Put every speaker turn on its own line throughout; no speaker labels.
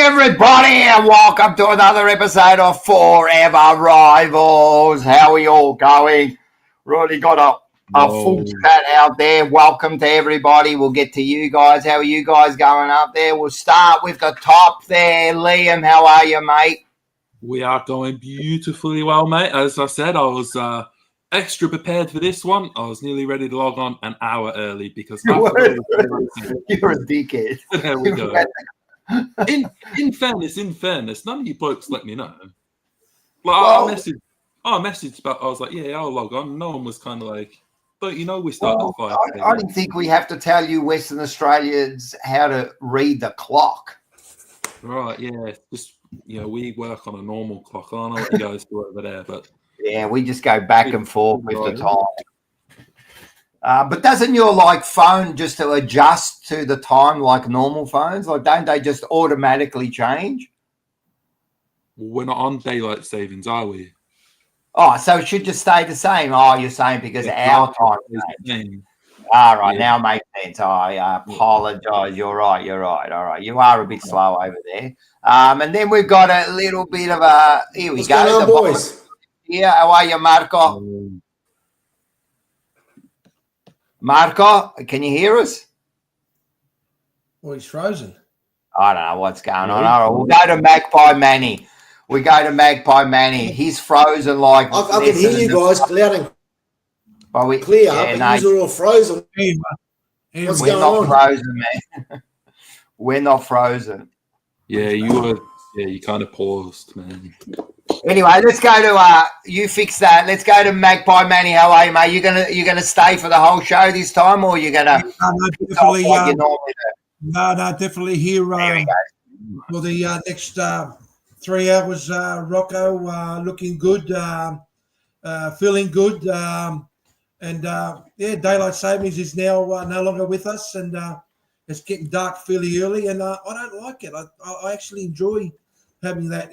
everybody, and welcome to another episode of Fourever Rivals. How are you all going? Really got a full chat out there. Welcome to everybody. We'll get to you guys. How are you guys going up there? We'll start with the top there. Liam, how are you, mate?
We are going beautifully well, mate. As I said, I was extra prepared for this one. I was nearly ready to log on an hour early because
you're a dickhead.
There we go. In fairness, none of you blokes let me know. I messaged, but I was like, yeah, I'll log on. No one was kind of like, don't you know we start at 5?
I didn't think we have to tell you Western Australians how to read the clock.
Right, yeah. Just, we work on a normal clock. I don't know what you guys do over there, but...
Yeah, we just go back and forth with the time. But doesn't your phone just to adjust to the time like normal phones? Don't they just automatically change?
We're not on daylight savings, are we?
Oh, so it should just stay the same. Oh, you're saying because our time is the same. All right, now it makes sense. I apologise. You're right. All right. You are a bit slow over there. And then we've got a little bit of a... Here we
What's
go.
going on, boys?
Yeah, how are you, Marco? Marco, can you hear us?
Well, he's frozen.
I don't know what's going on. All right, we'll go to Magpie Manny. He's frozen like...
I can hear you guys loud and clear, but you're all frozen. What's going on?
Frozen, man. We're not frozen.
Yeah, you were... Yeah, you kind of paused, man.
Anyway, let's go to you fix that. Let's go to Magpie Manny. How are you, mate? You gonna stay for the whole show this time, or you're gonna
definitely definitely here for the next 3 hours. Rocco looking good, feeling good, and daylight savings is now no longer with us, and it's getting dark fairly early, and I don't like it. I actually enjoy having that,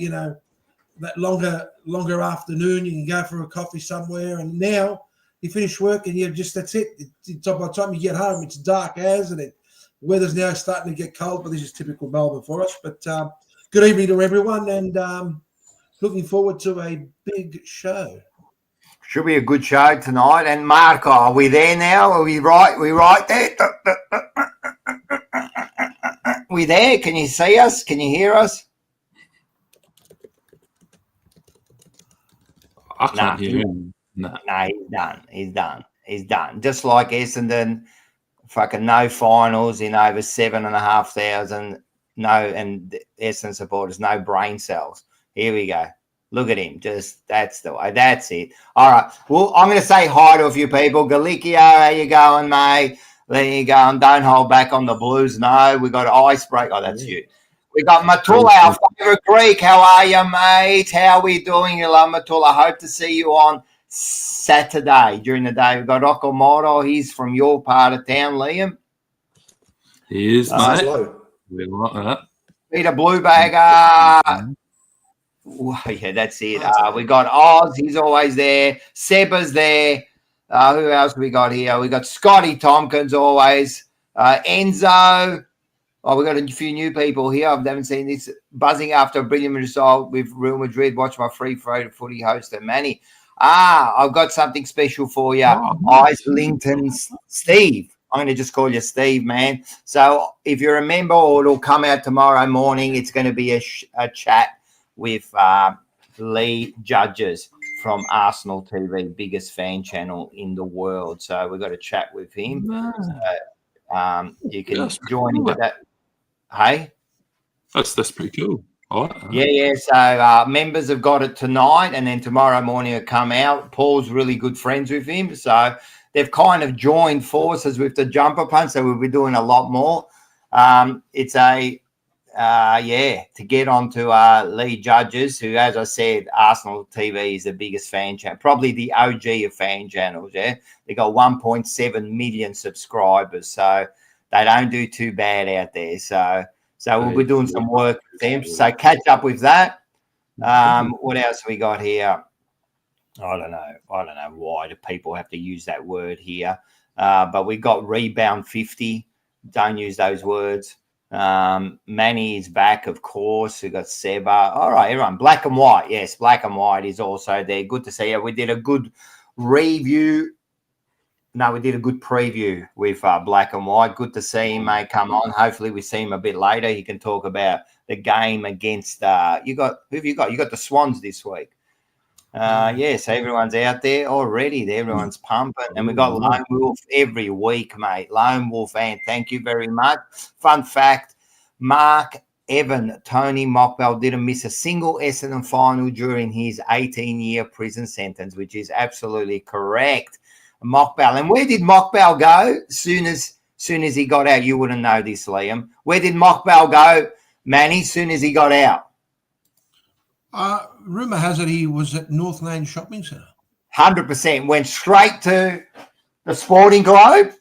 that longer afternoon. You can go for a coffee somewhere, and now you finish work and that's it. By the time you get home, it's dark as, and the weather's now starting to get cold, but this is typical Melbourne for us. But good evening to everyone, and looking forward to a big show.
Should be a good show tonight. And Marco, are we there now? Are we right? We right there? We there? Can you see us? Can you hear us?
I can't hear him.
No, he's done. Just like Essendon, fucking no finals in over 7,500. No, and Essendon supporters, no brain cells. Here we go. Look at him. Just that's the way. That's it. All right. Well, I'm going to say hi to a few people. Galicchio, how you going, mate? There you go. And don't hold back on the Blues. No, we got Icebreak. Oh, that's you. We got Matula, our favourite Greek. How are you, mate? How are we doing? You love Matula. Hope to see you on Saturday during the day. We've got Okamoto. He's from your part of town, Liam.
He is, mate. We like that.
Peter Bluebagger. Yeah, that's it. We got Oz. He's always there. Seba's there. Who else we got here? We got Scotty Tompkins always. Enzo. Oh, we got a few new people here. I haven't seen this. Buzzing after a brilliant result with Real Madrid. Watch my free footy host, Manny. I've got something special for you. Islington Steve. I'm going to just call you Steve, man. So if you remember, it'll come out tomorrow morning. It's going to be a chat with Lee Judges from Arsenal TV, biggest fan channel in the world. So we've got a chat with him. So, you can join into that. Hey,
that's pretty cool.
Yeah. So members have got it tonight, and then tomorrow morning it'll come out. Paul's really good friends with him, so they've kind of joined forces with the Jumper Punch. So we'll be doing a lot more. It's to get onto Lee Judges, who, as I said, Arsenal TV is the biggest fan channel, probably the OG of fan channels. Yeah, they got 1.7 million subscribers, so they don't do too bad out there. So we'll be doing some work with them. So catch up with that. What else we got here? I don't know why do people have to use that word here. But we got Rebound 50. Don't use those words. Manny is back, of course. We got Seba. All right, everyone. Black and White. Yes, Black and White is also there. Good to see you. We did a good review. No, we did a good preview with Black and White. Good to see him, mate. Come on. Hopefully we see him a bit later. He can talk about the game against who have you got? You got the Swans this week. Yes, everyone's out there already. Everyone's pumping. And we got Lone Wolf every week, mate. Lone Wolf, and thank you very much. Fun fact, Mark, Evan, Tony Mockbell didn't miss a single Essendon final during his 18-year prison sentence, which is absolutely correct. Mockbell. And where did Mockbell go soon as he got out? You wouldn't know this, Liam. Where did Mockbell go, Manny, soon as he got out?
Rumour has it he was at Northland Shopping Centre.
100%. Went straight to the Sporting Globe,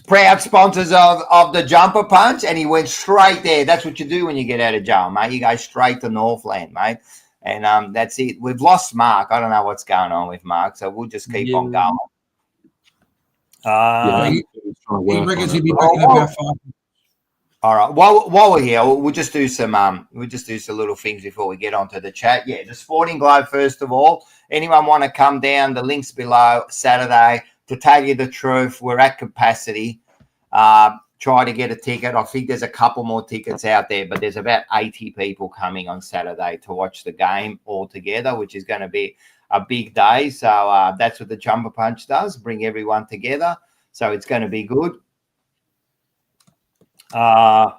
proud sponsors of the Jumper Punch, and he went straight there. That's what you do when you get out of jail, mate. You go straight to Northland, mate. And that's it. We've lost Mark. I don't know what's going on with Mark, so we'll just keep on going.
He reckons he'll be back in about 5 minutes.
All right. While we're here, we'll just do some little things before we get onto the chat. Yeah, the Sporting Globe first of all. Anyone want to come down? The link's below. Saturday. To tell you the truth, we're at capacity. Try to get a ticket. I think there's a couple more tickets out there, but there's about 80 people coming on Saturday to watch the game all together, which is going to be a big day. So that's what the Jumper Punch does, bring everyone together. So it's going to be good. So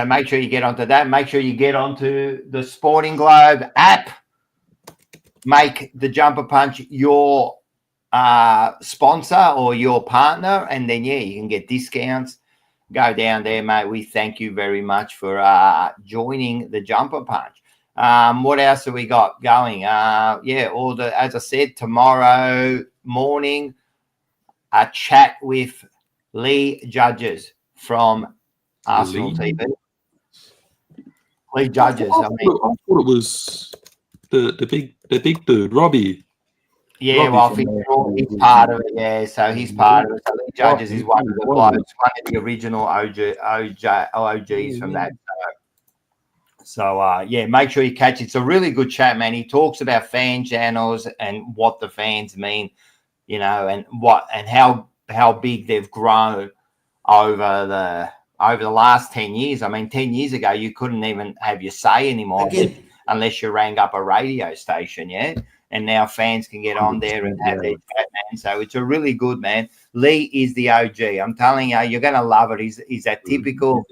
make sure you get onto that. Make sure you get onto the Sporting Globe app. Make the Jumper Punch your sponsor or your partner, and then you can get discounts. Go down there, mate. We thank you very much for joining the Jumper Punch. What else have we got going? As I said, tomorrow morning, a chat with Lee Judges from Arsenal TV. Lee Judges. I
thought it was the big dude, Robbie.
Yeah,
Robbie,
well, I think he's part of it. Yeah, so he's part of it. So Lee Judges is one of the blokes, one of the original OGs from that. So make sure you catch it. It's a really good chat, man. He talks about fan channels and what the fans mean, and how big they've grown over the last 10 years. I mean, 10 years ago, you couldn't even have your say anymore unless you rang up a radio station, yeah? And now fans can get on there and have their chat, man. So it's a really good, man. Lee is the OG. I'm telling you, you're going to love it. He's that typical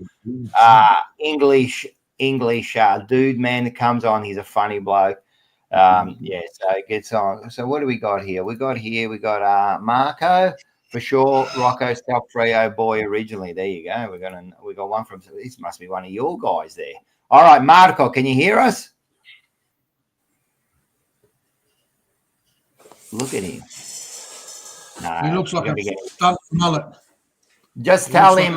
English dude, man, that comes on. He's a funny bloke. So it gets on. So what do we got here? We got Marco. For sure, Rocco Stelfrio boy originally. There you go. We got one from. This must be one of your guys there. All right, Marco, can you hear us? Look at him. No,
he looks like a stunt mullet.
Just tell him.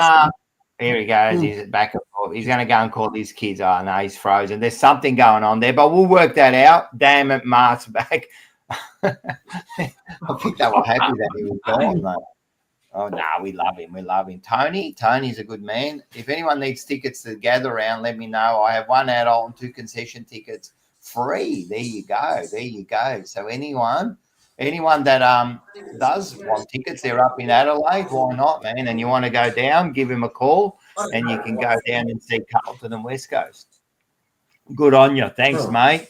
Here he goes. He's back and forth. He's going to go and call these kids. Oh no, he's frozen. There's something going on there, but we'll work that out. Damn it, Mark's back. I think they were happy that he was gone, mate. Oh, no, we love him. Tony's a good man. If anyone needs tickets to gather around, let me know. I have 1 adult and 2 concession tickets free. There you go. So anyone that does want tickets, they're up in Adelaide, why not, man? And you want to go down, give him a call, and you can go down and see Carlton and West Coast. Good on you. Thanks, mate.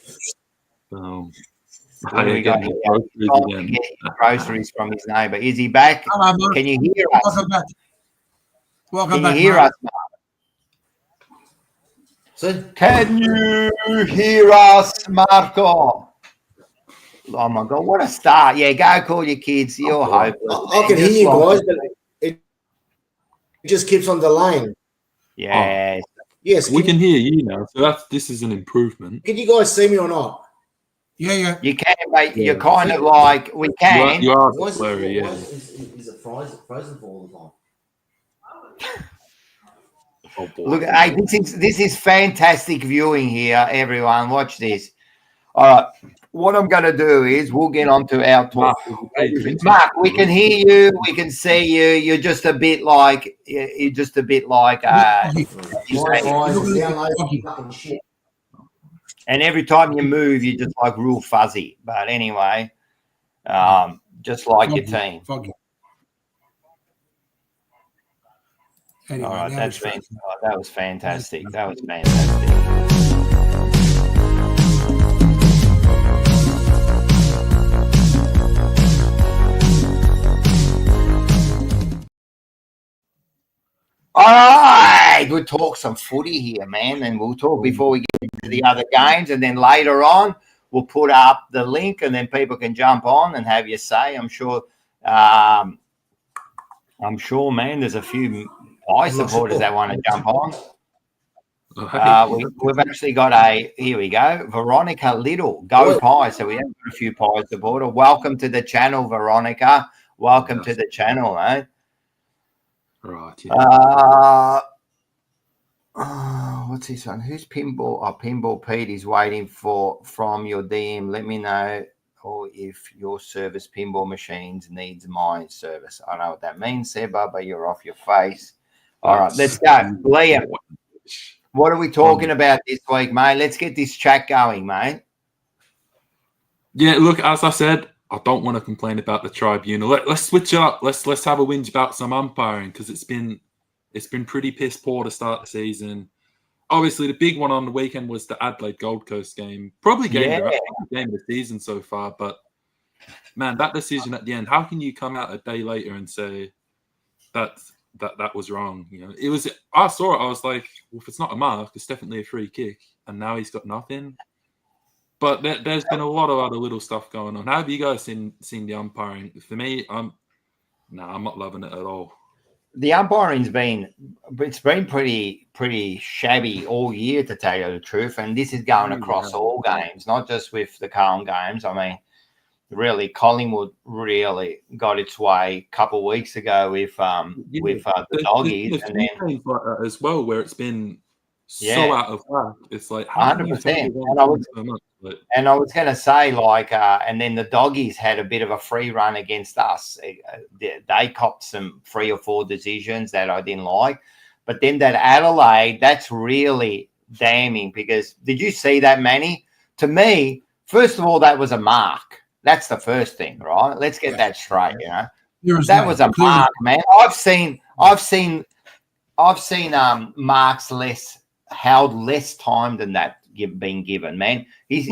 Groceries from his neighbour. Is he back?
Hello,
can you hear us?
Welcome
back. Can you hear us, Mark? Can you hear us, Marco? Oh my God, what a start. Yeah, go call your kids. You're hopeless.
I can hear you guys, but it just keeps on delaying.
Yeah.
Yes.
We can hear you now, so this is an improvement.
Can you guys see me or not?
Yeah.
You can, mate. You're kind of like, we can.
You are
blurry, yeah. Is it frozen for all the time?
Oh, boy.
Look, hey, this is fantastic viewing here, everyone. Watch this. All right. what I'm going to do is we'll get on to our talk.
Mark,
we can hear you. We can see you. You're just a bit like. And every time you move, you're just like real fuzzy. But anyway, just like your team.
Foggy.
Anyway, all right, that was fantastic. That was fantastic. All right, we'll talk some footy here, man, and we'll talk before we get into the other games, and then later on we'll put up the link, and then people can jump on and have your say. I'm sure, man. There's a few Pie supporters that want to jump on. We've actually got here we go, Veronica Little, go Pie. So we have got a few Pie supporters. Welcome to the channel, Veronica. Welcome to the channel, mate.
Right. Yeah.
What's this one? Who's Pinball? Oh, Pinball Pete is waiting from your DM. Let me know, or if your service Pinball Machines needs my service. I don't know what that means, Seba, but you're off your face. All right, let's go. Liam, what are we talking about this week, mate? Let's get this chat going, mate.
Yeah, look, as I said, I don't want to complain about the tribunal. Let's switch it up. Let's have a whinge about some umpiring, because it's been pretty piss poor to start the season. Obviously, the big one on the weekend was the Adelaide Gold Coast game. Probably game of the season so far. But man, that decision at the end. How can you come out a day later and say that was wrong? You know, it was. I saw it. I was like, well, if it's not a mark, it's definitely a free kick. And now he's got nothing. But there's been a lot of other little stuff going on. How have you guys seen the umpiring? For me, I'm not loving it at all.
The umpiring's been pretty shabby all year, to tell you the truth. And this is going across all games, not just with the Carlton games. I mean, really, Collingwood really got its way a couple of weeks ago with the Doggies, and then
like that as well, where it's been so out of whack. It's like
100%. And I was going to say, and then the Doggies had a bit of a free run against us. They copped some 3 or 4 decisions that I didn't like. But then that Adelaide, that's really damning, because did you see that, Manny? To me, first of all, that was a mark. That's the first thing, right? Let's get that straight, you know. That was a mark, man. I've seen marks held less time than that been given, man. He's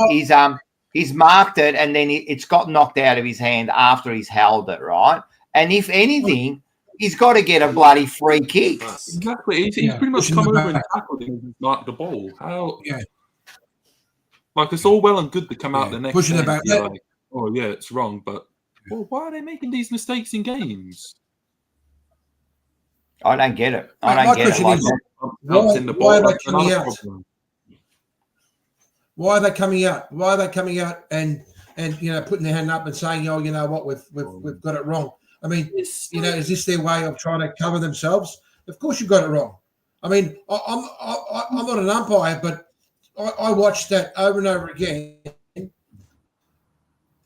marked it, and then it's got knocked out of his hand after he's held it, right? And if anything, he's got to get a bloody free kick.
Exactly. He's pretty much come over and tackled him and marked the ball. How? Yeah. Like, it's all well and good to come out the next
pushing it back.
Like, oh yeah, it's wrong, but why are they making these mistakes in games?
I don't get it. I don't get it.
Why are they coming out? Why are they coming out? Why are they coming out and putting their hand up and saying, "Oh, you know what, we've got it wrong"? I mean, is this their way of trying to cover themselves? Of course, you've got it wrong. I mean, I'm not an umpire, but I watched that over and over again.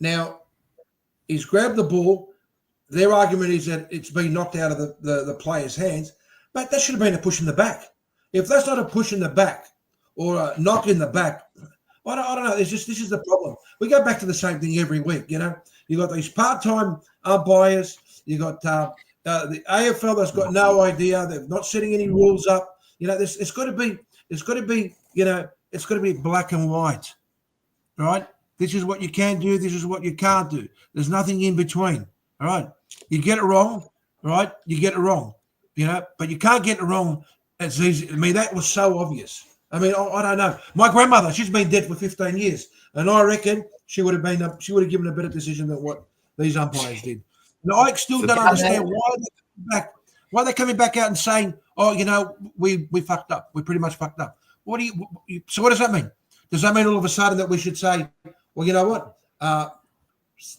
Now, he's grabbed the ball. Their argument is that it's been knocked out of the player's hands, but that should have been a push in the back. If that's not a push in the back or a knock in the back, I don't know. This is the problem. We go back to the same thing every week. You know, you got these part-time umpires. You got the AFL that's got no idea. They're not setting any rules up. You know, it's got to be black and white, right? This is what you can do. This is what you can't do. There's nothing in between. All right, you get it wrong, right? You get it wrong, but you can't get it wrong as easy. I mean, that was so obvious. I mean, I don't know. My grandmother, she's been dead for 15 years, and I reckon she would have given a better decision than what these umpires did. And I still don't understand why they're coming back out and saying, "Oh, we fucked up. We pretty much fucked up." So what does that mean? Does that mean all of a sudden that we should say, "Well, you know what?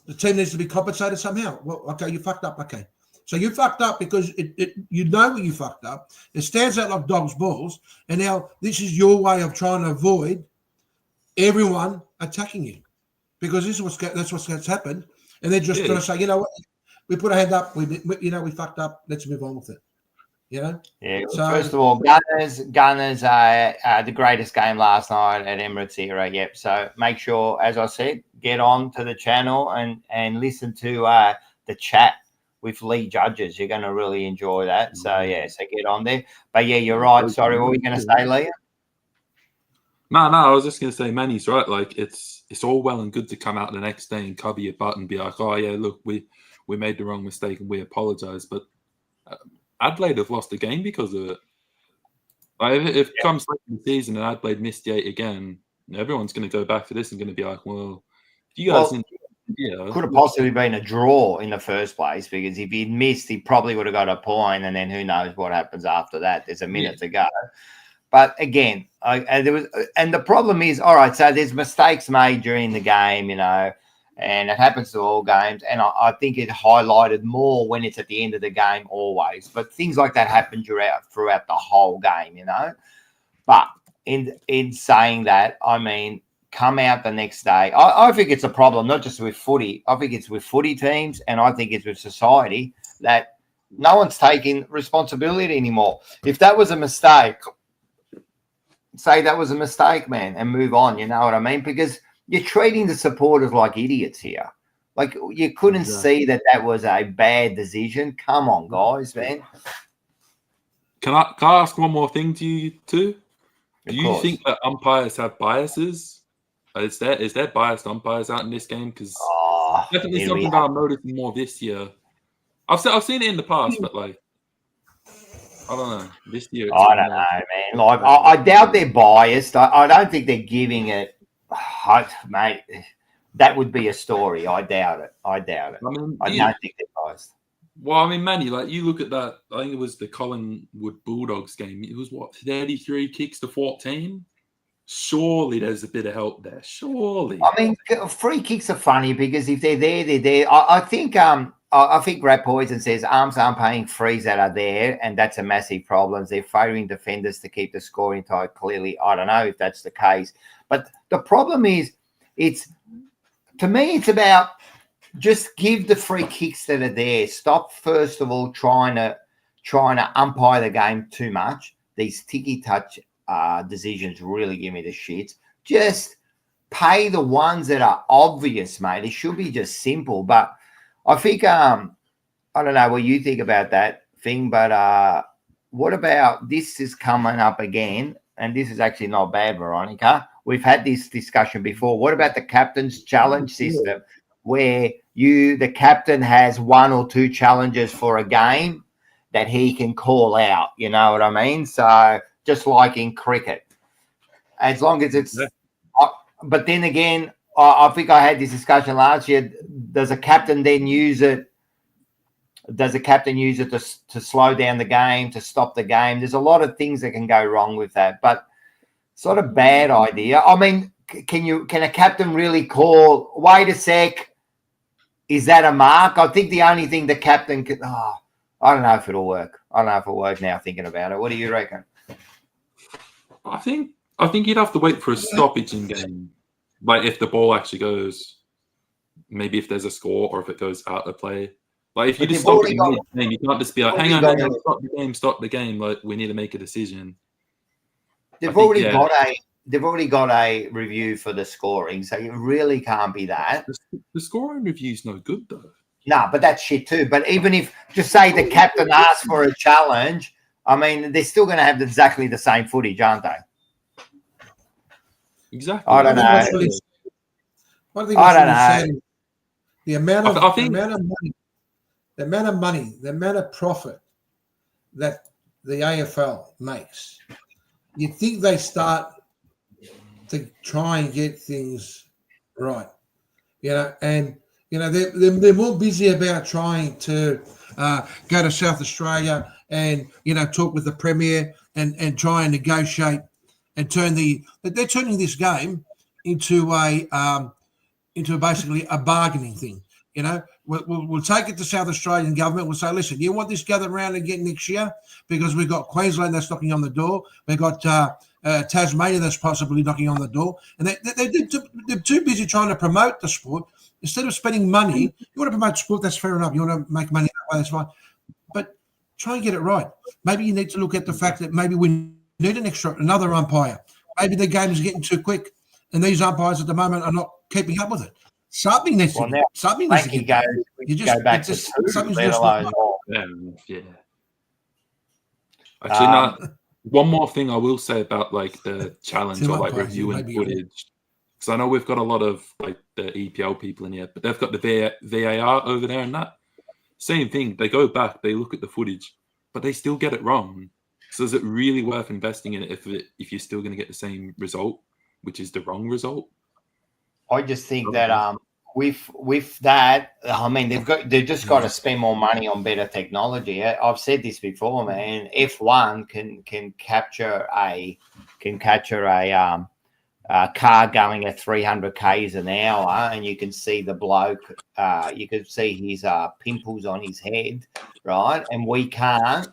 The team needs to be compensated somehow"? Well, okay, you fucked up. Okay. So you fucked up because you know you fucked up. It stands out like dog's balls. And now this is your way of trying to avoid everyone attacking you. because that's what's happened, and they're just going to say, you know what, we put our hand up, we fucked up, let's move on with it. You know.
Yeah. So, first of all, Gunners the greatest game last night at Emirates Era. Yep. So make sure, as I said, get on to the channel and listen to the chat with Lee Judges. You're going to really enjoy that. So so get on there. But yeah, you're right. Sorry, what were you going to say, Lee?
No, I was just going to say, Manny's right. Like it's all well and good to come out the next day and cover your butt and be like, oh yeah, look, we made the wrong mistake and we apologize, but. Adelaide have lost the game because of it. Like if it comes late in the season and Adelaide missed the 8 again, everyone's going to go back to this and going to be like, well, you guys
could have possibly been a draw in the first place, because if he'd missed, he probably would have got a point, and then who knows what happens after that. There's a minute to go. But again, and the problem is, all right, so there's mistakes made during the game, you know, and it happens to all games. And I think it highlighted more when it's at the end of the game always. But things like that happen throughout the whole game, you know. But in saying that, I mean, come out the next day. I think it's a problem, not just with footy. I think it's with footy teams, and I think it's with society, that no one's taking responsibility anymore. If that was a mistake, say that was a mistake, man, and move on. You know what I mean? Because you're treating the supporters like idiots here. Like, you couldn't see that was a bad decision. Come on, guys, man.
Can I ask one more thing to you too? Do you think that umpires have biases? Is there biased umpires out in this game? Because definitely something that I'm noticing more this year. I've seen it in the past, but like, I don't know. This year,
I don't know, man. Like, I doubt they're biased. I don't think they're giving it. Mate, that would be a story. I doubt it. I mean, I don't think they're biased.
Well, I mean, Manny, like, you look at that. I think it was the Collingwood Bulldogs game. It was 33 kicks to 14. Surely there's a bit of help there. Surely.
I mean, free kicks are funny because if they're there, they're there. I think Brad Poison says arms aren't paying frees that are there, and that's a massive problem. They're favouring defenders to keep the scoring tight. Clearly, I don't know if that's the case. But the problem is, to me, it's about just give the free kicks that are there. Stop, first of all, trying to umpire the game too much. These ticky-touch decisions really give me the shits. Just pay the ones that are obvious, mate. It should be just simple. But I think, I don't know what you think about that thing, but what about this is coming up again, and this is actually not bad, Veronica. We've had this discussion before. What about the captain's challenge system, where the captain has 1 or 2 challenges for a game that he can call out? You know what I mean? So just like in cricket, as long as it's. But then again, I think I had this discussion last year. Does a captain then use it? Does a captain use it to slow down the game, to stop the game? There's a lot of things that can go wrong with that, but it's not a bad idea. I mean, can a captain really call, wait a sec, is that a mark? I think the only thing the captain could, I don't know if it'll work. I don't know if it'll work now thinking about it. What do you reckon?
I think you'd have to wait for a stoppage in game. Like, if the ball actually goes, maybe if there's a score or if it goes out of play. Like, if you just stop the game, you can't just be like, hang on, stop the game. Like, we need to make a decision.
They've already got a review for the scoring, so you really can't be that.
The scoring review's no good, though.
No, but that's shit too. But even if, just say the captain asks for a challenge, I mean, they're still going to have exactly the same footage, aren't they?
Exactly.
I don't know.
I don't know. The amount of money, the amount of profit that the AFL makes, you'd think they start to try and get things right, you know, and you know they're more busy about trying to go to South Australia and talk with the Premier and try and negotiate and they're turning this game into basically a bargaining thing. You know, we'll take it to South Australian government. We'll say, listen, you want this gathered around again next year because we've got Queensland that's knocking on the door. We've got Tasmania that's possibly knocking on the door, and they're too busy trying to promote the sport instead of spending money. You want to promote sport, that's fair enough. You want to make money that way, that's fine. But try and get it right. Maybe you need to look at the fact that maybe we need another umpire. Maybe the game is getting too quick, and these umpires at the moment are not keeping up with it. Something needs to get
go back to two, let alone more.
Yeah. Actually, one more thing I will say about like the challenge or like reviewing footage, because I know we've got a lot of like the EPL people in here, but they've got the VAR over there and that. Same thing. They go back, they look at the footage, but they still get it wrong. So is it really worth investing in it if you're still going to get the same result, which is the wrong result?
I just think that with that, I mean, they've just got to spend more money on better technology. I've said this before, man. F1 can capture a car going at 300 k's an hour, and you can see the bloke. You can see his pimples on his head, right? And we can't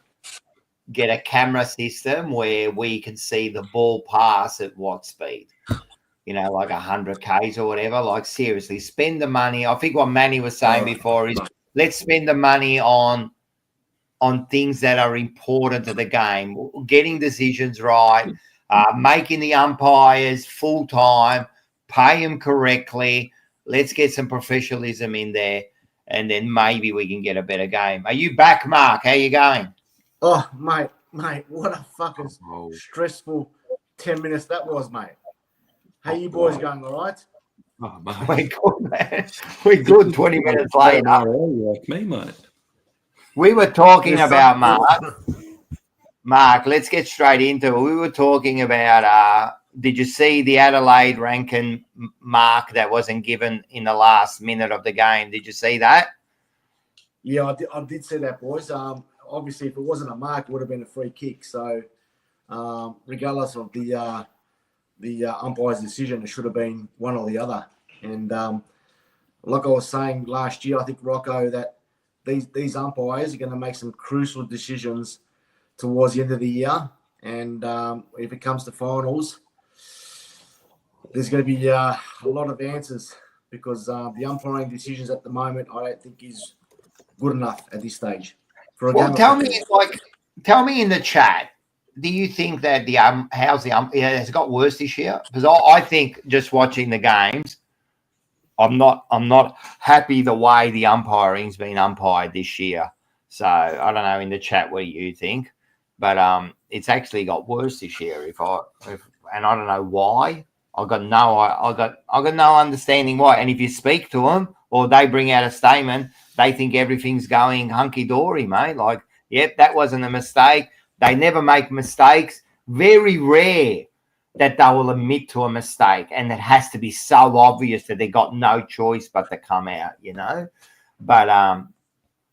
get a camera system where we can see the ball pass at what speed. Like 100 k's or whatever. Like, seriously, spend the money. I think what Manny was saying before is let's spend the money on things that are important to the game, getting decisions right, making the umpires full-time, pay them correctly. Let's get some professionalism in there, and then maybe we can get a better game. Are you back, Mark? How you going?
Oh, mate, what a fucking stressful 10 minutes that was, mate. How you boys going, all right?
Oh, mate.
We're good, man. We're good 20 minutes later.
Me, mate.
We were talking about, Mark, let's get straight into it. We were talking about, did you see the Adelaide Rankin mark that wasn't given in the last minute of the game? Did you see that?
Yeah, I did see that, boys. Obviously, if it wasn't a mark, it would have been a free kick. So, regardless of the umpire's decision, it should have been one or the other. And like I was saying last year, I think, Rocco, that these umpires are going to make some crucial decisions towards the end of the year. And if it comes to finals, there's going to be a lot of answers, because the umpiring decisions at the moment I don't think is good enough at this stage.
Tell me in the chat, do you think that has it got worse this year? Because I think, just watching the games, I'm not happy the way the umpiring's been umpired this year. So I don't know in the chat what you think, but it's actually got worse this year. And I don't know why. I got no understanding why. And if you speak to them or they bring out a statement, they think everything's going hunky dory, mate. Like, yep, that wasn't a mistake. They never make mistakes. Very rare that they will admit to a mistake, and it has to be so obvious that they got no choice but to come out, But,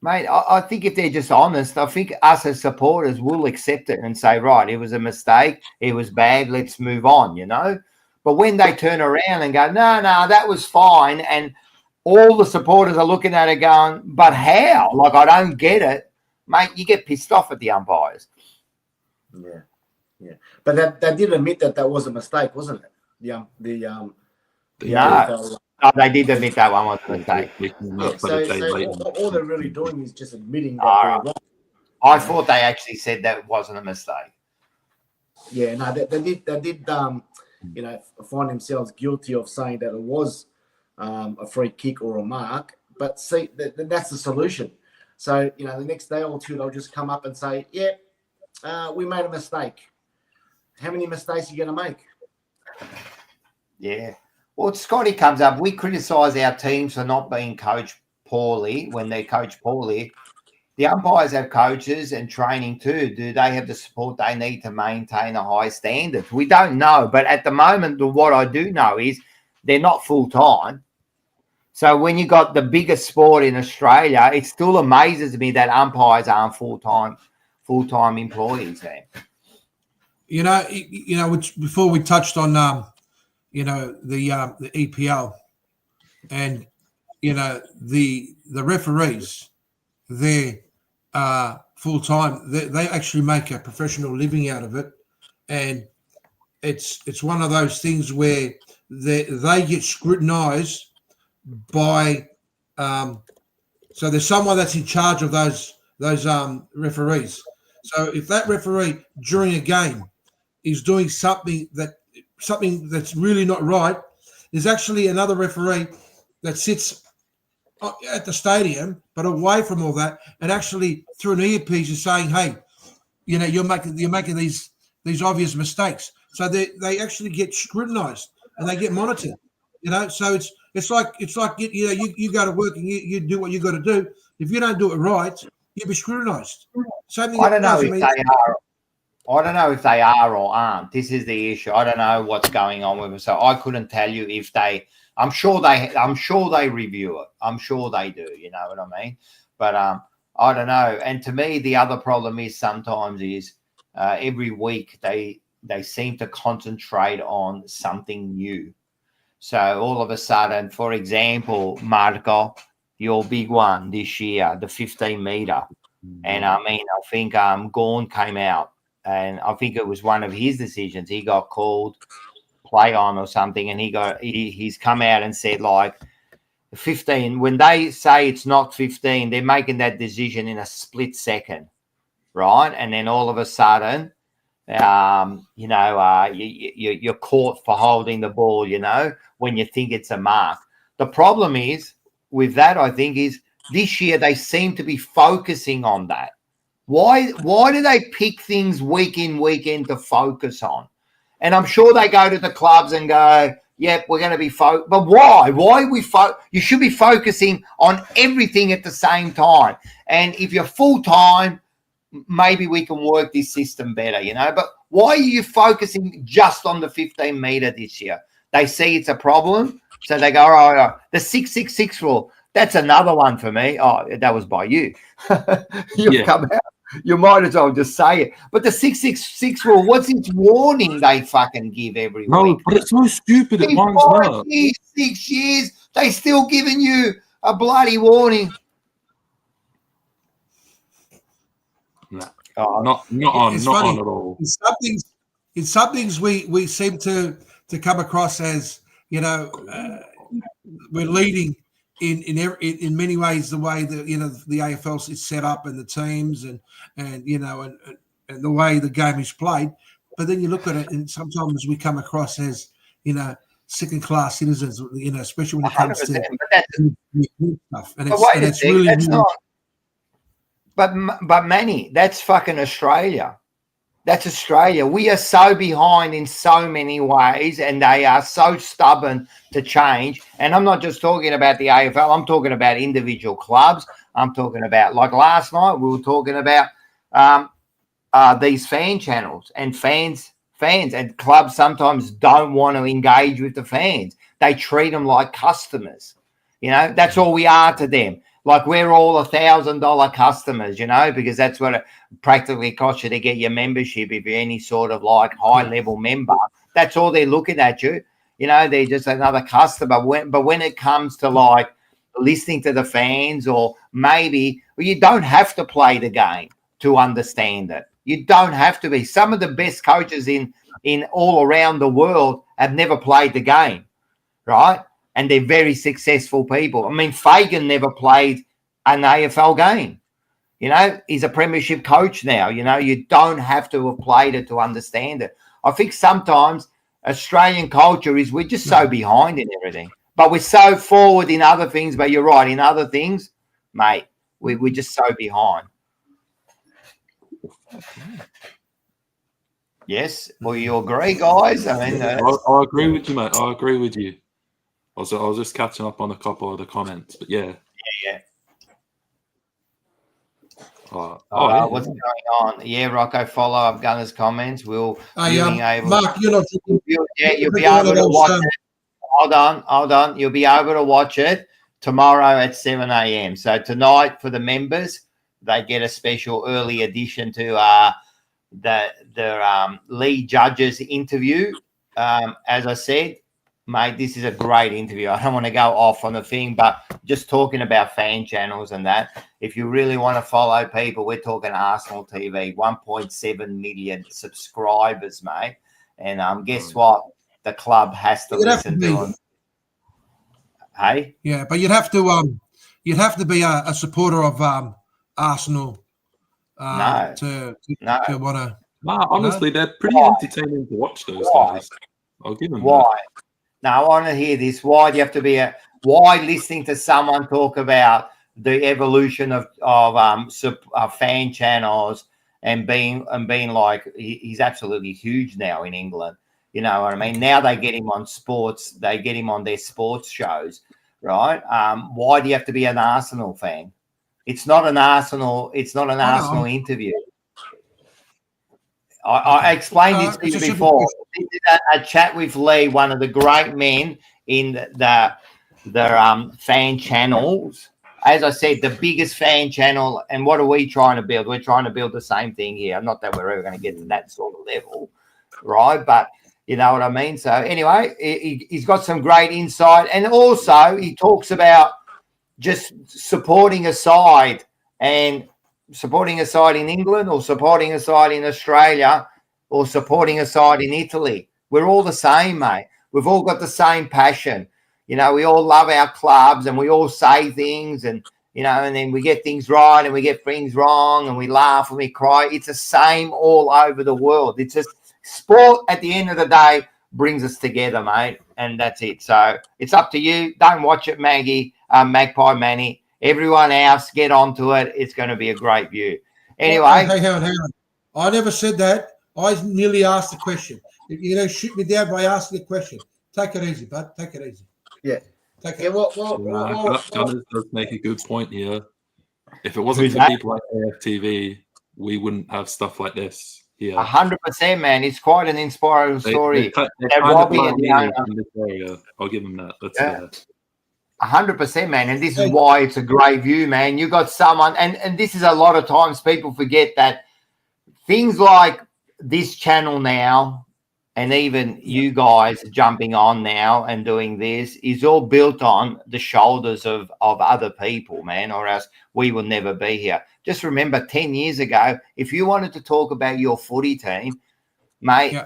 mate, I think if they're just honest, I think us as supporters will accept it and say, right, it was a mistake, it was bad, let's move on, But when they turn around and go, no, that was fine, and all the supporters are looking at it going, but how? Like, I don't get it. Mate, you get pissed off at the umpires.
Yeah. But they did admit that was a mistake, wasn't it?
No, they did admit that one was a mistake.
So all they're really doing is just admitting that they're wrong.
I thought they actually said that it wasn't a mistake.
Yeah, no, they did find themselves guilty of saying that it was a free kick or a mark. But see, that's the solution. So, the next day or two, they'll just come up and say, we made a mistake. How many mistakes are you going to make?
Yeah. Well, Scotty comes up. We criticise our teams for not being coached poorly when they're coached poorly. The umpires have coaches and training too. Do they have the support they need to maintain a high standard? We don't know. But at the moment, what I do know is they're not full-time. So when you got the biggest sport in Australia, it still amazes me that umpires aren't full-time employees there.
Which before we touched on, the EPL, and the referees, they're full time. They actually make a professional living out of it, and it's one of those things where they get scrutinised by. So there's someone that's in charge of those referees. So if that referee during a game is doing something that's really not right, there's actually another referee that sits at the stadium, but away from all that, and actually through an earpiece is saying, "Hey, you're making these obvious mistakes." So they actually get scrutinised and they get monitored. So it's like you go to work and you do what you got to do. If you don't do it right, you'll be scrutinised.
I don't know if they are. I don't know if they are or aren't. This is the issue. I don't know what's going on with them, so I couldn't tell you if they. I'm sure they review it. I'm sure they do. You know what I mean? But I don't know. And to me, the other problem is sometimes every week they seem to concentrate on something new. So all of a sudden, for example, Marco, your big one this year, the 15 meter, and I mean, I think Gorn came out. And I think it was one of his decisions. He got called play on or something, and he's come out and said, like, 15. When they say it's not 15, they're making that decision in a split second, right? And then all of a sudden, you're caught for holding the ball. When you think it's a mark. The problem is with that, I think, is this year they seem to be focusing on that. Why do they pick things week in, week in to focus on? And I'm sure they go to the clubs and go, yep, we're going to be focused. But why? You should be focusing on everything at the same time. And if you're full-time, maybe we can work this system better, But why are you focusing just on the 15 meter this year? They see it's a problem, so they go, all right. The 666 rule, that's another one for me. Oh, that was by you. You've come out. You might as well just say it. But the 666 rule, what's its warning they fucking give every week?
No, but it's so stupid. It winds up.
6 years, they still giving you a bloody warning.
No, not on at all.
In some things we seem to come across as we're leading in many ways the way that the AFL is set up and the teams and the way the game is played. But then you look at it, and sometimes we come across as second class citizens. Especially when it comes to stuff. And it's really not.
But Manny, that's fucking Australia. That's Australia. We are so behind in so many ways, and they are so stubborn to change. And I'm not just talking about the AFL. I'm talking about individual clubs. I'm talking about, like last night, we were talking about these fan channels and fans, and clubs sometimes don't want to engage with the fans. They treat them like customers. That's all we are to them. Like we're all $1,000 customers, because that's what it practically costs you to get your membership if you're any sort of like high level member. That's all they're looking at you. They're just another customer. But when it comes to like listening to the fans, or maybe you don't have to play the game to understand it. You don't have to be. Some of the best coaches in all around the world have never played the game, right? And they're very successful people. I mean, Fagan never played an AFL game. He's a premiership coach now. You don't have to have played it to understand it. I think sometimes Australian culture is we're just so behind in everything. But we're so forward in other things. But you're right, in other things, mate, we're just so behind. Yes? Well, you agree, guys? I mean,
I agree with you, mate. I agree with you. I was just catching up on a couple of the comments, but yeah.
What's going on? Yeah, Rocco, follow up Gunner's comments. Mark,
you're not.
You'll be able to watch it. Hold on. You'll be able to watch it tomorrow at 7 a.m. So tonight for the members, they get a special early edition to the lead judges interview. As I said, mate, this is a great interview. I don't want to go off on the thing, but just talking about fan channels and that. If you really want to follow people, we're talking Arsenal TV, 1.7 million subscribers, mate. And guess what? The club has to listen to them. Hey?
Yeah, but you'd have to be a supporter of Arsenal to want to.
Nah, honestly, they're pretty entertaining to watch, those guys. I'll give them that.
Now, I want to hear this. Why do you have to be why listening to someone talk about the evolution of fan channels and being like he's absolutely huge now in England? You know what I mean? Now they get him on sports. They get him on their sports shows, right? Why do you have to be an Arsenal fan? It's not an Arsenal. It's not an Arsenal interview. I explained this to you before. This is a chat with Lee, one of the great men in the fan channels. As I said, the biggest fan channel. And what are we trying to build? We're trying to build the same thing here. Not that we're ever going to get to that sort of level, right? But you know what I mean? So anyway, he's got some great insight. And also he talks about just supporting a side and supporting a side in England or supporting a side in Australia or supporting a side in Italy. We're all the same, mate. We've all got the same passion. You know, we all love our clubs and we all say things and, you know, and then we get things right and we get things wrong and we laugh and we cry. It's the same all over the world. It's just sport at the end of the day brings us together, mate. And that's it. So it's up to you. Don't watch it, Magpie Manny. Everyone else, get onto it. It's going to be a great view. Anyway.
Hey, hang on. I never said that. I merely asked the question. If you're going to shoot me down by asking a question, take it easy, bud. Take it easy.
Yeah.
Gunners does make a good point here. If it wasn't for people like AFTV, we wouldn't have stuff like this here.
100%, man. It's quite an inspiring story.
Robbie and this area. I'll give them that. That's fair.
100%, man. And this is why it's a great view, man. You got someone, and this is a lot of times people forget that things like this channel now, and even you guys jumping on now and doing this is all built on the shoulders of other people, man, or else we will never be here. Just remember 10 years ago, if you wanted to talk about your footy team, mate,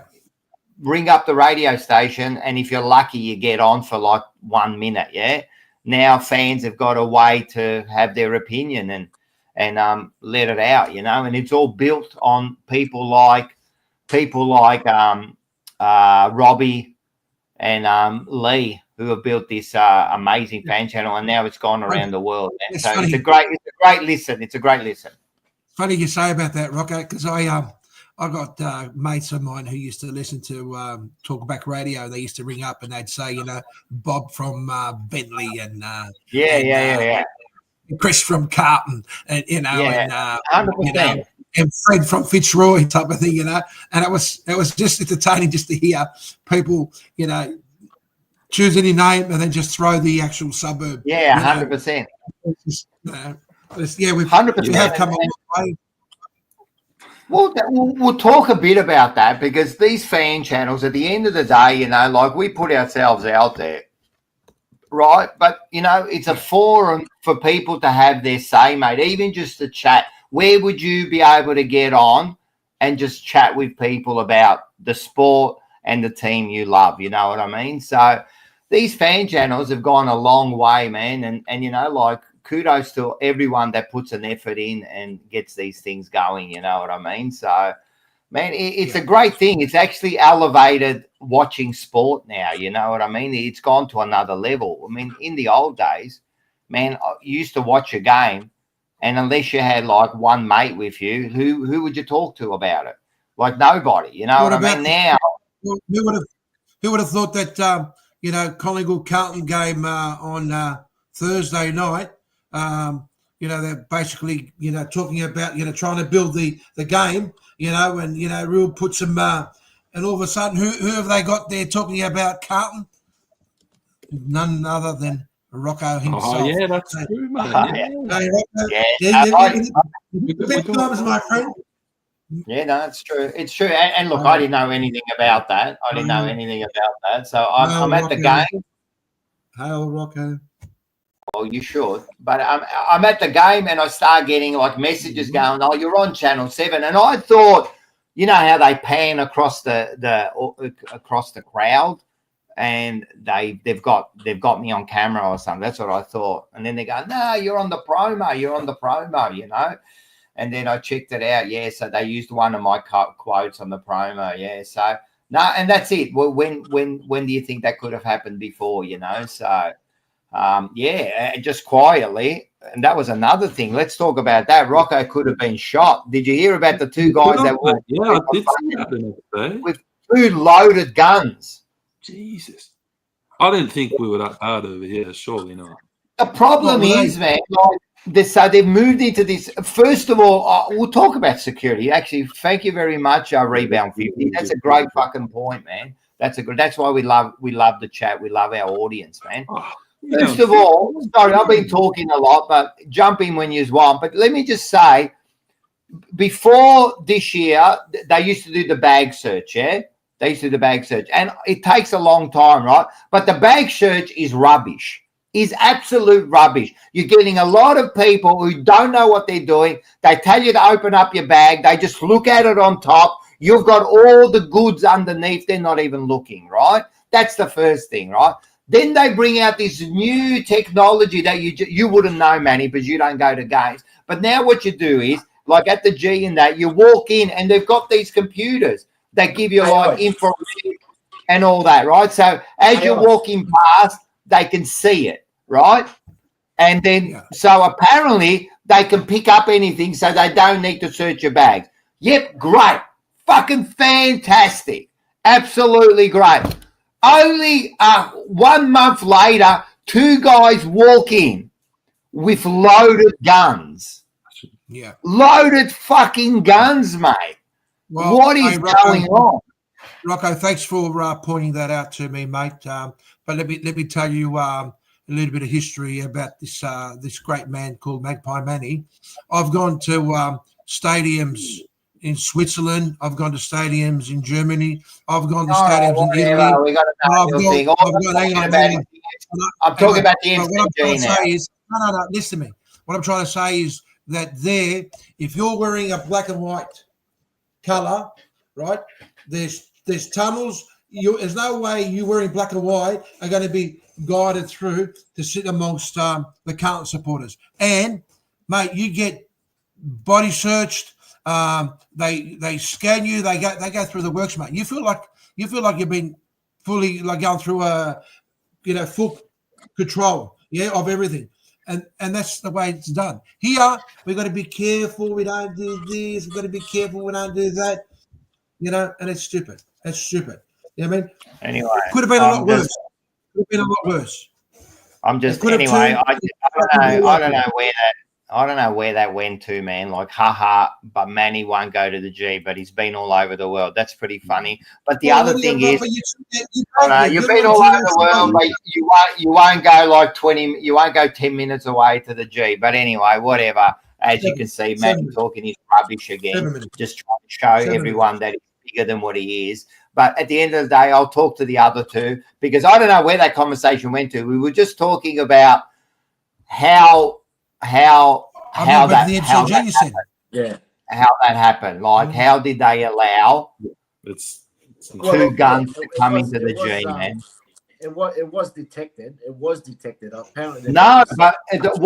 ring up the radio station, and if you're lucky, you get on for like 1 minute, yeah? Now fans have got a way to have their opinion and let it out, you know, and it's all built on people like Robbie and Lee, who have built this amazing fan channel, and now it's gone around the world. And so it's a great listen. It's a great listen.
Funny you say about that, Rocco, because I got mates of mine who used to listen to Talkback Radio. They used to ring up and they'd say, you know, Bob from Bentley and Chris from Carlton, and you know,
100%.
And Fred from Fitzroy type of thing, you know. And it was just entertaining just to hear people, you know, choose any name and then just throw the actual suburb.
Yeah, 100%.
We've 100%. We have come a long way.
We'll talk a bit about that, because these fan channels, at the end of the day, you know, like we put ourselves out there, right? But, you know, it's a forum for people to have their say, mate, even just to chat. Where would you be able to get on and just chat with people about the sport and the team you love? You know what I mean? So these fan channels have gone a long way, man. And you know, like, kudos to everyone that puts an effort in and gets these things going. You know what I mean? So, man, it's a great thing. It's actually elevated watching sport now. You know what I mean? It's gone to another level. I mean, in the old days, man, you used to watch a game, and unless you had like one mate with you, who would you talk to about it? Like nobody. You know what I mean? Now,
who would have thought that you know, Collingwood Carlton game on Thursday night? You know, they're basically, you know, talking about, you know, trying to build the game, you know, and, you know, Real put some, and all of a sudden, who have they got there talking about Carlton? None other than Rocco himself.
Oh, yeah, that's true, man.
Big times, my friend.
Yeah, no, it's true. It's true. And look, I didn't know anything about that. So I'm at the game.
Hail, Rocco.
Well, you should. But I'm at the game and I start getting like messages going, oh, you're on Channel 7. And I thought you know how they pan across the crowd, and they've got me on camera or something. That's what I thought. And then they go, no, you're on the promo, you know. And then I checked it out. Yeah, so they used one of my quotes on the promo. Yeah, so no, and that's it. Well, when do you think that could have happened before? You know, so yeah, just quietly. And that was another thing. Let's talk about that. Rocco could have been shot. Did you hear about the two guys that were
I did see that the next day
with 2 loaded guns?
Jesus, I didn't think we were that bad over here. Surely not.
The problem is, man, like so they've moved into this. First of all, we'll talk about security. Actually, thank you very much, Rebound 50. That's a great fucking point, man. That's why we love the chat. We love our audience, man. First of all, sorry, I've been talking a lot, but jump in when you want. But let me just say, before this year, they used to do the bag search, yeah? They used to do the bag search. And it takes a long time, right? But the bag search is rubbish. Is absolute rubbish. You're getting a lot of people who don't know what they're doing. They tell you to open up your bag. They just look at it on top. You've got all the goods underneath. They're not even looking, right? That's the first thing, right? Then they bring out this new technology that you wouldn't know, Manny, because you don't go to games. But now what you do is, like at the G and that, you walk in and they've got these computers that give you like infrared and all that, right? So as you're walking past, they can see it, right? And then, so apparently they can pick up anything so they don't need to search your bags. Yep, great. Fucking fantastic. Absolutely great. Only 1 month later, 2 guys walk in with loaded guns.
Yeah.
Loaded fucking guns, mate. Well, what is going on?
Rocco, thanks for pointing that out to me, mate. But let me tell you a little bit of history about this great man called Magpie Manny. I've gone to stadiums in Switzerland. I've gone to stadiums in Germany. I've gone to stadiums in Italy.
We got I'm talking about the MCG now.
No, listen to me. What I'm trying to say is that there, if you're wearing a black and white colour, right, there's tunnels. There's no way you wearing black and white are going to be guided through to sit amongst the Carlton supporters. And, mate, you get body searched. They scan you. They go through the works, mate. You feel like you've been fully like going through full control, of everything. And that's the way it's done. Here, we've got to be careful. We don't do this. We've got to be careful. We don't do that. And it's stupid. That's stupid. You know what I mean?
Anyway.
Could have been a lot worse. Could have been a lot worse.
I'm just, anyway, I don't know where that went to, man. Like, haha, but Manny won't go to the G, but he's been all over the world. That's pretty funny. But the other thing is, you've been all over the world, but you won't go like 10 minutes away to the G. But anyway, whatever. As you can see, Manny talking his rubbish again, just trying to show everyone that he's bigger than what he is. But at the end of the day, I'll talk to the other two because I don't know where that conversation went to. We were just talking about how that happened. Like, how did they allow two guns to come into the G, man?
It was detected. It was detected. Apparently,
no. But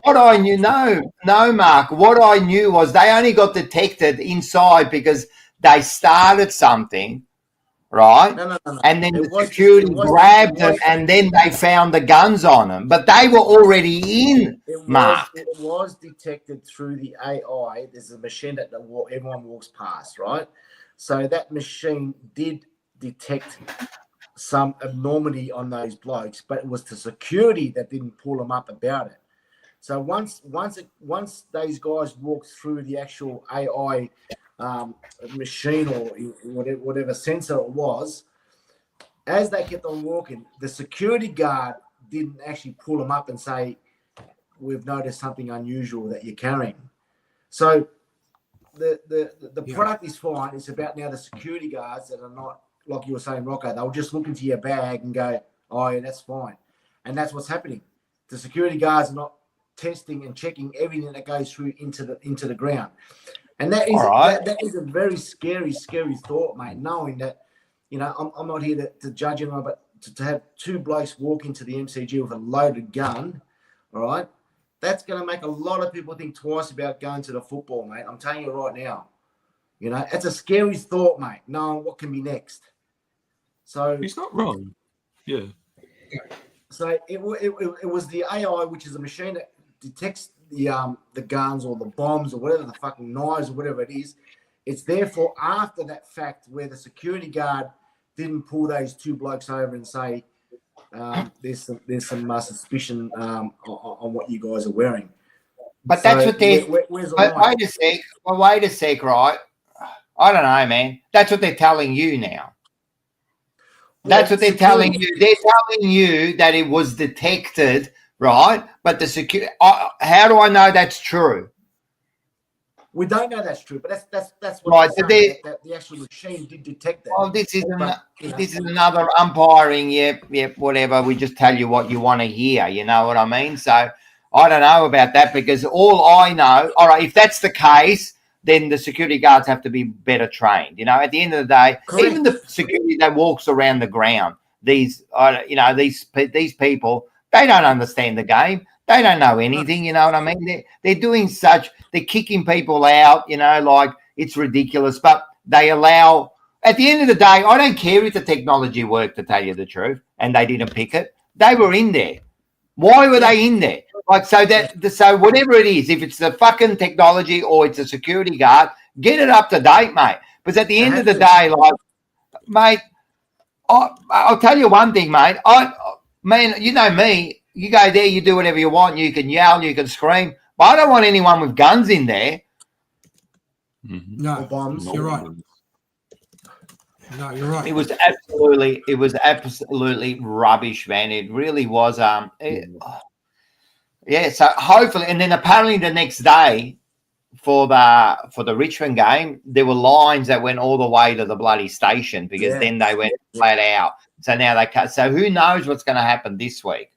what I knew, no, Mark. What I knew was they only got detected inside because they started something. Right? No. And then the security grabbed them and then they found the guns on them. But they were already in, Mark.
It was detected through the AI. There's a machine that everyone walks past, right? So that machine did detect some abnormality on those blokes, but it was the security that didn't pull them up about it. So once those guys walked through the actual AI machine or whatever sensor it was, as they kept on walking, the security guard didn't actually pull them up and say, we've noticed something unusual that you're carrying. So the product is fine. It's about now the security guards that are not, like you were saying, Rocco, they'll just look into your bag and go, oh yeah, that's fine. And that's what's happening. The security guards are not testing and checking everything that goes through into the ground. And that is
All right.
that is a very scary thought, mate. Knowing that, you know, I'm not here to judge anyone, but to have two blokes walk into the MCG with a loaded gun, all right, that's going to make a lot of people think twice about going to the football, mate. I'm telling you right now. You know, it's a scary thought, mate, knowing what can be next. So
He's not wrong. Yeah.
So it was the AI, which is a machine that detects the guns or the bombs or whatever, the fucking knives or whatever it is. It's therefore after that fact where the security guard didn't pull those two blokes over and say, there's some suspicion on what you guys are wearing.
But
So
that's what they.
where's the
But
line?
wait a sec, right? I don't know, man. That's what they're telling you now. That's what they're telling you. They're telling you that it was detected, right? But the security. How do I know that's true?
We don't know that's true, but that's what
Right,
they're saying, that the actual machine did detect that.
Oh, this is
But,
another umpiring. Yep, whatever. We just tell you what you want to hear. You know what I mean? So I don't know about that, because all I know. All right, if that's the case, then the security guards have to be better trained. You know, at the end of the day,
Correct.
even the security that walks around the ground, these people, they don't understand the game. They don't know anything. You know what I mean? They're doing such. They're kicking people out. You know, like it's ridiculous. But they allow. At the end of the day, I don't care if the technology worked, to tell you the truth, and they didn't pick it. They were in there. Why were they in there? Like, so whatever it is, if it's the fucking technology or it's a security guard, get it up to date, mate. Because at the end of the day, like, mate, I'll tell you one thing, mate. Man, you know me. You go there, you do whatever you want. You can yell, you can scream. But I don't want anyone with guns in there.
No,
bombs.
you're right. No, you're right.
It was absolutely rubbish, man. It really was. Yeah. So hopefully, and then apparently the next day for the Richmond game, there were lines that went all the way to the bloody station, because then they went flat out. So now they cut. So who knows what's going to happen this week?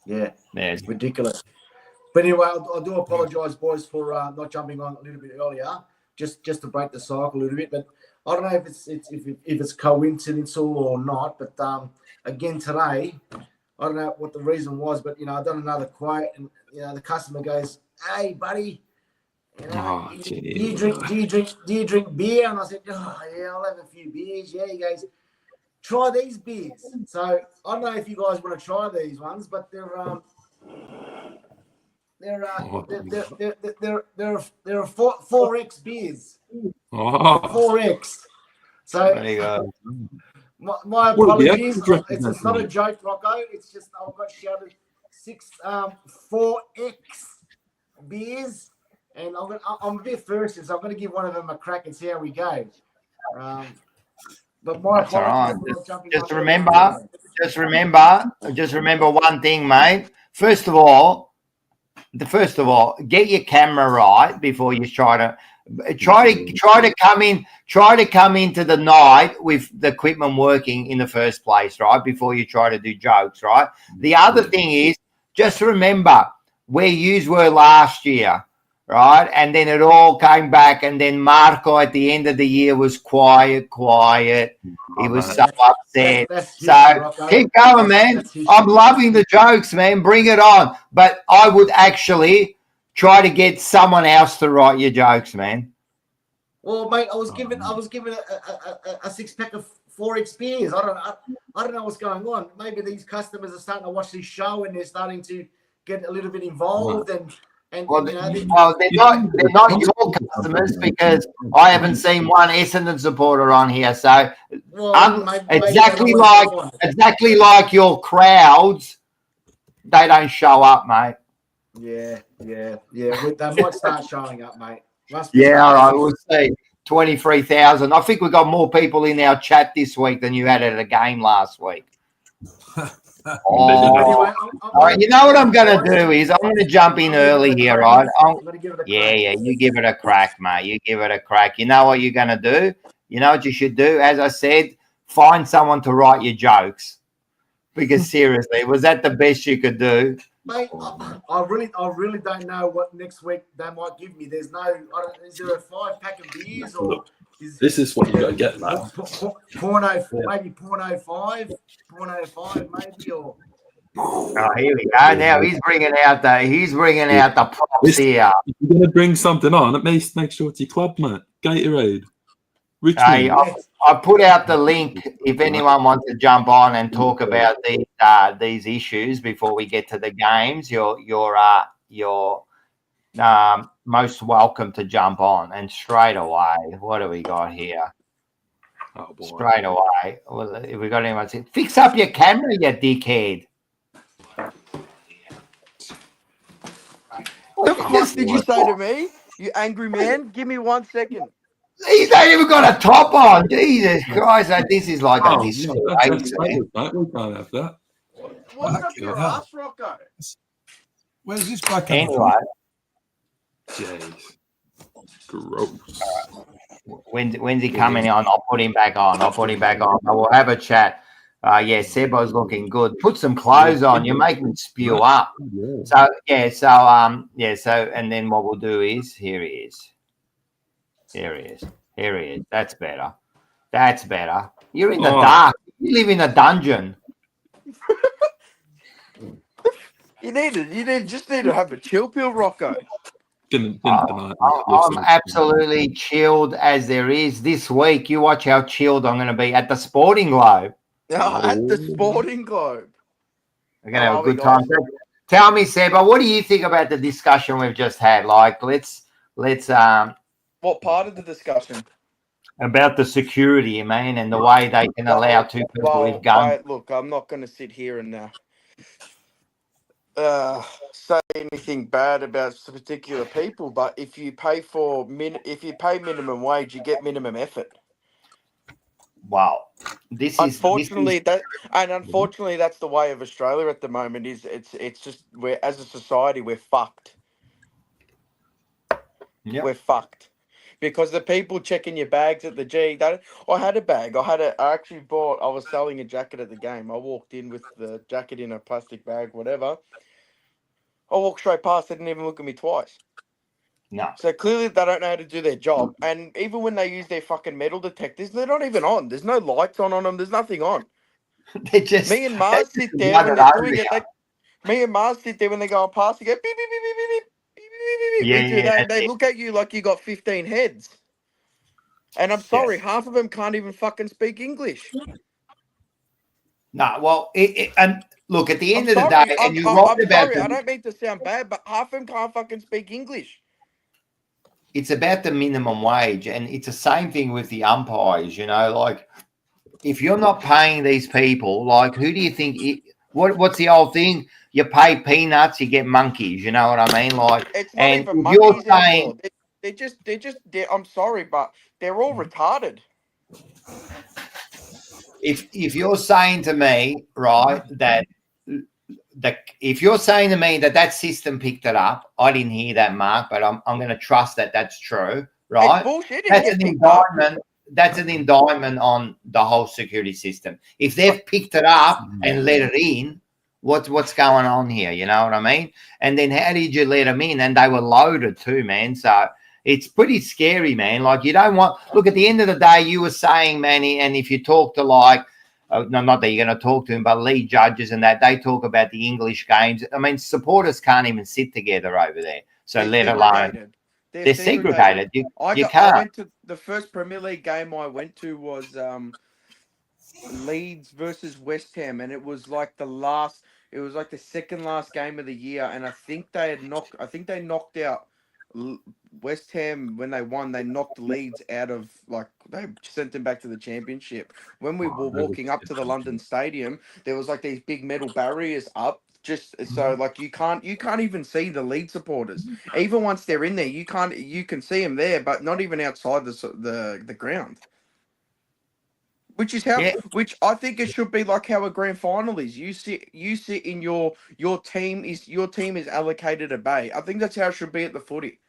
Yeah, it's ridiculous. But anyway, I do apologise, boys, for not jumping on a little bit earlier, just to break the cycle a little bit. But I don't know if it's coincidental or not. But again today, I don't know what the reason was. But you know, I've done another quote, and you know, the customer goes, "Hey, buddy, you know, do you drink beer?" And I said, "Oh yeah, I'll have a few beers." Yeah, he goes, "Try these beers." So I don't know if you guys want to try these ones, but they're 4X beers. 4X. So
There you go.
my apologies. It's not a joke, Rocco. It's just I've got shouted 4X beers, and I'm a bit thirsty, so I'm going to give one of them a crack and see how we go. But my
That's all right.
apologies.
Just remember one thing, mate. First of all, get your camera right before you try to come into the night with the equipment working in the first place, right? Before you try to do jokes, right? The other thing is, just remember where yous were last year, right? And then it all came back, and then Marco at the end of the year was quiet. He was so upset. So keep going, man. I'm loving the jokes, man. Bring it on. But I would actually try to get someone else to write your jokes, man.
Well, mate, I was given a 6-pack of 4X beers. I don't know what's going on. Maybe these customers are starting to watch this show and they're starting to get a little bit involved and
well, they're not your customers, because I haven't seen one Essendon supporter on here. So exactly like your crowds, they don't show up, mate.
Yeah. They might start showing up, mate.
All right, we'll see. 23,000. I think we got more people in our chat this week than you had at a game last week. Anyway, all right, you know what I'm going to do is I'm going to jump in early here, right? You give it a crack, mate. You give it a crack. You know what you're going to do? You know what you should do? As I said, find someone to write your jokes. Because seriously, was that the best you could do?
Mate, I really don't know what next week they might give me. There's no. Is there a 5-pack of beers or?
This is what you got to get, man.
Porno, maybe porno 5, maybe or.
Oh, here we go. Now he's bringing out the props here.
If you're gonna bring something on, at least make sure it's your club, mate. Gatorade. Richmond.
Hey, I put out the link if anyone wants to jump on and talk about these issues before we get to the games. You're most welcome to jump on. And straight away, what do we got here?
Oh, boy.
Straight away, well, if we got anyone saying, fix up your camera, you dickhead.
What the fuck did you say to me? You angry man? Give me 1 second.
He's not even got a top on. Jesus Christ, this is like a disgrace.
We can't have that.
What's up your ass, Rocco?
Where's this guy coming
Anyway,
Jeez. Gross.
when's he coming on? I'll put him back on. We'll have a chat. Yeah, Sebo's looking good. Put some clothes on. You're making me spew up. So, and then what we'll do is, here he is. That's better. You're in the dark. You live in a dungeon.
You just need to have a chill pill, Rocco.
I'm absolutely chilled as there is. This week, you watch how chilled I'm going to be at the Sporting Globe.
At the Sporting Globe.
We're going to have a good time. Tell me, Seba, what do you think about the discussion we've just had? Like, let's
What part of the discussion?
About the security, man, and the way they can allow two people with guns.
Look, I'm not going to sit here and say anything bad about particular people, but if you pay minimum wage, you get minimum effort.
Wow,
unfortunately that's the way of Australia at the moment. It's just as a society we're fucked. Yep. We're fucked. Because the people checking your bags at the G, I had a bag. I was selling a jacket at the game. I walked in with the jacket in a plastic bag, whatever. I walked straight past. They didn't even look at me twice.
No.
So clearly they don't know how to do their job. And even when they use their fucking metal detectors, they're not even on. There's no lights on them. There's nothing on. Me and Mars sit there when they're doing it. Me and Mars sit there when they go past. They go beep beep beep beep beep beep. They look at you like you got 15 heads. And I'm sorry, half of them can't even fucking speak English.
No, well, and look, at the end of the day, and you're right about
I don't mean to sound bad, but half of them can't fucking speak English.
It's about the minimum wage, and it's the same thing with the umpires, like, if you're not paying these people, like, who do you think, what's the old thing? You pay peanuts, you get monkeys. You know what I mean? Like,
it's not even monkeys. You're saying they're I'm sorry, but they're all retarded.
If you're saying to me, right, that that system picked it up, I didn't hear that, Mark, but I'm going to trust that that's true, right?
It's bullshit.
That's an indictment. That's an indictment on the whole security system. If they've picked it up and let it in, what's going on here? You know what I mean? And then how did you let them in? And they were loaded too, man. So it's pretty scary, man. Like, you don't want, look, at the end of the day, you were saying, Manny, and if you talk to not that you're going to talk to him, but lead judges and that, they talk about the English games. I mean, supporters can't even sit together over there. So let alone, they're segregated. You can't.
I went to the first Premier League game I went to was Leeds versus West Ham, and it was like the second last game of the year, and I think they knocked out West Ham when they won. They knocked Leeds out of, like, they sent them back to the championship. When we were walking up to the London Stadium, there was like these big metal barriers up, just so like you can't even see the Leeds supporters. Even once they're in there, you can see them there, but not even outside the ground. Which is which I think it should be like how a grand final is. You sit in your team is allocated a bay. I think that's how it should be at the footy.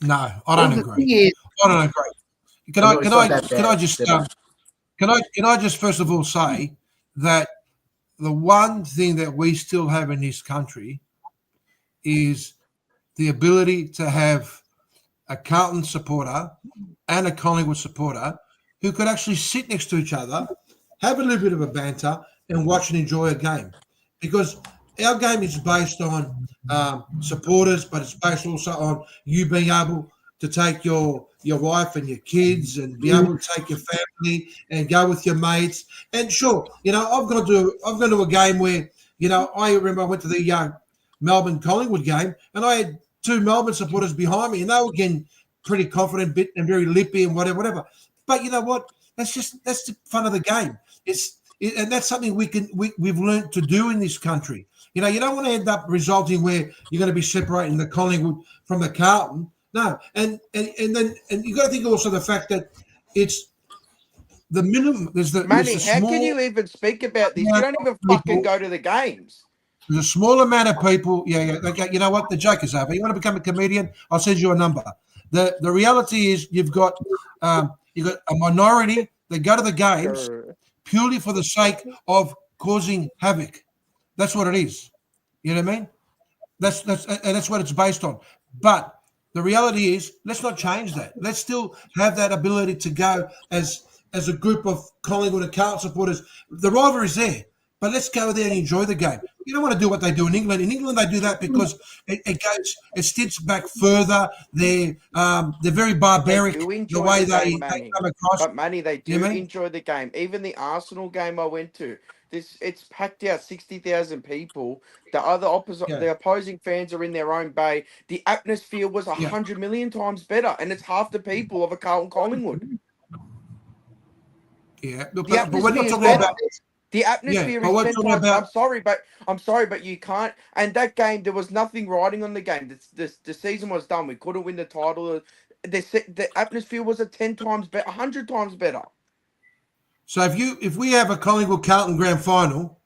No, I don't agree. I don't agree. Can I just first of all say that the one thing that we still have in this country is the ability to have a Carlton supporter and a Collingwood supporter who could actually sit next to each other, have a little bit of a banter, and watch and enjoy a game. Because our game is based on supporters, but it's based also on you being able to take your wife and your kids and be able to take your family and go with your mates. And sure, I've gone to a game where, I remember I went to the Melbourne Collingwood game and I had two Melbourne supporters behind me and they were getting pretty confident and very lippy and whatever. But you know what? That's the fun of the game. And that's something we've learned to do in this country. You don't want to end up resulting where you're going to be separating the Collingwood from the Carlton. No, and then you got to think also the fact that it's the minimum.
Manny, how can you even speak about this? You don't even fucking go to the games.
There's a small amount of people. Yeah. Okay, you know what? The joke is over. You want to become a comedian? I'll send you a number. The reality is you've got a minority that go to the games purely for the sake of causing havoc. That's what it is. You know what I mean? That's what it's based on. But the reality is, let's not change that. Let's still have that ability to go as a group of Collingwood and Carlton supporters. The rivalry is there, but let's go there and enjoy the game. You don't want to do what they do in England. In England, they do that because it sticks back further. They're very barbaric the way they come across.
But Manny, they do enjoy the game. Even the Arsenal game I went to, it's packed out, 60,000 people. The opposing fans are in their own bay. The atmosphere was 100 million times better, and it's half the people of a Carlton Collingwood.
Yeah, but we're not talking about this.
The atmosphere is 10 times. I'm sorry, but you can't. And that game, there was nothing riding on the game. The season was done. We couldn't win the title. The atmosphere was 10 times better, 100 times better.
So if we have a Collingwood Carlton grand final,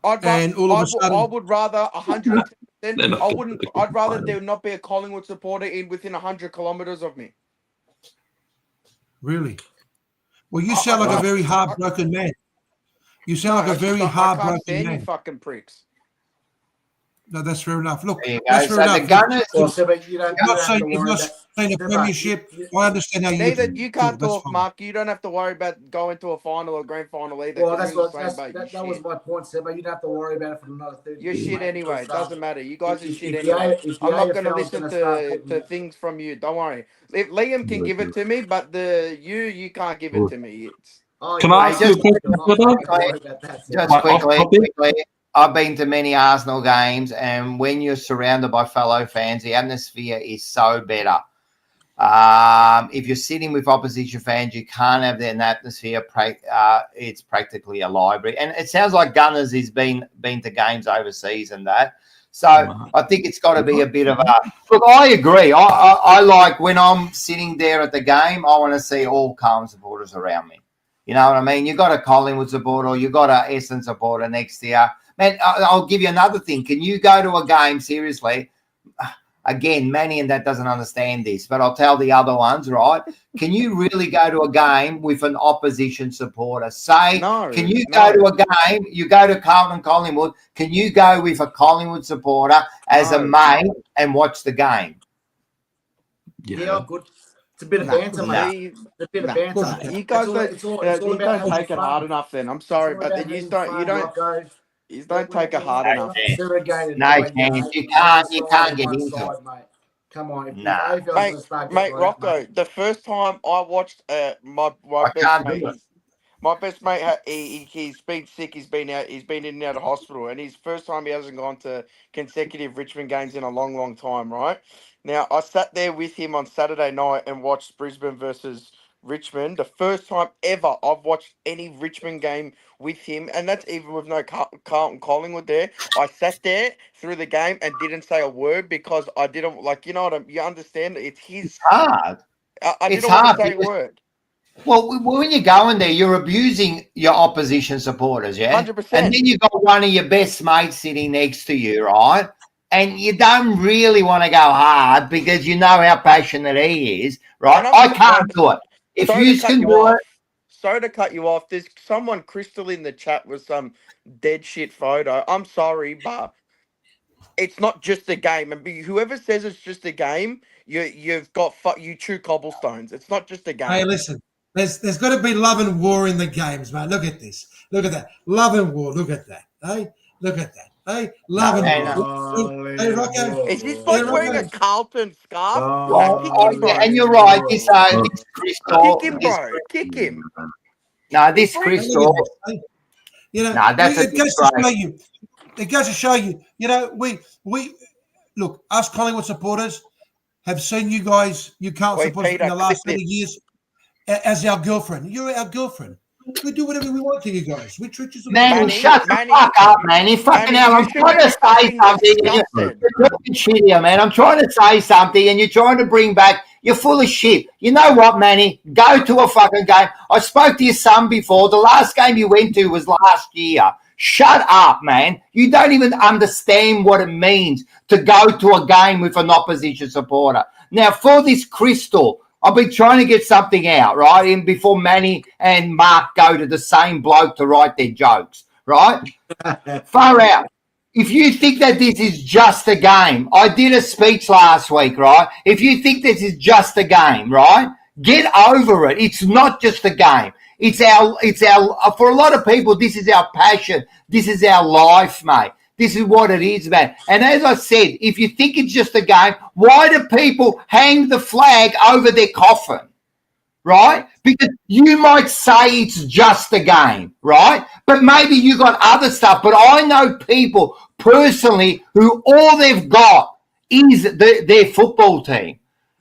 I would rather 110%. I'd rather there not be a Collingwood supporter within 100 kilometers of me.
Really? Well, you sound like a very heartbroken man. You sound like a very heartbroken man.
You fucking pricks.
No, that's fair enough. Look,
that's fair enough. The Gunners,
you've not seen the premiership. I understand how
you can't talk, Mark. You don't have to worry about going to a final or grand final either.
Well, that was my point, Seba. You don't have to worry about it for another 30
years. You're shit anyway. It doesn't matter. You guys are shit anyway. I'm not going to listen to things from you. Don't worry. If Liam can give it to me, but you can't give it to me.
Can I ask you a question?
Just quickly. I've been to many Arsenal games, and when you're surrounded by fellow fans, the atmosphere is so better. If you're sitting with opposition fans, you can't have that atmosphere. It's practically a library. And it sounds like Gunners has been to games overseas and that. So I think it's got to be a bit of a – look, I agree. I like when I'm sitting there at the game, I want to see all Carlton supporters around me. You know what I mean? You got a Collingwood supporter or you got a Essendon supporter next to you. Man, I'll give you another thing. Can you go to a game, seriously? Again, Manny and that doesn't understand this, but I'll tell the other ones, right? Can you really go to a game with an opposition supporter? Can you go to a game, you go to Carlton Collingwood, can you go with a Collingwood supporter as a mate and watch the game?
Yeah, good. It's a bit of banter, mate. It's a bit of banter.
You guys don't take it hard enough then. I'm sorry, but then you don't take it hard enough.
No chance. You can't get into it.
Come on.
Mate, Rocco, the first time I watched my best mate, he's been sick, he's been in and out of hospital, and his first time he hasn't gone to consecutive Richmond games in a long, long time, right? Now, I sat there with him on Saturday night and watched Brisbane versus Richmond. The first time ever I've watched any Richmond game with him, and that's even with no Carlton Collingwood there. I sat there through the game and didn't say a word because I didn't you understand? It's his
hard.
I didn't want to say a word.
Well, when you're going there, you're abusing your opposition supporters, yeah?
100%.
And then you've got one of your best mates sitting next to you, right? And you don't really want to go hard because you know how passionate he is, right? I can't do it. If you can do it,
sorry to cut you off. There's someone, Crystal, in the chat with some dead shit photo. I'm sorry, but it's not just a game. And whoever says it's just a game, you've got you chew cobblestones. It's not just a game.
Hey, listen. There's got to be love and war in the games, mate. Look at this. Look at that. Love and war. Look at that. Hey, look at that. Hey, love and war. Hey, Rocco.
Is this like wearing a Carlton scarf?
And you're right. This Crystal.
Kick him, bro. Kick him.
No, this Crystal.
You know,
that's
it goes to show you. It goes to show you. You know, we look. Us Collingwood supporters have seen you guys. You can't support us in the last 30 years as our girlfriend. You're our girlfriend. We do whatever we want to you guys. We treat you so
Manny, shut the fuck up, Manny. Fucking hell, I'm trying to say something. You're talking shit here, man. I'm trying to say something and you're trying to bring back. You're full of shit. You know what, Manny? Go to a fucking game. I spoke to your son before. The last game you went to was last year. Shut up, man. You don't even understand what it means to go to a game with an opposition supporter. Now, for this Crystal, I've been trying to get something out, right? And before Manny and Mark go to the same bloke to write their jokes, right? Far out. If you think that this is just a game, I did a speech last week, right? If you think this is just a game, right? Get over it. It's not just a game. It's our, for a lot of people, this is our passion. This is our life, mate. This is what it is, man. And as I said, if you think it's just a game, why do people hang the flag over their coffin, right? Because you might say it's just a game, right? But maybe you got other stuff. But I know people personally who all they've got is their football team.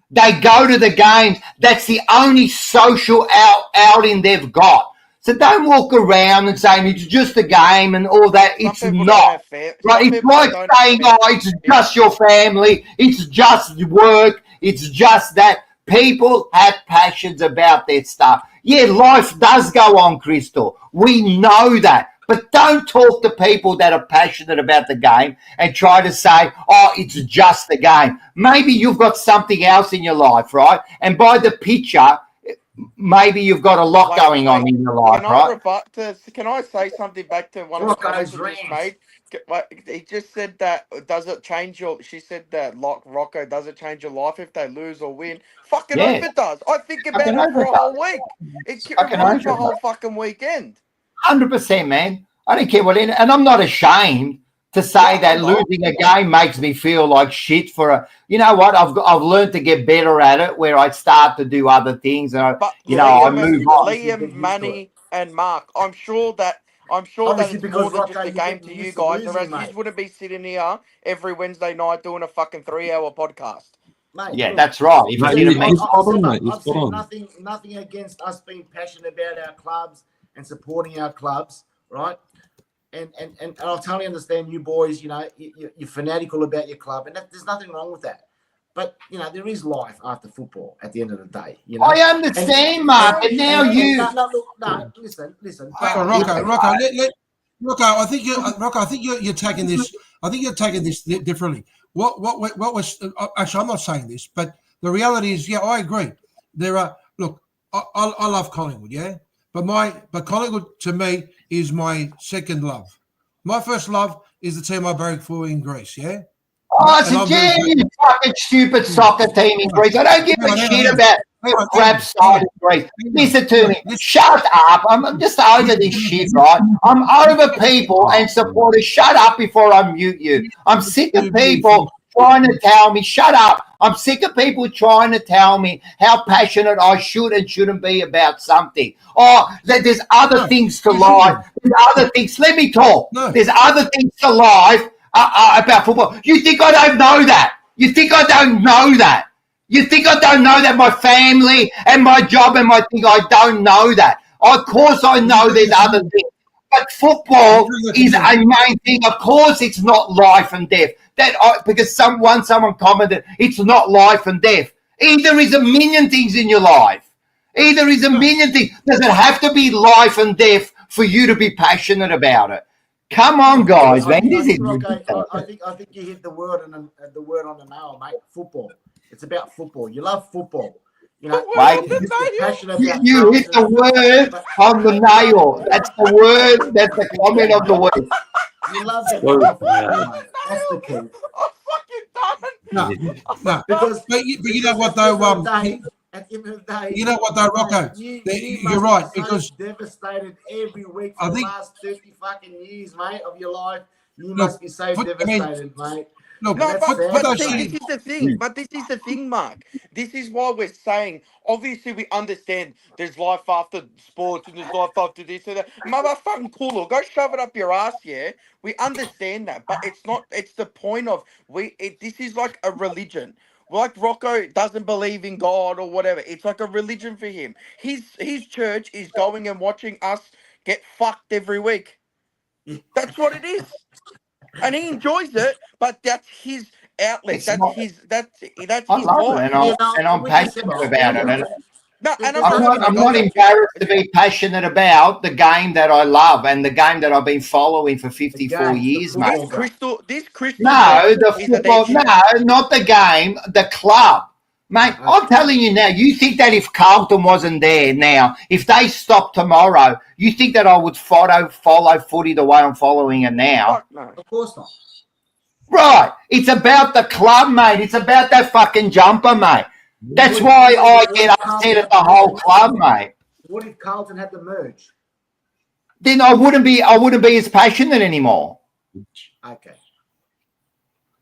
They go to the games. That's the only social outing they've got. So don't walk around and saying it's just a game and all that. It's not. Right? It's like saying, oh, it's just your family. It's just work. It's just that. People have passions about their stuff. Yeah, life does go on, Crystal. We know that. But don't talk to people that are passionate about the game and try to say, oh, it's just a game. Maybe you've got something else in your life, right? And by the picture, maybe you've got a lot going on in your life, right?
Can I say something back to one of the comments you just made? He just said that, does it change your, she said that, Rocco, does it change your life if they lose or win? Fucking hope it does. I think about it for a whole week. It ruins the whole fucking weekend.
100%, man. I don't care what, and I'm not ashamed to say that losing a game makes me feel like shit for a, you know what, I've learned to get better at it where I start to do other things and I move on.
Liam, Manny and Mark, I'm sure that it's more than just a game to you guys, or else you wouldn't be sitting here every Wednesday night doing a fucking 3-hour podcast.
Mate,
yeah, that's right.
I've said nothing against us being passionate about our clubs and supporting our clubs, right? And I totally understand you boys, you know, you're fanatical about your club, and there's nothing wrong with that. But, you know, there is life after football at the end of the day. You know?
I understand, Mark, and now you...
No, listen.
Rocco, I think you're taking this. I think you're taking this differently. What was actually? I'm not saying this, but the reality is, yeah, I agree. There are. Look, I love Collingwood, yeah, but Collingwood to me is my second love. My first love is the team I barrack for in Greece, yeah.
Oh, it's a damn you fucking stupid soccer team in Greece. I don't give a shit about your crap side of Greece. Listen to me. Shut up. I'm just over this shit, right? I'm over people and supporters. Shut up before I mute you. I'm sick of people trying to tell me, shut up. I'm sick of people trying to tell me how passionate I should and shouldn't be about something. Oh, there's other things to life. There's other things. Let me talk. There's other things to life. About football. You think I don't know that? You think I don't know that? You think I don't know that my family and my job and my thing, I don't know that? Of course I know there's other things. But football is a main thing. Of course it's not life and death. Because someone commented, it's not life and death. There is a million things in your life. There is a million things. Does it have to be life and death for you to be passionate about it? Come on, guys, man.
I think you hit the word on the nail, mate. Football. It's about football. You love football. You know,
Mate,
passionate
you,
about
you hit the
Carlton,
word
but
on the nail. That's the word. That's the comment of the week.
you love the
So
Carlton,
bad.
mate. That's the key.
I'm fucking done.
No, no.
Because
But you know what
at the
though?
end of the day, at the end of the day,
You know what though, Rocco?
you
You're
must
right,
be so
because
devastated every week
I
for the
think-
last 30 fucking years, mate, of your life. You
Look,
must be so
I mean,
devastated, mate.
look,
No,
That's
but,
sad,
but
those
see,
mate.
this is the thing. But this is the thing, Mark. This is why we're saying. Obviously, we understand there's life after sports and there's life after this and that. Motherfucking cool. Go shove it up your ass, yeah. We understand that, but it's not. It's the point of this is like a religion. Like Rocco doesn't believe in God or whatever. It's like a religion for him. His church is going and watching us get fucked every week. That's what it is. And he enjoys it, but that's his outlet.
It's not.
That's
I
his
love it,
life.
and I'm passionate about it. And
No, and I'm
I'm
not
not.
gonna
I'm
go
not
there.
embarrassed to be passionate about the game that I love and the game that I've been following for 54
game, the
years, mate.
football.
This crystal
No,
ball
the
is a
football.
dead shit.
No, not the game. The club, mate. I'm telling you now. You think that if Carlton wasn't there now, if they stopped tomorrow, you think that I would follow footy the way I'm following it now?
Fuck no.
Of course not.
Right. It's about the club, mate. It's about that fucking jumper, mate. That's why I get upset at the whole club, mate.
What if Carlton had to merge?
Then I wouldn't be as passionate anymore.
Okay.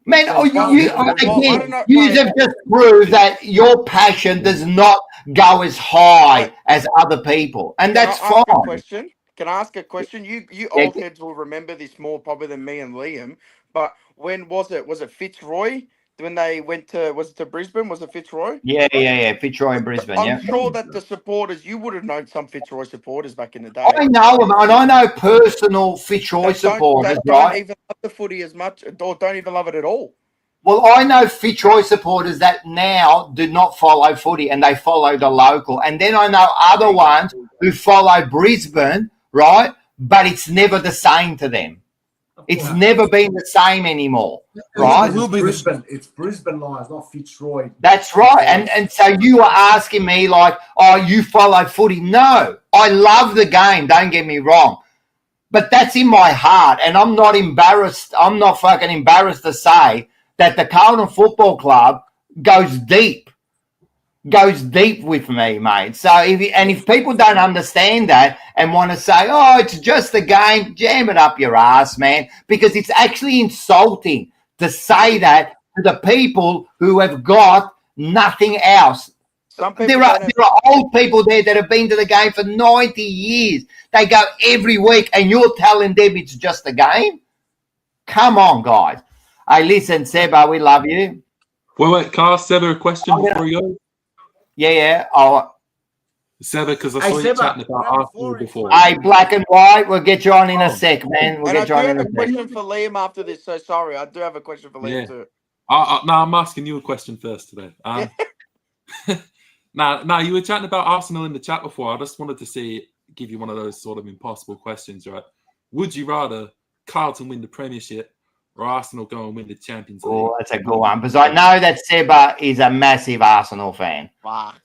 Man,
So,
oh,
well,
you
I don't
again,
know,
you
mate.
have just proved that your passion does not go as high as other people, and that's
Can I ask a
fine.
question? Can I ask a question? You
Yeah.
old heads will remember this more probably than me and Liam. But when was it? Was it Fitzroy when they went to? Was it to Brisbane? Was it Fitzroy?
Yeah. Fitzroy in Brisbane,
I'm
yeah.
sure that the supporters, you would have known some Fitzroy supporters back in the day.
I know them, and I know personal Fitzroy supporters,
Don't
right?
even love the footy as much, or don't even love it at all.
Well, I know Fitzroy supporters that now do not follow footy and they follow the local. And then I know other ones who follow Brisbane, right? But it's never the same to them. It's never been the same anymore, right?
It will be
Brisbane. It's Brisbane Lions, not Fitzroy.
That's right. And so you are asking me like, oh, you follow footy. No, I love the game. Don't get me wrong. But that's in my heart. And I'm not embarrassed. I'm not fucking embarrassed to say that the Carlton Football Club goes deep with me, mate. So if people don't understand that and want to say, oh, it's just a game, jam it up your ass, man, because it's actually insulting to say that to the people who have got nothing else.
Some people
There are old people there that have been to the game for 90 years. They go every week, and you're telling them it's just a game? Come on, guys. Hey, listen, Seba, we love you.
Wait, can I ask Seba a question before you go?
Yeah. Oh,
Seba, because I
Hey,
saw you
Seba,
chatting about Arsenal before.
hey, black and white, we'll get you on in a sec, man. We'll
And I
get
do
you on
have
in a
a
sec.
question for Liam after this. So sorry, I do have a question for Liam too.
No, I'm asking you a question first today. Now, you were chatting about Arsenal in the chat before. I just wanted to give you one of those sort of impossible questions, right? Would you rather Carlton win the Premiership or Arsenal go and win the Champions League?
Oh, that's a good one, because I know that Seba is a massive Arsenal fan.
Fuck.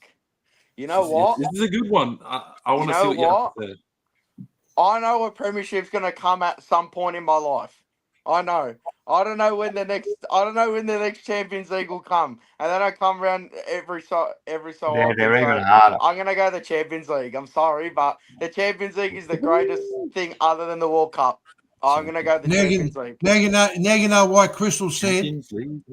You know what?
This is a good one. I want to see what you have to say.
I know a premiership's going to come at some point in my life. I know. I don't know when the next Champions League will come, and then I come around every so often.
They're even harder.
I'm going to go the Champions League. I'm sorry, but the Champions League is the greatest thing other than the World Cup. I'm going to go the Champions League.
Now you know why Crystal said.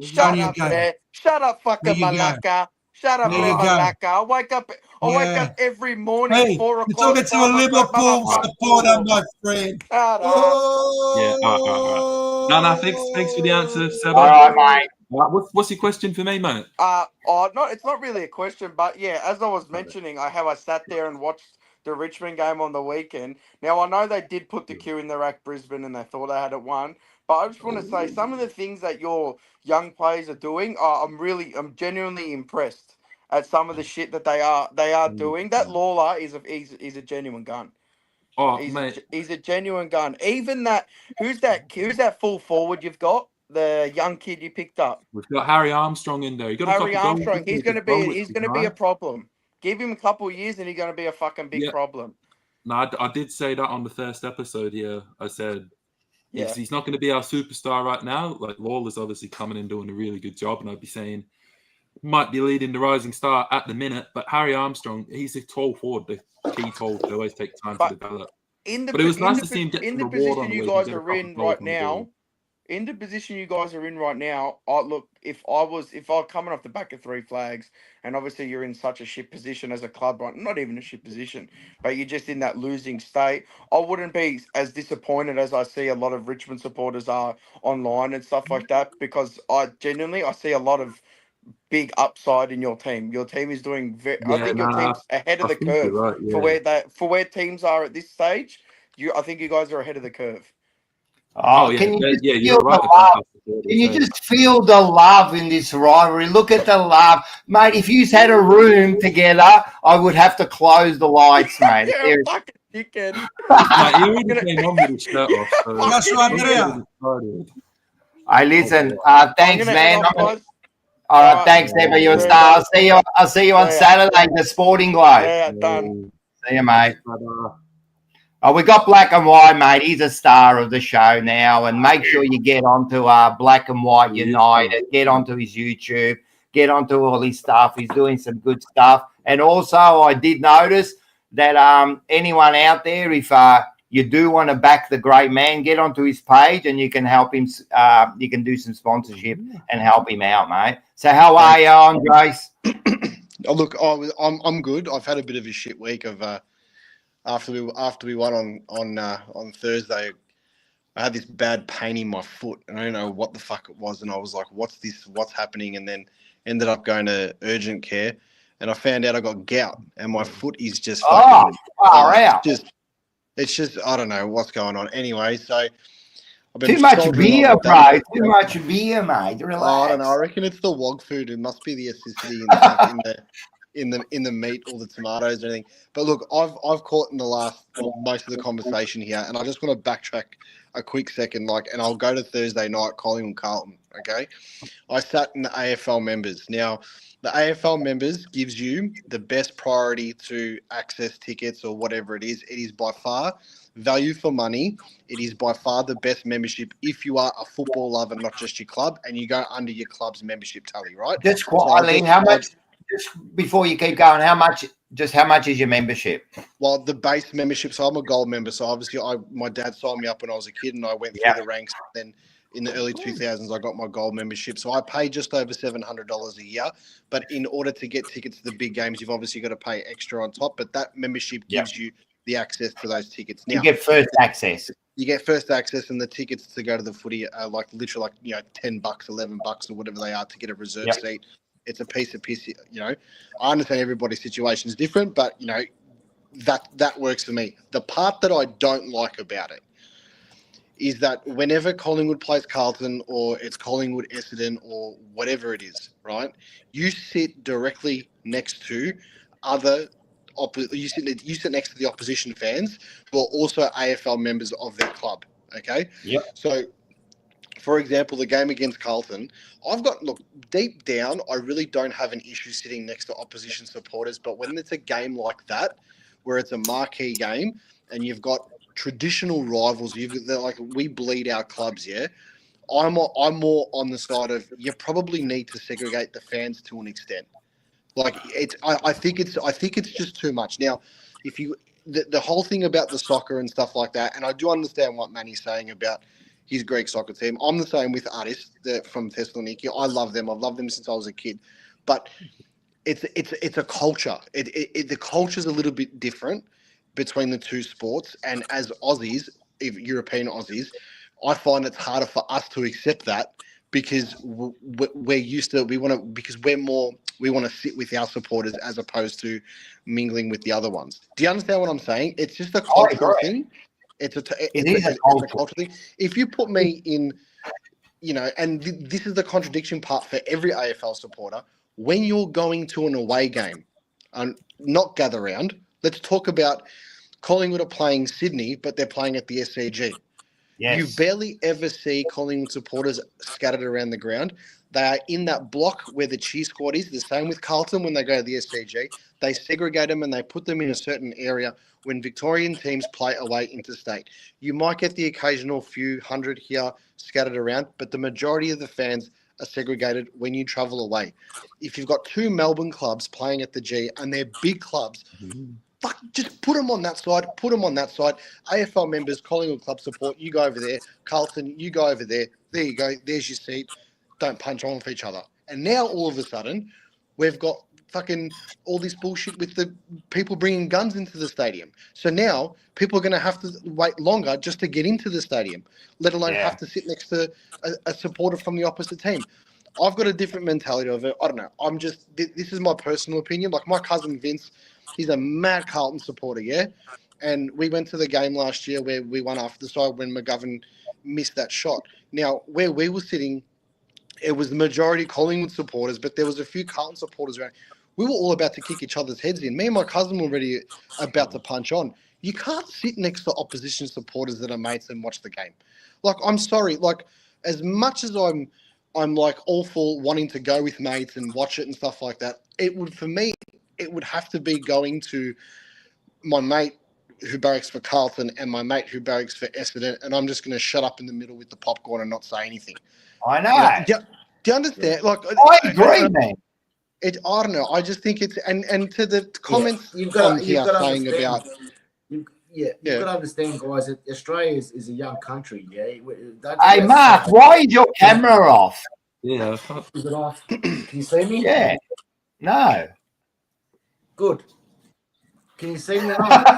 Shut up, man. Shut up, fucking Malacca. Shut up, Malacca. I wake up every morning, 4 o'clock.
You're talking to a Liverpool supporter, my friend.
Shut up.
No, thanks for the answer, Seba.
All right, mate.
What's your question for me, mate?
It's not really a question, but yeah, as I was mentioning, I sat there and watched the Richmond game on the weekend. Now, I know they did put the queue in the rack, Brisbane, and they thought they had it won. But I just want to say some of the things that your young players are doing, I'm genuinely impressed at some of the shit that they are doing. That Lawler is a genuine gun.
Oh, mate,
he's a genuine gun. Even that, who's that full forward you've got? The young kid you picked up.
We've got Harry Armstrong in there.
Harry Armstrong. He's going to be a problem. Give him a couple of years and he's going to be a fucking big problem.
No, I did say that on the first episode here. I said,
Yeah.
he's not going to be our superstar right now. Like, Lawler's obviously coming in doing a really good job, and I'd be saying might be leading the rising star at the minute. But Harry Armstrong, he's a tall forward, the key tall to always take time to develop. But it was nice to see him get
in
the
the
reward
position
on the
you
way.
guys are in right now. In the position you guys are in right now, if I coming off the back of 3 flags, and obviously you're in such a shit position as a club, right? Not even a shit position, but you're just in that losing state. I wouldn't be as disappointed as I see a lot of Richmond supporters are online and stuff like that, because I see a lot of big upside in your team. Your team is doing I think your team's ahead of the curve for where teams are at this stage. I think you guys are ahead of the curve.
Oh,
yeah,
can you just feel
you're right.
the love? Can you just feel the love in this rivalry? Look at the love, mate. If you had a room together, I would have to close the lights, mate.
You're a fucking dickhead.
Mate, you already came on with his shirt off. So
That's right,
Hey, listen. Thanks, man.
All
right, thanks, Ever. You're a star. I'll see you on Saturday, the Sporting Globe.
Yeah, done.
See you, mate. Oh, we got Black and White, mate. He's a star of the show now. And make sure you get onto Black and White United. Get onto his YouTube. Get onto all his stuff. He's doing some good stuff. And also, I did notice that anyone out there, if you do want to back the great man, get onto his page and you can help him. You can do some sponsorship and help him out, mate. So how are you, Andres?
Oh, look, I'm good. I've had a bit of a shit week of after we won on Thursday. I had this bad pain in my foot, and I don't know what the fuck it was. And I was like, "What's this? What's happening?" And then ended up going to urgent care, and I found out I got gout, and my foot is just fucking. It's just I don't know what's going on. Anyway, so I've been
too much beer, bro. Too much beer, mate. Relax.
Oh, I don't know. I reckon it's the wog food. It must be the acidity in the meat or the tomatoes or anything. But look, I've caught in the last most of the conversation here, and I just want to backtrack a quick second, and I'll go to Thursday night, Collingwood Carlton. Okay, I sat in the AFL members. Now, the AFL members gives you the best priority to access tickets or whatever it is. It is by far value for money. It is by far the best membership if you are a football lover, not just your club, and you go under your club's membership tally, right?
Just quietly, how much? Just before you keep going, how much is your membership?
Well, the base membership. So I'm a gold member. So obviously, my dad signed me up when I was a kid, and I went through the ranks. Then in the early 2000s, I got my gold membership. So I pay just over $700 a year. But in order to get tickets to the big games, you've obviously got to pay extra on top. But that membership gives you the access to those tickets. Now,
you get first access.
You get first access, and the tickets to go to the footy are literally $10, $11 or whatever they are to get a reserve seat. It's a piece of piss, I understand everybody's situation is different, but, that works for me. The part that I don't like about it is that whenever Collingwood plays Carlton or it's Collingwood Essendon or whatever it is, right, you sit directly next to you sit next to the opposition fans who are also AFL members of their club, okay?
Yep.
So, for example, the game against Carlton, deep down, I really don't have an issue sitting next to opposition supporters. But when it's a game like that, where it's a marquee game and you've got traditional rivals, we bleed our clubs, yeah? I'm more on the side of you probably need to segregate the fans to an extent. I think it's just too much. Now, if the whole thing about the soccer and stuff like that, and I do understand what Manny's saying about his Greek soccer team. I'm the same with Aris from Thessaloniki. I love them. I've loved them since I was a kid. But it's a culture. The culture's a little bit different between the two sports. And as Aussies, European Aussies, I find it's harder for us to accept that because we're used to we want to sit with our supporters as opposed to mingling with the other ones. Do you understand what I'm saying? It's just a cultural thing. It's a cultural thing. If you put me in, and this is the contradiction part for every AFL supporter. When you're going to an away game, not gather round. Let's talk about Collingwood are playing Sydney, but they're playing at the SCG. Yes. You barely ever see Collingwood supporters scattered around the ground. They are in that block where the cheer squad is. The same with Carlton when they go to the SCG. They segregate them and they put them in a certain area when Victorian teams play away interstate. You might get the occasional few hundred here scattered around, but the majority of the fans are segregated when you travel away. If you've got two Melbourne clubs playing at the G and they're big clubs, fuck, just put them on that side, put them on that side. AFL members, Collingwood club support, you go over there. Carlton, you go over there. There you go. There's your seat. Don't punch on with each other. And now all of a sudden, we've got fucking all this bullshit with the people bringing guns into the stadium. So now people are going to have to wait longer just to get into the stadium, let alone have to sit next to a supporter from the opposite team. I've got a different mentality of it. I don't know. This is my personal opinion. Like my cousin Vince, he's a mad Carlton supporter, yeah? And we went to the game last year where we won after the side when McGovern missed that shot. Now, where we were sitting, it was the majority Collingwood supporters, but there was a few Carlton supporters around. We were all about to kick each other's heads in. Me and my cousin were already about to punch on. You can't sit next to opposition supporters that are mates and watch the game. Like, I'm sorry. Like, as much as I'm like all for wanting to go with mates and watch it and stuff like that, for me, it would have to be going to my mate who barracks for Carlton and my mate who barracks for Essendon, and I'm just going to shut up in the middle with the popcorn and not say anything.
I know.
Do you understand? Like,
I agree, man.
I don't know. I just think it's and to the comments
you've got to
about.
You've got to understand, guys, that Australia is a young country. Yeah.
Hey, Mark, why is your camera off?
Yeah.
Is it off? Can you see me?
Yeah. No.
Good. Can you see me? Right?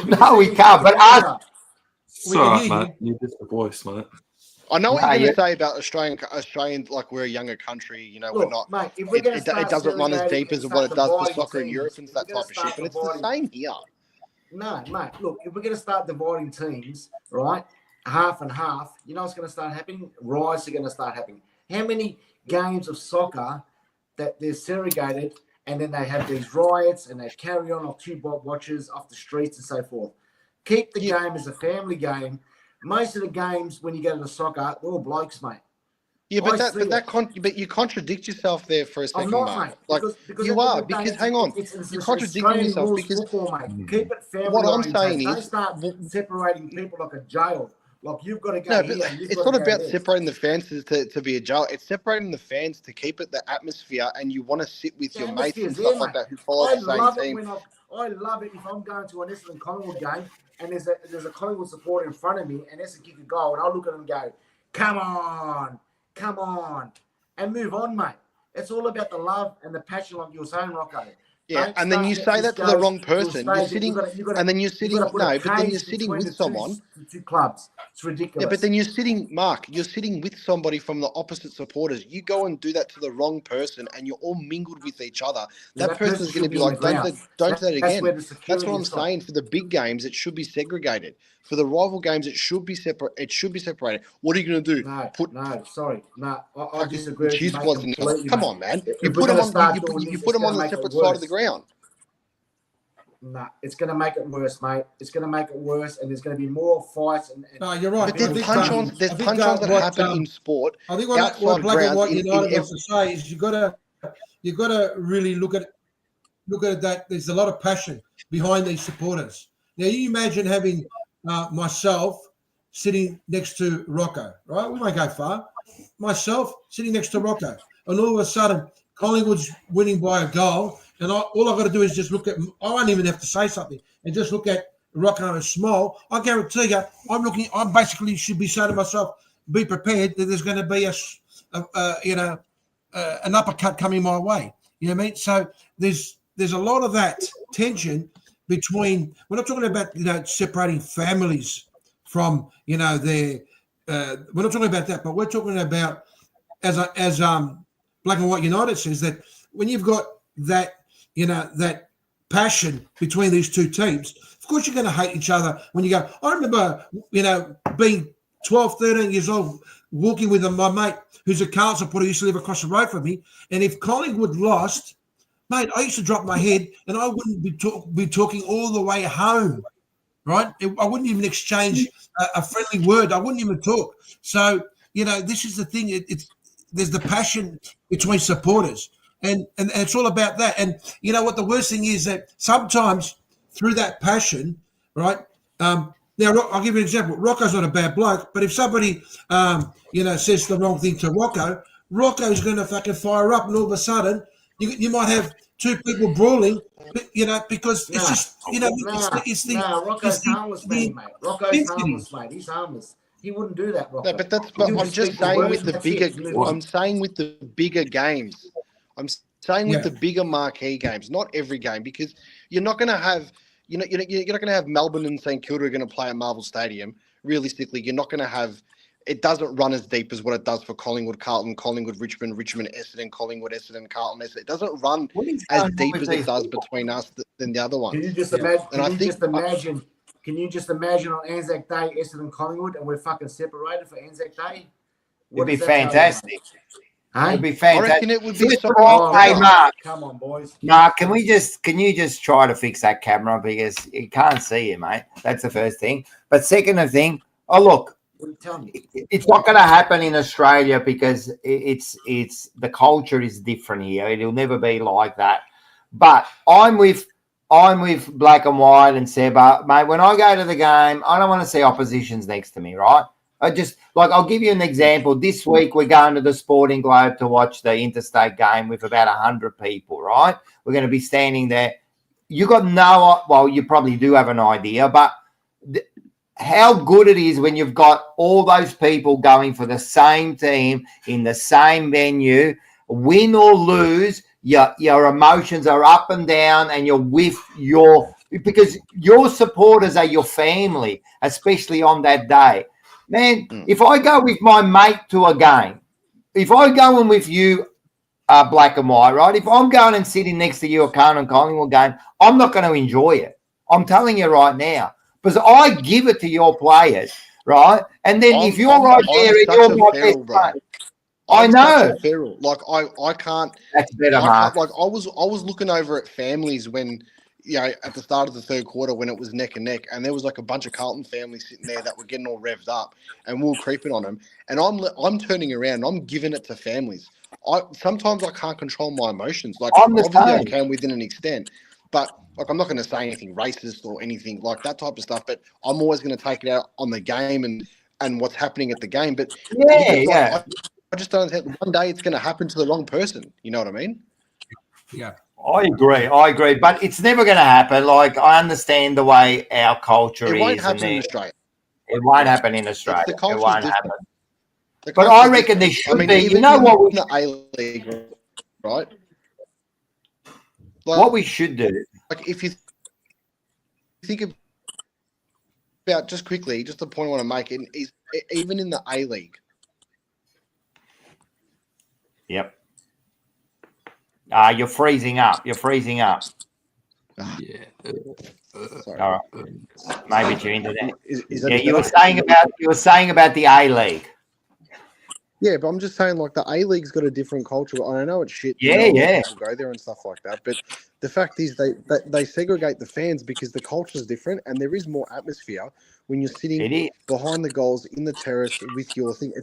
No, we can't. But
Sorry, mate. You're just a voice, mate.
I know what you're going to say about Australian, like we're a younger country, you know, we're not,
mate,
it doesn't run as deep as what it does for soccer in Europe and that type of shit, but it's the same here.
No, mate, look, if we're going to start dividing teams, right, half and half, you know what's going to start happening? Riots are going to start happening. How many games of soccer that they're segregated and then they have these riots and they carry on off two watches off the streets and so forth? Keep the game as a family game. Most of the games when you go to the soccer, they're all blokes, mate.
Yeah, but you contradict yourself there for a second, mate. Like because you are, because hang on, you're contradicting yourself because
football, mate. Keep it family.
What I'm saying
don't
is,
start separating people like a jail. Like you've got to go.
No, but it's not about separating the fans to be a jail. It's separating the fans to keep it the atmosphere, and you want to sit with your mates and stuff like that who follow the same team.
I love it if I'm going to an Essendon Collingwood game and there's a Collingwood supporter in front of me and Essendon kick a goal and I'll look at them and go, come on, and move on, mate. It's all about the love and the passion, like you were saying, Rocco.
Yeah, and then you say that to the wrong person. You're sitting, and then you're sitting. No, but then you're sitting with someone.
Two clubs. It's ridiculous.
Yeah, but then you're sitting, Mark. You're sitting with somebody from the opposite supporters. You go and do that to the wrong person, and you're all mingled with each other. That person's going to be like, don't do that again. That's what I'm saying. For the big games, it should be segregated. For the rival games, it should be separate. It should be separated. What are you going to do?
No. I disagree.
Come on, man. You put them on. You put them on the separate side of the ground.
Nah, it's going to make it worse, mate. It's going to make it worse, and there's going to be more fights.
No, you're right.
But there's punch-ons that happen in sport.
I think what Iannella wants to say is you got to really look at it that there's a lot of passion behind these supporters. Now, you imagine having myself sitting next to Rocco, right? We won't go far. Myself sitting next to Rocco, and all of a sudden, Collingwood's winning by a goal, and all I've got to do is just look at. I won't even have to say something, and just look at Rocco and smile. I guarantee you, I basically should be saying to myself, "Be prepared that there's going to be an uppercut coming my way." You know what I mean? So there's a lot of that tension between. We're not talking about separating families from their. We're not talking about that, but we're talking about as Black and White United says that when you've got that that passion between these two teams, of course you're going to hate each other when you go. I remember being 12, 13 years old, walking with my mate who's a Carlton supporter, who used to live across the road from me, and if Collingwood lost, mate, I used to drop my head and I wouldn't be talking all the way home, right? I wouldn't even exchange a friendly word. I wouldn't even talk. So, this is the thing. there's the passion between supporters, and it's all about that. And you know what the worst thing is, that sometimes through that passion, right? Now I'll give you an example. Rocco's not a bad bloke, but if somebody says the wrong thing to Rocco's going to fucking fire up, and all of a sudden you might have two people brawling, because it's just
Rocco's harmless, mate. Rocco's harmless, mate. He's harmless. He wouldn't do that, Rocco.
No, but I'm just saying with the bigger. I'm saying with the bigger games. I'm saying with the bigger marquee games, not every game, because you're not going to have. You're not going to have Melbourne and St Kilda are going to play at Marvel Stadium. Realistically, you're not going to have. It doesn't run as deep as what it does for Collingwood, Carlton, Collingwood, Richmond, Essendon, Collingwood, Essendon, Carlton, Essendon. It doesn't run as deep as it does between us than the other ones.
Can you just imagine? Can you just imagine on Anzac Day, Essendon, Collingwood, and we're fucking separated for Anzac Day?
It'd be fantastic. It'd be fantastic.
I reckon it would be so.
Hey, Mark.
Come on, boys.
Mark, can you just try to fix that camera, because you can't see you, mate. That's the first thing. But second thing, look, it's not going to happen in Australia, because it's the culture is different here. It'll never be like that. But I'm with Black and White and Seba, mate. When I go to the game, I don't want to see oppositions next to me, right? I'll give you an example. This week we're going to the Sporting Globe to watch the interstate game with about 100 people, right? We're going to be standing there. You probably do have an idea, but how good it is when you've got all those people going for the same team in the same venue, win or lose, your emotions are up and down, and you're with because your supporters are your family, especially on that day. Man, if I go with my mate to a game, if I go in with you, Black and White, right? If I'm going and sitting next to you at Carlton Collingwood game, I'm not going to enjoy it. I'm telling you right now, because I give it to your players, right? And then if you're right there and you're my best mate, I know.
Like I can't.
That's better, Mark.
Like I was looking over at families when, at the start of the third quarter when it was neck and neck, and there was like a bunch of Carlton families sitting there that were getting all revved up, and we were creeping on them. And I'm turning around, and I'm giving it to families. Sometimes I can't control my emotions. Like obviously I can within an extent, but like I'm not going to say anything racist or anything like that type of stuff. But I'm always going to take it out on the game and what's happening at the game. But I just don't understand. One day it's going to happen to the wrong person. You know what I mean?
Yeah.
I agree, but it's never going to happen. Like, I understand the way our culture is.
It won't happen in Australia.
It won't happen in Australia.
The culture
it won't
is
happen. But I reckon there should be. You know what?
In the A-League, right?
Like, what we should do.
Like, if you think about, just quickly, just the point I want to make, is even in the A-League.
Yep. You're freezing up.
Yeah.
Sorry.
All right. Maybe it's your internet.
Is that
you were saying about the A-League.
Yeah, but I'm just saying, like, the A-League's got a different culture. I know it's shit.
Yeah.
People go there and stuff like that. But the fact is they segregate the fans because the culture's different, and there is more atmosphere when you're sitting behind the goals in the terrace with your thing.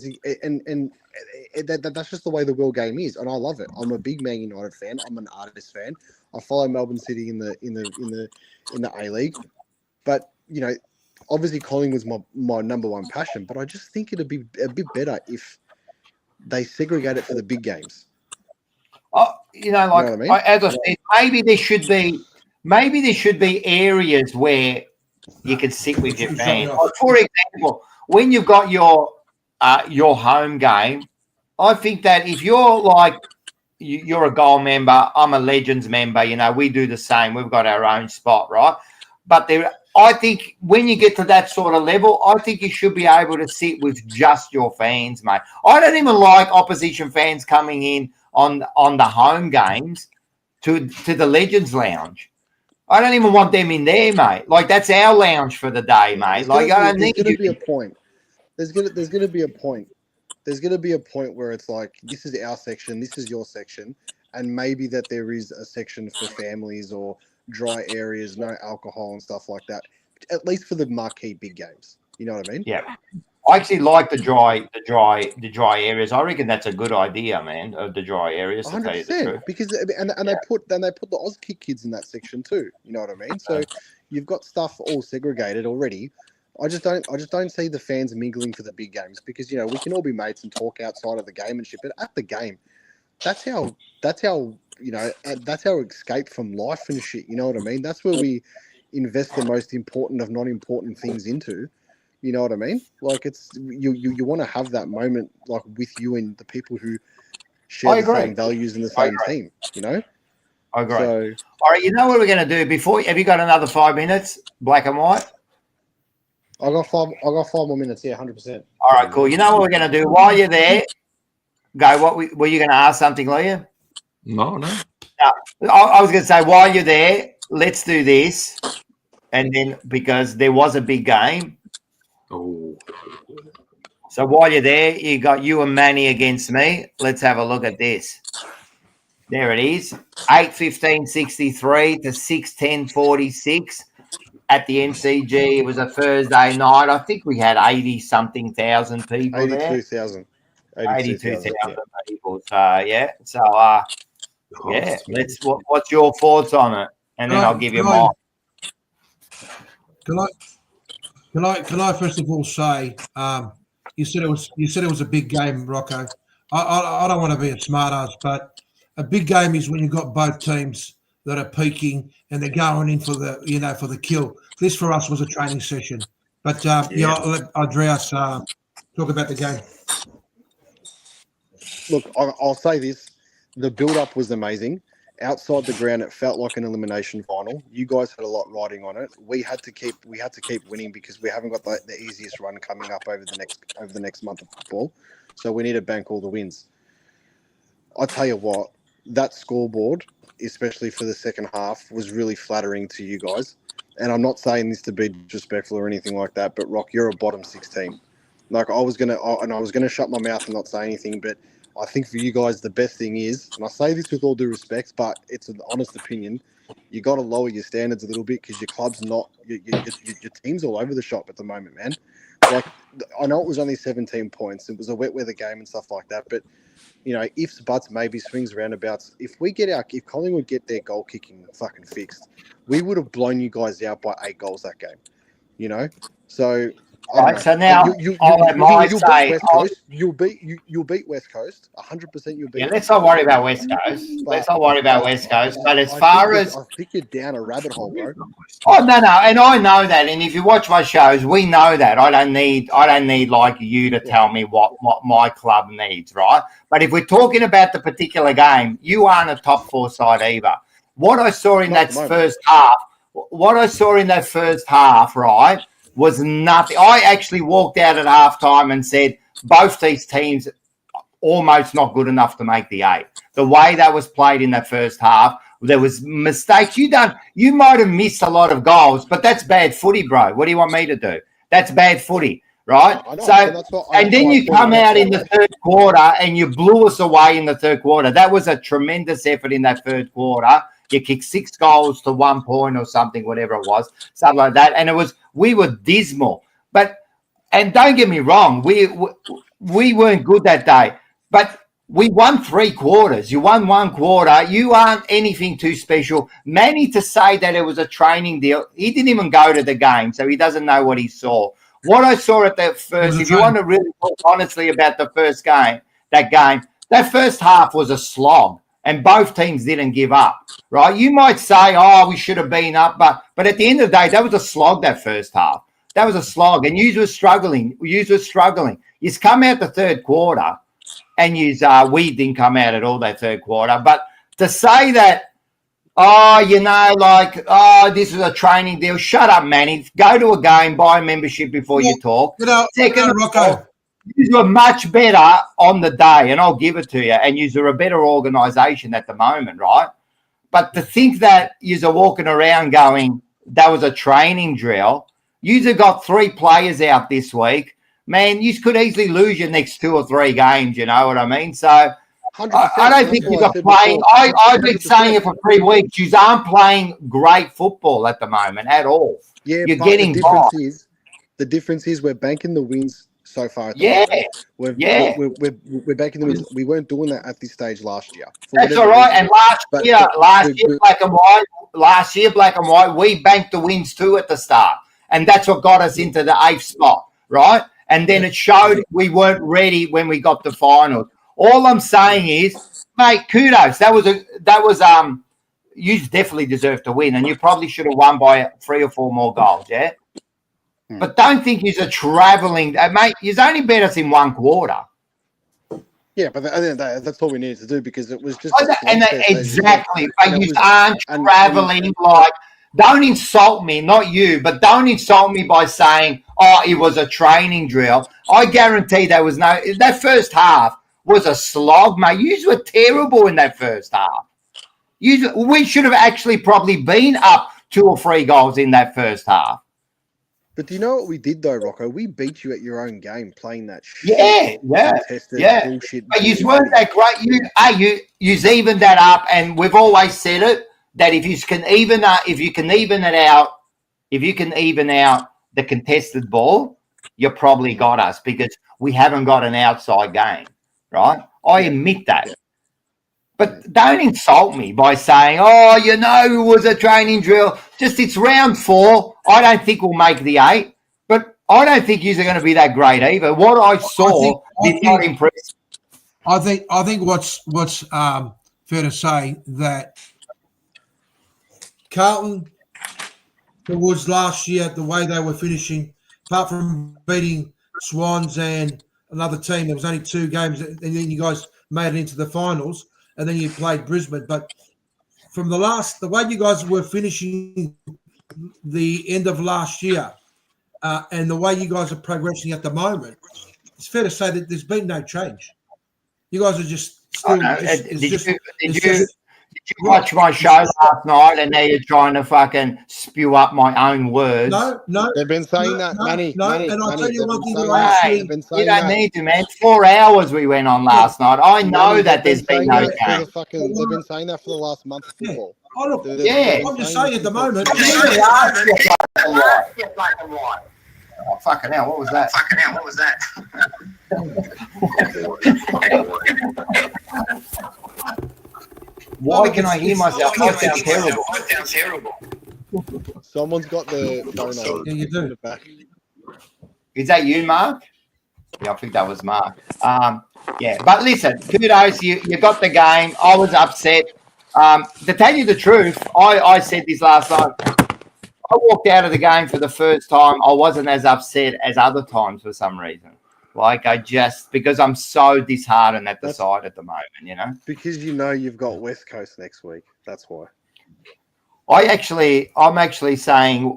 That's just the way the world game is, and I love it. I'm a big Man United fan. I'm an Artist fan. I follow Melbourne City in the A-League, but obviously Collingwood's my number one passion. But I just think it'd be a bit better if they segregate it for the big games.
Oh,
know what I mean?
As I said, maybe there should be areas where you can sit with your fans. Like, for example, when you've got your home game, I think that if you're a goal member, I'm a Legends member, we do the same. We've got our own spot, right? But I think when you get to that sort of level, I think you should be able to sit with just your fans, mate. I don't even like opposition fans coming in on the home games to the Legends Lounge. I don't even want them in there, mate. Like, that's our lounge for the day, mate. Like, I don't need.
There's going to be a point. There's going to be a point. There's going to be a point where it's like, this is our section, this is your section, and maybe that there is a section for families or dry areas, no alcohol and stuff like that. At least for the marquee big games. You know what I mean?
Yeah. I actually like the dry areas. I reckon that's a good idea, man. Of the dry areas, to tell you the truth.
Because they put the Oz Kick kids in that section too. You know what I mean? So you've got stuff all segregated already. I just don't see the fans mingling for the big games because we can all be mates and talk outside of the game and shit. But at the game, that's how that's our escape from life and shit. You know what I mean? That's where we invest the most important of not important things into. You know what I mean? Like it's you want to have that moment like with you and the people who share the same values and the same team.
I agree.
So,
all right, you know what we're going to do have you got another 5 minutes, black and white?
I got 5 more minutes. Yeah, 100%.
All right, cool. You know what we're going to do while you're there? Go. Were you going to ask something, Leah?
No.
I was going to say while you're there, let's do this, and then because there was a big game.
Oh.
So while you're there, you got you and Manny against me. Let's have a look at this. There it is, 8:15:63 to 6:10:46 at the MCG. It was a Thursday night. I think we had 80-something thousand people
82,000.
82,000 people. So yeah. So yeah. What's your thoughts on it? And then I'll give you mine.
Can I first of all say, you said it was a big game, Rocco. I don't want to be a smart ass, but a big game is when you've got both teams that are peaking and they're going in for the kill. This for us was a training session. But I'll let Andreas talk about the game.
Look, I'll say this: the build-up was amazing. Outside the ground, it felt like an elimination final. You guys had a lot riding on it. We had to keep winning because we haven't got the easiest run coming up over the next month of football. So we need to bank all the wins. I'll tell you what, that scoreboard, especially for the second half, was really flattering to you guys. And I'm not saying this to be disrespectful or anything like that, but Rock, you're a bottom 6 team. Like I was gonna shut my mouth and not say anything, but I think for you guys the best thing is, and I say this with all due respect, but it's an honest opinion, you got to lower your standards a little bit because your club's not your team's all over the shop at the moment, man. Like I know it was only 17 points, it was a wet weather game and stuff like that, but ifs, buts, maybe, swings, roundabouts. If Collingwood get their goal kicking fucking fixed, we would have blown you guys out by 8 goals that game. So.
Right, so now
You'll beat West Coast 100%. You'll beat.
Yeah, let's not worry about West Coast. But as far as
I think you're down a rabbit hole, bro.
Oh no, and I know that. And if you watch my shows, we know that. I don't need like you to tell me what my club needs, right? But if we're talking about the particular game, you aren't a top 4 side either. What I saw in that first half, right, was nothing. I actually walked out at halftime and said both these teams almost not good enough to make the 8. The way that was played in that first half, there was mistakes. You might have missed a lot of goals, but that's bad footy, bro. What do you want me to do? That's bad footy, right? Then you come out in the third quarter and you blew us away in the third quarter. That was a tremendous effort in that third quarter. You kicked 6 goals to 1 point or something, whatever it was, something like that. And we were dismal. And don't get me wrong, we weren't good that day. But we won 3 quarters. You won 1 quarter. You aren't anything too special. Manny, to say that it was a training deal, he didn't even go to the game, so he doesn't know what he saw. What I saw at the first, if you want to really talk honestly about the first game, that first half was a slog. And both teams didn't give up, right? You might say, we should have been up. But at the end of the day, that was a slog, that first half. That was a slog. And you were struggling. You come out the third quarter and we didn't come out at all that third quarter. But to say that, this is a training deal, shut up, Manny. Go to a game, buy a membership before you talk. Second, Rocco. You were much better on the day, and I'll give it to you. And you are a better organisation at the moment, right? But to think that you're walking around going, that was a training drill. You've got 3 players out this week. Man, you could easily lose your next 2 or 3 games, you know what I mean? So I don't think you're playing. I've been saying it for 3 weeks. You aren't playing great football at the moment at all.
Yeah,
you're getting
the difference is we're banking the wins so far at the
Yeah,
moment.
yeah.
We're back in the middle. We weren't doing that at this stage last year.
That's all right.
Reason.
And last
But-
year,
but
black and white, we banked the wins too at the start. And that's what got us into the 8th spot, right? And then it showed we weren't ready when we got to finals. All I'm saying is, mate, kudos. That was you definitely deserved to win, and you probably should have won by 3 or 4 more goals, yeah? But don't think he's a travelling, mate, he's only beat us in 1 quarter.
Yeah, but that's all we needed to do because it was just
exactly. But you aren't travelling like. Don't insult me, not you, but don't insult me by saying, "Oh, it was a training drill." I guarantee that first half was a slog, mate. You were terrible in that first half. We should have actually probably been up 2 or 3 goals in that first half.
But do you know what we did though, Rocco? We beat you at your own game playing that shit. Bullshit.
But you weren't that great. You evened that up, and we've always said it that if you can even out the contested ball, you probably got us because we haven't got an outside game, right? I admit that. But don't insult me by saying, "Oh, it was a training drill." Just it's round 4. I don't think we'll make the 8, but I don't think you're going to be that great either. What I saw did not impress.
I think what's fair to say that Carlton towards last year, the way they were finishing, apart from beating Swans and another team, there was only 2 games, and then you guys made it into the finals. And then you played Brisbane. But from the way you guys were finishing the end of last year and the way you guys are progressing at the moment, it's fair to say that there's been no change. You guys are just still...
Did you watch my show last night and now you're trying to fucking spew up my own words?
No. They've been saying that, Manny.
And I'll tell you one thing
you don't need to, man. 4 hours we went on last night. I know that there's been no change.
They've been saying that for the last month of football.
Oh, look,
I'm
just saying at the moment...
Oh, fucking hell, what was that? Why can I hear myself? I sound terrible.
Someone's got the phone on.
Yeah, you do.
In the back.
Is that you, Mark? Yeah, I think that was Mark. But listen, kudos, you got the game. I was upset. To tell you the truth, I said this last night. I walked out of the game for the first time. I wasn't as upset as other times for some reason. Like because I'm so disheartened at the side at the moment,
Because you've got West Coast next week. That's why.
I'm actually saying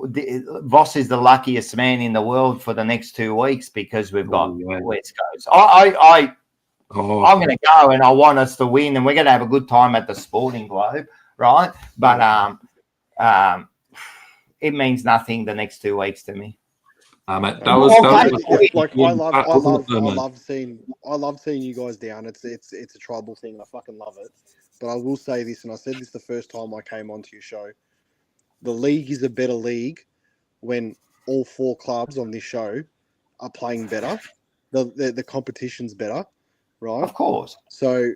Voss is the luckiest man in the world for the next 2 weeks because we've got West Coast. I'm going to go and I want us to win and we're going to have a good time at the Sporting Globe, right? But it means nothing the next 2 weeks to me.
I love seeing you guys down. It's a tribal thing and I fucking love it. But I will say this, and I said this the first time I came onto your show. The league is a better league when all 4 clubs on this show are playing better. The competition's better, right?
Of course.
So,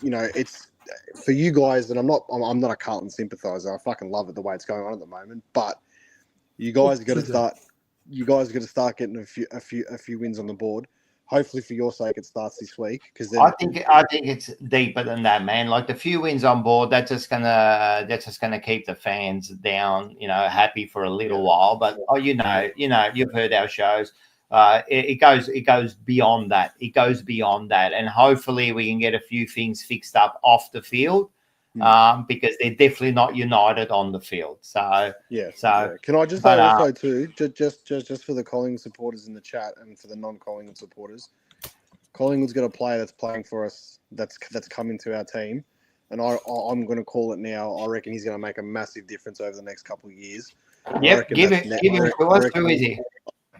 it's for you guys, and I'm not a Carlton sympathizer. I fucking love it the way it's going on at the moment. But you guys got to start. You guys are going to start getting a few wins on the board. Hopefully, for your sake, it starts this week. Because
I think it's deeper than that, man. Like the few wins on board, that's just gonna keep the fans down, happy for a little while. But you've heard our shows. It goes beyond that. It goes beyond that, and hopefully, we can get a few things fixed up off the field. Because they're definitely not united on the field. So
can I just say also too, just for the Collingwood supporters in the chat and for the non-Collingwood supporters, Collingwood's got a player that's playing for us that's come into our team, and I'm going to call it now. I reckon he's going to make a massive difference over the next couple of years.
Yep, give him to us. Who is he?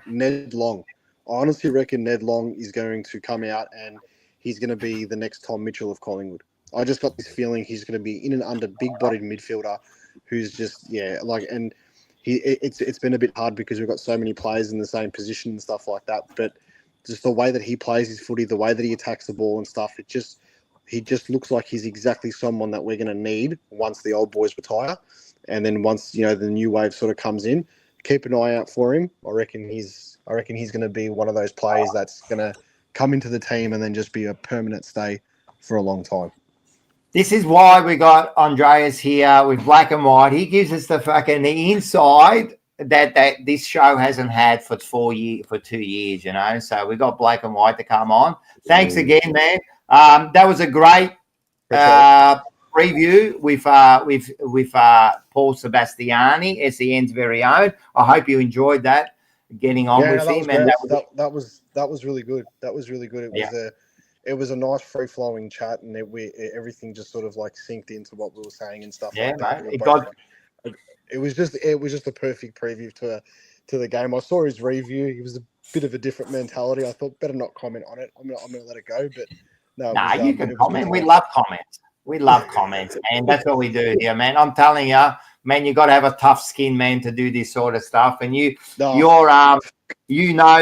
Ned Long. I honestly reckon Ned Long is going to come out and he's going to be the next Tom Mitchell of Collingwood. I just got this feeling he's going to be in and under big-bodied midfielder who's just, and it's been a bit hard because we've got so many players in the same position and stuff like that. But just the way that he plays his footy, the way that he attacks the ball and stuff. He just looks like he's exactly someone that we're going to need once the old boys retire, and then once the new wave sort of comes in. Keep an eye out for him. I reckon he's going to be one of those players that's going to come into the team and then just be a permanent stay for a long time.
This is why we got Andreas here with Black and White. He gives us the inside that this show hasn't had for 2 years, So we got Black and White to come on. Thanks again, man. That was a great preview with Paul Sebastiani, SEN's very own. I hope you enjoyed that, getting on with him.
That was really good. That was really good. It was a nice free flowing chat, and everything just sort of like synced into what we were saying and stuff.
Yeah,
like
mate.
that. It was just a perfect preview to the game. I saw his review. He was a bit of a different mentality. I thought better not comment on it. I'm gonna let it go. But no,
you can comment. We love comments. We love comments, man. That's what we do here, man. I'm telling you, man, you got to have a tough skin, man, to do this sort of stuff. And you know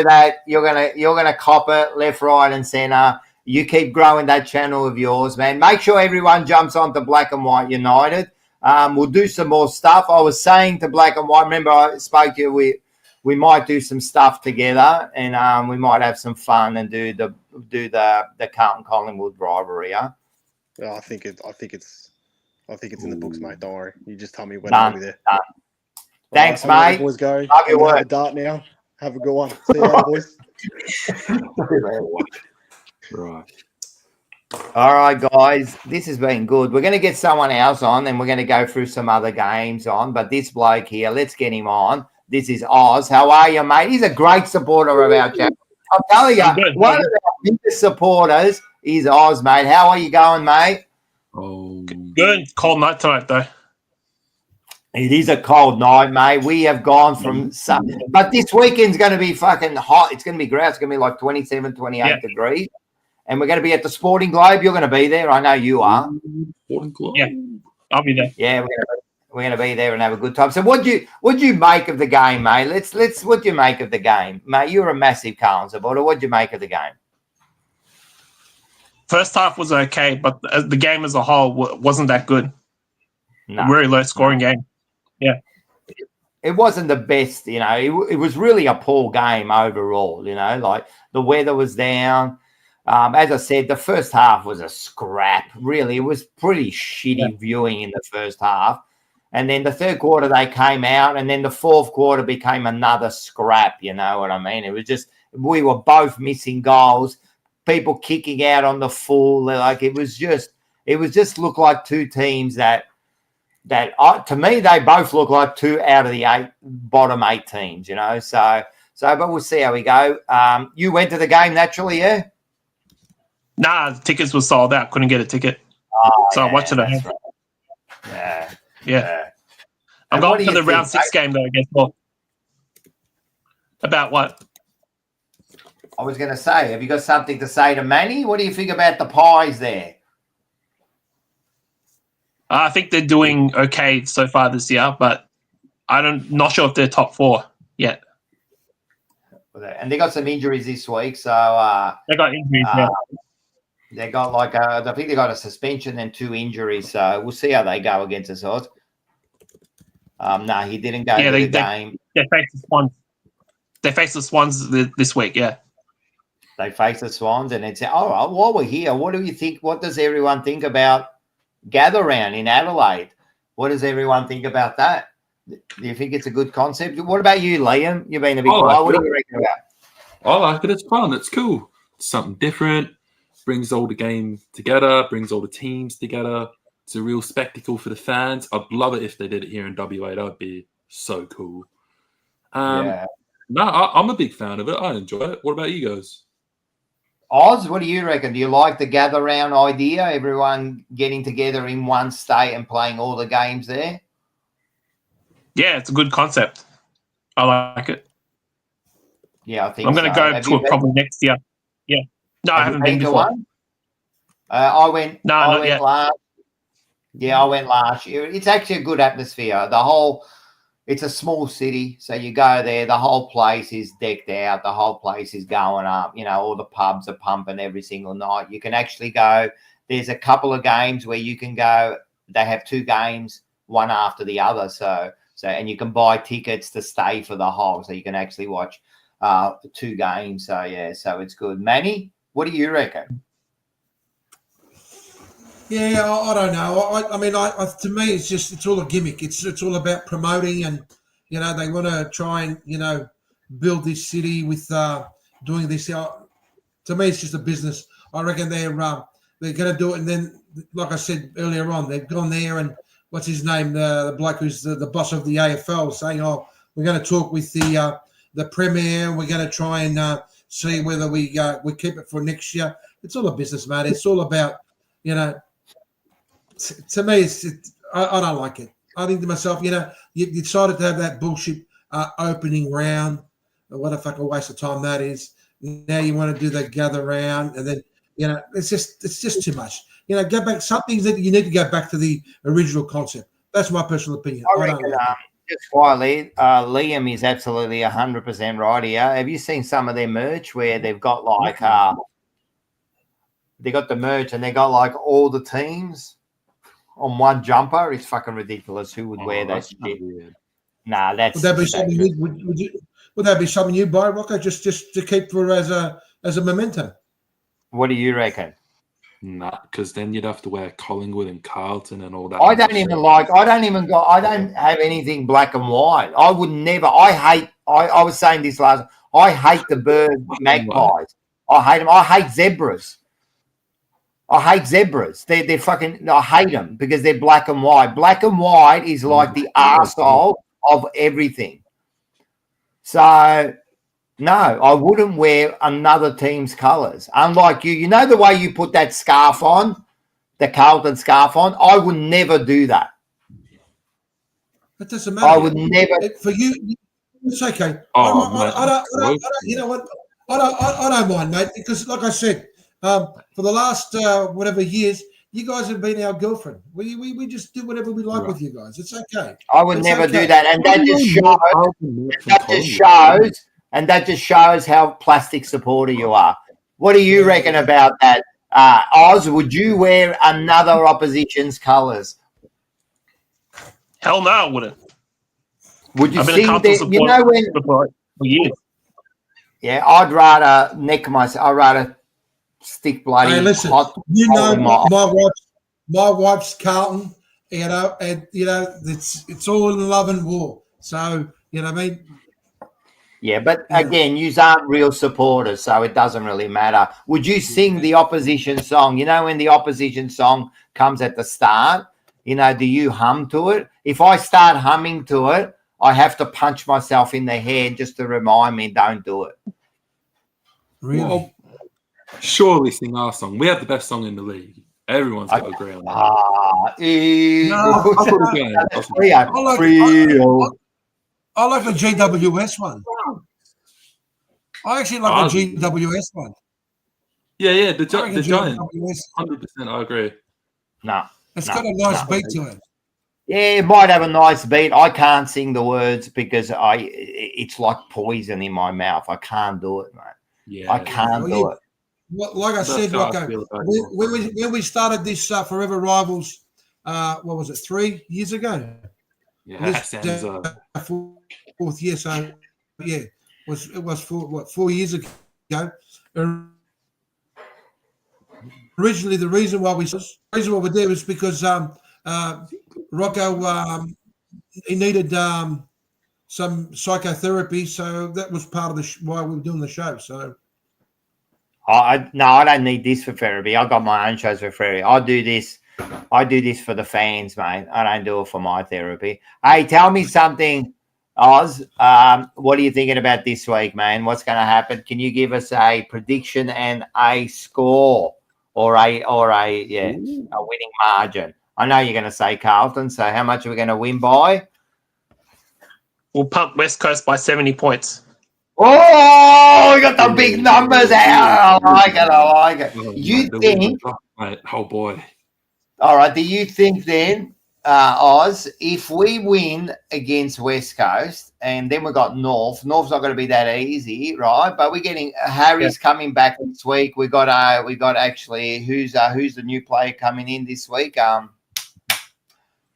that you're gonna cop it left, right, and center. You keep growing that channel of yours, man. Make sure everyone jumps onto Black and White United. We'll do some more stuff. I was saying to Black and White, remember I spoke to you, we might do some stuff together, and we might have some fun and do the Carlton Collingwood rivalry.
Yeah, I think it's in the books, mate. Don't worry. You just tell me when I'll be there.
Done. Thanks,
right,
mate.
Boys, go.
Love your work.
Have a dart now. Have a good one. See you later, boys.
Right.
All right, guys. This has been good. We're going to get someone else on, and we're going to go through some other games on. But this bloke here, let's get him on. This is Oz. How are you, mate? He's a great supporter of our channel. I'm telling you, one of our biggest supporters is Oz, mate. How are you going, mate?
Oh,
good. Cold night tonight, though.
It is a cold night, mate. We have gone from but this weekend's going to be fucking hot. It's going to be great. It's going to be like 27, 28 degrees. And we're going to be at the Sporting Globe. You're going to be there. I know you are.
Sporting Globe.
Yeah, I'll be there.
Yeah, we're going to be there and have a good time. So what'd you make of the game, mate? Let's what'd you make of the game? Mate, you're a massive Carlton supporter. What'd you make of the game?
First half was okay, but the game as a whole wasn't that good.
No.
Very low scoring game. Yeah.
It wasn't the best, it was really a poor game overall, like the weather was down. As I said, the first half was a scrap. Really, it was pretty shitty viewing in the first half. And then the third quarter, they came out. And then the fourth quarter became another scrap. You know what I mean? It was just, we were both missing goals. People kicking out on the full. Like, it was just looked like two teams that to me, they both look like 2 out of the bottom 8 teams, So, but we'll see how we go. You went to the game naturally, yeah?
Nah, the tickets were sold out. Couldn't get a ticket. So I watched it at home.
Right.
Yeah. I'm going to the round 6 game, though, I guess. Well, about what?
I was going to say, have you got something to say to Manny? What do you think about the Pies there?
I think they're doing okay so far this year, but not sure if they're top 4 yet.
And they got some injuries this week, so
they got injuries.
They got I think they got a suspension and 2 injuries, so we'll see how they go against us. No, he didn't go to the game.
They face the Swans. They face the Swans this week. Yeah,
they face the Swans, and it's while we're here, what do you think? What does everyone think about Gather Round in Adelaide? What does everyone think about that? Do you think it's a good concept? What about you, Liam? You've been a bit quiet. What do you reckon about it?
I like it. It's fun. It's cool. It's something different. Brings all the game together. Brings all the teams together. It's a real spectacle for the fans. I'd love it if they did it here in WA. That would be so cool. No, I'm a big fan of it. I enjoy it. What about you guys?
Oz, what do you reckon? Do you like the gather round idea? Everyone getting together in one state and playing all the games there?
Yeah, it's a good concept. I like it.
Yeah, I think
I'm going to go to it probably next year. Yeah. No, I haven't been before.
One? I went.
No,
I
not
went
yet.
last. Yeah, I went last year. It's actually a good atmosphere. The whole, it's a small city, so you go there, the whole place is decked out, the whole place is going up, all the pubs are pumping every single night. You can actually go, there's a couple of games where you can go, they have 2 games, one after the other, so and you can buy tickets to stay for the whole, so you can actually watch 2 games. So yeah, so it's good. Manny, what do you reckon?
Yeah, I don't know. I mean, to me, it's all a gimmick. It's all about promoting, and they want to try and build this city with doing this. To me, it's just a business. I reckon they're going to do it, and then, like I said earlier on, they've gone there and what's his name, the bloke who's the boss of the AFL, saying, "Oh, we're going to talk with the premier, and we're going to try and see whether we keep it for next year." It's all a business, mate. It's all about To me, I don't like it. I think to myself, you decided to have that bullshit opening round. What a fucking waste of time that is. Now you want to do the gather round, and then it's just too much. Go back. Some things that you need to go back to the original concept. That's my personal opinion.
I reckon, just quietly, Liam is absolutely 100% right here. Have you seen some of their merch where they've got like they got the merch and they got like all the teams on one jumper? It's fucking ridiculous. Who would wear that shit? Nah, that's.
Would that be something? Would that be something you buy, Rocco, just to keep for as a memento?
What do you reckon?
Nah, because then you'd have to wear Collingwood and Carlton and all that.
I don't have anything black and white. I would never. I was saying this last. I hate the bird magpies. I hate them. I hate zebras. They're fucking. I hate them because they're black and white. Black and white is like the arsehole of everything. So, no, I wouldn't wear another team's colours. Unlike you, the way you put that scarf on, the Carlton scarf on, I would never do that.
That doesn't matter.
I would never.
For you, it's okay.
Oh,
I don't. You know what? I don't mind, mate, because like I said, for the last whatever years, you guys have been our girlfriend. We just do whatever we like with you guys. It's okay.
I would never do that, and that just shows how plastic supporter you are. What do you reckon about that, Oz? Would you wear another opposition's colours?
Hell no, I wouldn't.
Would you
I've been
see
a Carlton
that?
for years.
Yeah, I'd rather neck myself. I'd rather stick bloody hot.
My wife's Carlton, and it's all in love and war. So you know what I mean.
Yeah, but again, you aren't real supporters, so it doesn't really matter. Would you sing the opposition song? When the opposition song comes at the start, do you hum to it? If I start humming to it, I have to punch myself in the head just to remind me, don't do it.
Really?
Well, surely sing our song. We have the best song in the league. Everyone's got to agree on that.
I like the GWS one. I actually like the GWS one.
Yeah, the Giants. 100%, I agree.
No.
It's got a nice beat to it.
Yeah, it might have a nice beat. I can't sing the words because it's like poison in my mouth. I can't do it, mate.
Yeah,
I can't do it.
Like I said, when we started this Fourever Rivals, what was it, 3 years ago?
Yeah, sounds
fourth year. So yeah, it was 4 years ago. Originally, the reason why we were there was because Rocco he needed some psychotherapy, so that was part of why we were doing the show. So.
I don't need this for therapy. I got my own shows for therapy. I do this for the fans, mate. I don't do it for my therapy. Hey, tell me something, Oz. What are you thinking about this week, man? What's going to happen? Can you give us a prediction and a score or a winning margin? I know you're going to say Carlton. So how much are we going to win by?
We'll pump West Coast by 70 points.
Oh, we got the big numbers out. I like it. You think?
Oh boy.
All right. Do you think then? Oz, if we win against West Coast and then we got North's not going to be that easy, right? But we're getting Harry's coming back this week. We got actually who's the new player coming in this week?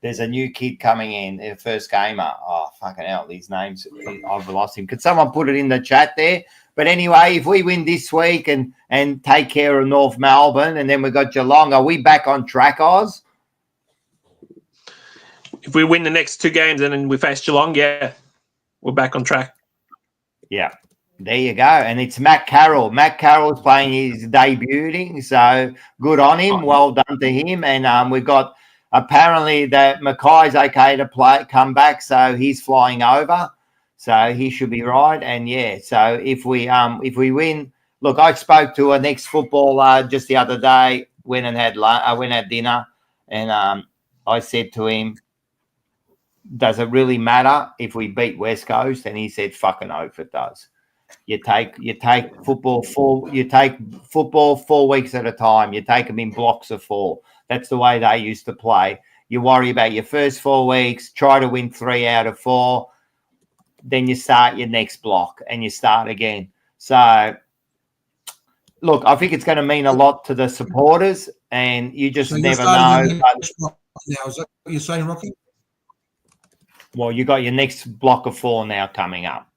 There's a new kid coming in, the first gamer. Oh, fucking hell, these names, I've lost him. Could someone put it in the chat there? But anyway, if we win this week and take care of North Melbourne and then we got Geelong, are we back on track, Oz?
If we win the next 2 games and then we face Geelong, yeah, we're back on track.
Yeah, there you go. And it's Matt Carroll. Matt Carroll's playing his debuting, so good on him. Well done to him. And we've got apparently that Mackay's okay to come back, so he's flying over. So he should be right. And, yeah, so if we win, look, I spoke to an ex-footballer just the other day, went and had dinner, and I said to him, does it really matter if we beat West Coast? And he said, fucking oath it does. You take football 4 weeks at a time. You take them in blocks of 4. That's the way they used to play. You worry about your first 4 weeks, try to win 3 out of 4, then you start your next block and you start again. So, look, I think it's going to mean a lot to the supporters, and you just never know.
Now, is that what you're saying, Rocky?
Well, you got your next block of 4 now coming up.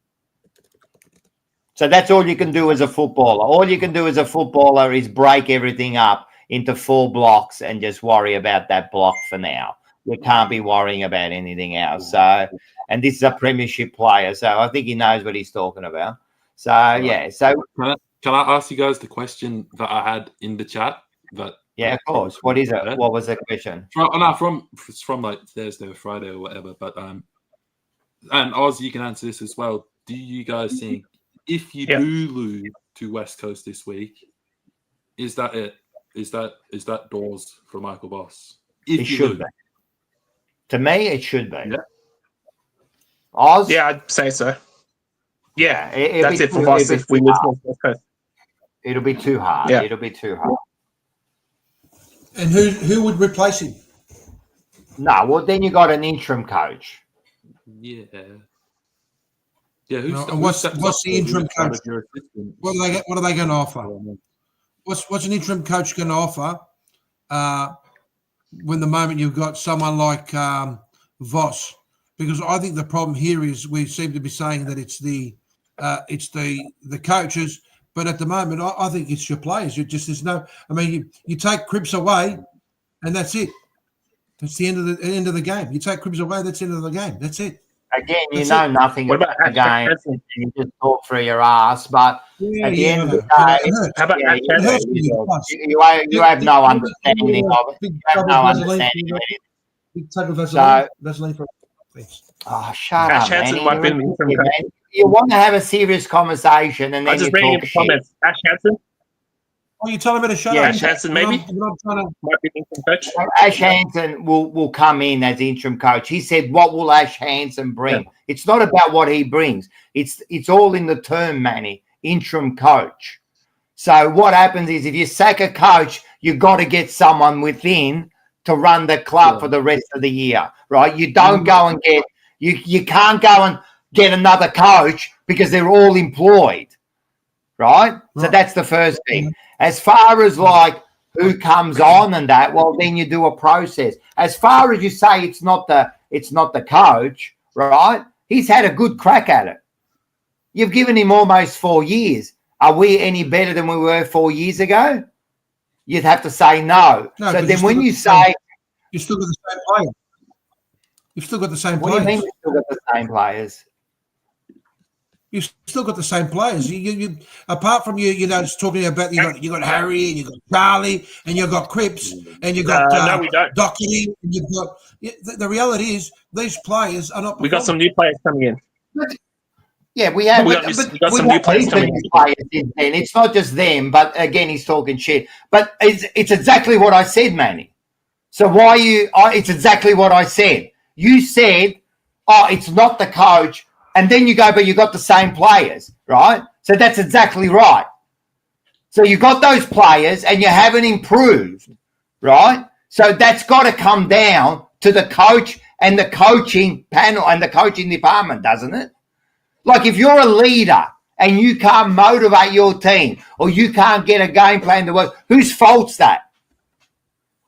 So that's all you can do as a footballer. All you can do as a footballer is break everything up into 4 blocks and just worry about that block for now. You can't be worrying about anything else. So, and this is a premiership player, so I think he knows what he's talking about. So, yeah. So
can I ask you guys the question that I had in the chat?
Yeah, of course. What is it? What was the question?
It's from like Thursday or Friday or whatever. But and Oz, you can answer this as well. Do you guys think if you do lose to West Coast this week, is that it? Is that doors for Michael Boss?
It should be. To me, it should be. Yeah. Oz?
Yeah, I'd say so. Yeah, that's it for
Boss
us if we lose West Coast.
It'll be too hard.
Yeah.
It'll be too hard.
And who would replace him?
No, well, then you got an interim coach.
Yeah. Yeah.
What's the interim coach? What are they going to offer? What's an interim coach going to offer? When the moment you've got someone like Voss, because I think the problem here is we seem to be saying that it's the coaches. But at the moment, I think it's your players. There's no. I mean, you take Cripps away, and that's it. That's the end of the game. You take Cripps away, that's the end of the game. That's it.
Again, nothing about the game. You just talk through your ass. But at the end of the day,
how about
you have no understanding of it. You have no understanding of it.
Big tug of Vaseline for things.
Oh, shut up,
Hansen might be man.
You want to have a serious conversation, and then
I'm just reading in the comments. Ash Hansen.
Oh, you're telling me to shut
up?
Ash
Hansen, maybe. Might be interim coach.
Ash Hansen will come in as interim coach. He said, "What will Ash Hansen bring?" Yeah. It's not about what he brings. It's all in the term, Manny. Interim coach. So what happens is if you sack a coach, you've got to get someone within to run the club for the rest of the year, right? You don't go and get you can't go and get another coach because they're all employed, right? So that's the first thing. As far as like who comes on and that, well, then you do a process. As far as you say it's not the coach, right? He's had a good crack at it. You've given him almost 4 years. Are we any better than we were 4 years ago? You'd have to say no. So then when you say...
You've still got the same players. You've still got the same players.
What do you mean you've still got the same players?
You've still got the same players. You apart from just talking about you got Harry and you got Charlie and you got Cripps and you got
no, we don't.
Doherty and you've got the reality is these players are not.
We got some new players coming in.
Yeah, we have.
We got some new players coming
in. It's not just them, but again, he's talking shit. But it's exactly what I said, Manny. So why it's exactly what I said. You said, it's not the coach. And then you go, but you got the same players, right? So that's exactly right. So you got those players and you haven't improved, right? So that's got to come down to the coach and the coaching panel and the coaching department, doesn't it? Like if you're a leader and you can't motivate your team or you can't get a game plan to work, whose fault's that?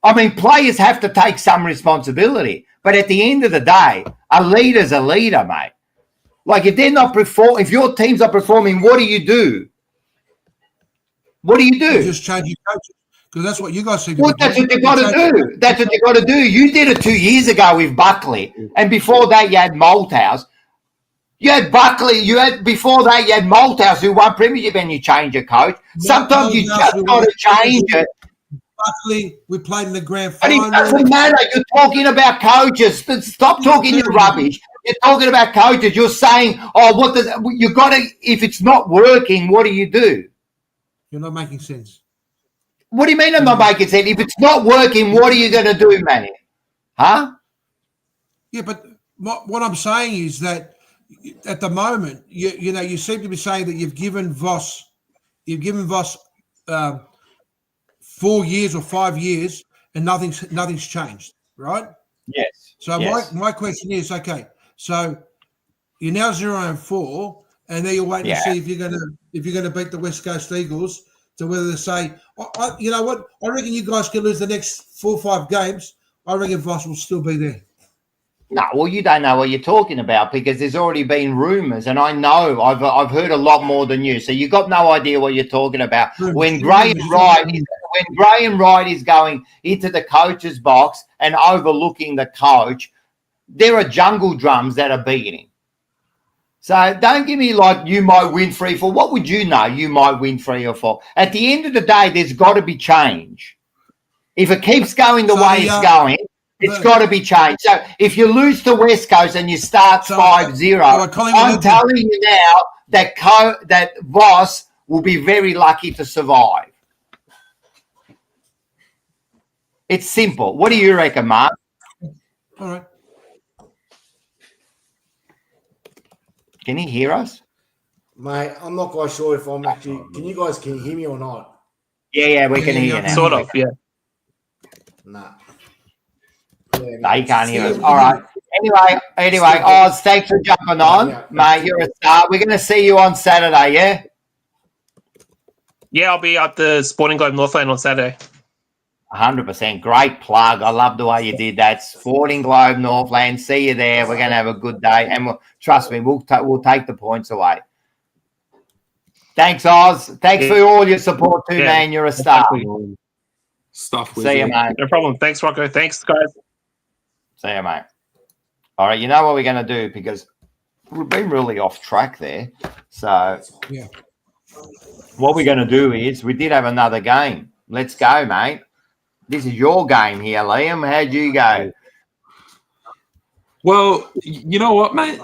I mean, players have to take some responsibility. But at the end of the day, a leader's a leader, mate. Like if they're not if your team's not performing, what do you do? What do you do?
You just change your coaches because that's what you guys seem to
Well,
be
that's
doing.
what you got to do. That's what you got to do. You did it 2 years ago with Buckley, and before that, you had Malthouse. You had Buckley. Before that, you had Malthouse who won premiership, and you change your coach. Sometimes you just got to change it.
Buckley, we played in the grand
And
final.
it doesn't matter. You're talking about coaches. Stop talking your rubbish. You're talking about coaches. You're saying, "Oh, what does you got to?" If it's not working, what do you do?
You're not making sense.
What do you mean I'm not making sense? If it's not working, what are you going to do, Manny? Huh?
Yeah, but what I'm saying is that at the moment, you seem to be saying that you've given Voss 4 years or 5 years, and nothing's changed, right?
Yes.
So my question is, okay, so you're now 0-4, and then you're waiting to see if you're gonna beat the West Coast Eagles to whether to say, you know what, I reckon you guys can lose the next 4 or 5 games. I reckon Voss will still be there.
No, well, you don't know what you're talking about because there's already been rumours, and I know I've heard a lot more than you. So you've got no idea what you're talking about. When Graham Wright is going into the coach's box and overlooking the coach, there are jungle drums that are beating. So don't give me like you might win 3-4. What would you know? You might win 3 or 4. At the end of the day, there's got to be change. If it keeps going the way it's going, it's got to be changed. So if you lose to West Coast and you start 5-0, I'm telling you now that Voss will be very lucky to survive. It's simple. What do you reckon, Mark?
All right.
Can he hear us?
Mate, I'm not quite sure if I'm actually. Can you guys hear me or not?
Yeah, we can hear you now.
Sort of, yeah.
Nah.
They can't hear us. All right. Anyway, Oz, thanks for jumping on, mate. You're a star. We're going to see you on Saturday, yeah?
Yeah, I'll be at the Sporting Globe Northland on Saturday.
100%. Great plug. I love the way you did that. Sporting Globe Northland. See you there. We're going to have a good day. And trust me, we'll take the points away. Thanks, Oz. Thanks for all your support too, man. You're a star. See you, mate.
No problem. Thanks, Rocco. Thanks, guys.
See you, mate. All right, you know what we're going to do because we've been really off track there. So what we're going to do is we did have another game. Let's go, mate. This is your game here, Liam. How'd you go?
Well, you know what, mate?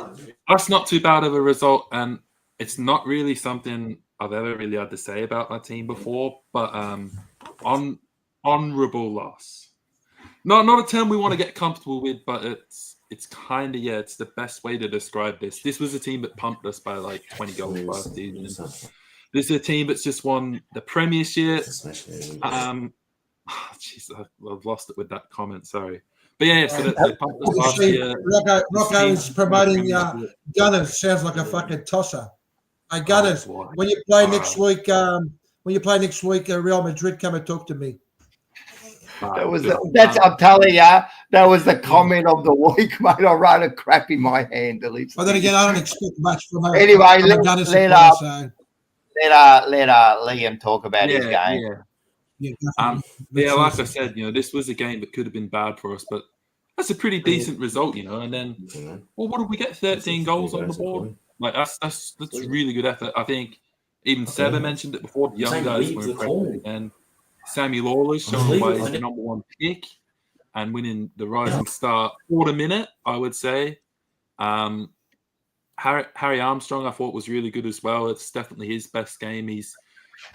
That's not too bad of a result, and it's not really something I've ever really had to say about my team before, but honourable loss. Not a term we want to get comfortable with, but it's kind of, it's the best way to describe this. This was a team that pumped us by like 20 goals last season. This is a team that's just won the Premiership. Jeez, I've lost it with that comment, sorry. But yeah, so they pumped us last year.
Rocco is promoting Gunners. Sounds like a fucking tosser. Hey, Gunners, when you play next week, Real Madrid, come and talk to me.
I'm telling you, that was the comment of the week, mate. I wrote a crap in my hand.
But then again, I don't expect much from her.
Anyway, let Liam talk about his game.
Like I said, this was a game that could have been bad for us, but that's a pretty decent result, And then, well, what did we get? 13 goals on the board. Like that's really good effort. I think even Seba mentioned it before. The young guys were impressive, and Sammy Lawler's showing why he's the number 1 pick and winning the Rising Star for the minute, I would say. Harry Armstrong, I thought was really good as well. It's definitely his best game. He's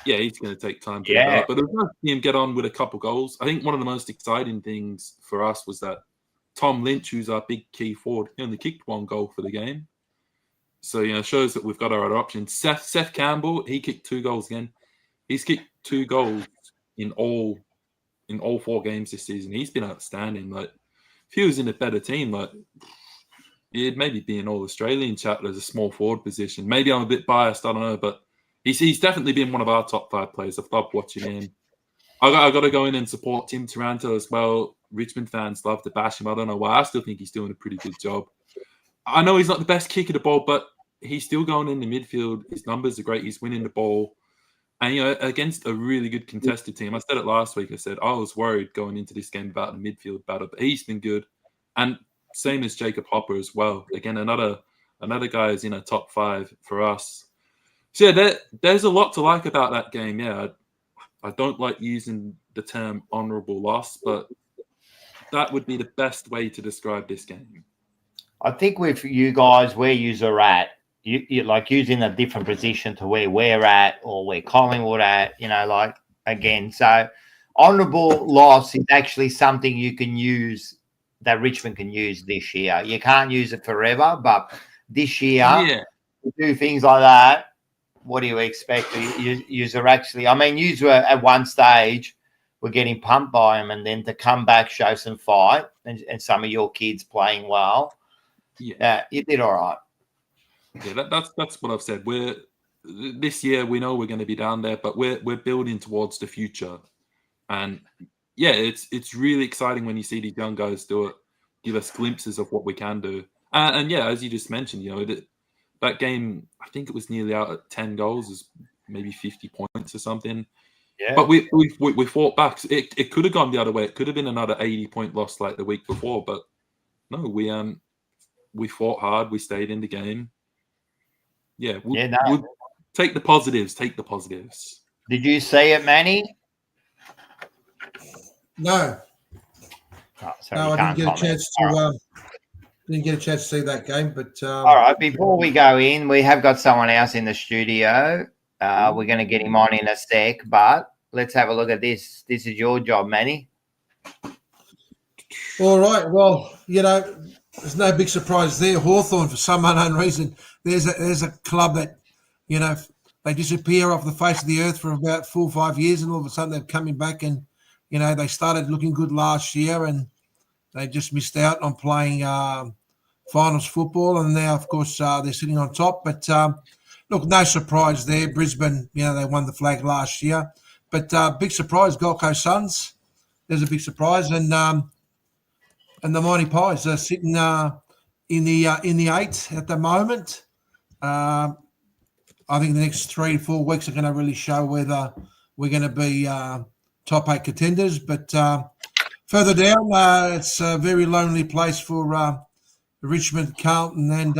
going to take time to develop, but it was nice to see him get on with a couple goals. I think one of the most exciting things for us was that Tom Lynch, who's our big key forward, he only kicked 1 goal for the game. So, it shows that we've got our other options. Seth Campbell, he kicked 2 goals again. He's kicked 2 goals in all 4 games this season. He's been outstanding. Like, if he was in a better team, like he'd maybe be an All-Australian chat as a small forward position. Maybe I'm a bit biased, I don't know, but he's definitely been one of our top 5 players. I've loved watching him. I got to go in and support Tim Taranto as well. Richmond fans love to bash him. I don't know why. I still think he's doing a pretty good job. I know he's not the best kicker of the ball, but he's still going in the midfield. His numbers are great. He's winning the ball. And, you know, against a really good contested team. I said it last week. I said I was worried going into this game about the midfield battle, but he's been good. And same as Jacob Hopper as well. Again, another guy is in a top 5 for us. So, yeah, there's a lot to like about that game. Yeah, I don't like using the term honourable loss, but that would be the best way to describe this game.
I think with you guys, where you're at, you like using a different position to where we're at or where Collingwood at, you know, like again. So honourable loss is actually something you can use that Richmond can use this year. You can't use it forever, but this year, to do things like that, what do you expect? You are actually, I mean, you were at one stage, we're getting pumped by him, and then to come back, show some fight, and some of your kids playing well. Yeah, you did all right.
Yeah, that's what I've said. This year we know we're going to be down there, but we're building towards the future, and yeah, it's really exciting when you see these young guys do it, give us glimpses of what we can do, and yeah, as you just mentioned, you know, that game, I think it was nearly out at 10 goals, is maybe 50 points or something.
Yeah,
but we fought back. It could have gone the other way. It could have been another 80-point loss like the week before, but no, we fought hard. We stayed in the game. Yeah, we'll take the positives. Take the positives.
Did you see it, Manny?
No.
Oh, sorry,
no, I didn't get a chance to. Didn't get a chance to see that game, but
all right. Before we go in, we have got someone else in the studio. We're going to get him on in a sec, but let's have a look at this. This is your job, Manny.
All right. Well, you know, there's no big surprise there. Hawthorn, for some unknown reason, there's a club that, you know, they disappear off the face of the earth for about 4 or 5 years, and all of a sudden they're coming back, and you know they started looking good last year, and they just missed out on playing finals football, and now, of course, they're sitting on top. But look, no surprise there. Brisbane, you know, they won the flag last year, but big surprise, Gold Coast Suns. There's a big surprise, and the Mighty Pies are sitting in the 8 at the moment. I think the next 3 to 4 weeks are going to really show whether we're going to be top 8 contenders. But further down, it's a very lonely place for Richmond, Carlton, and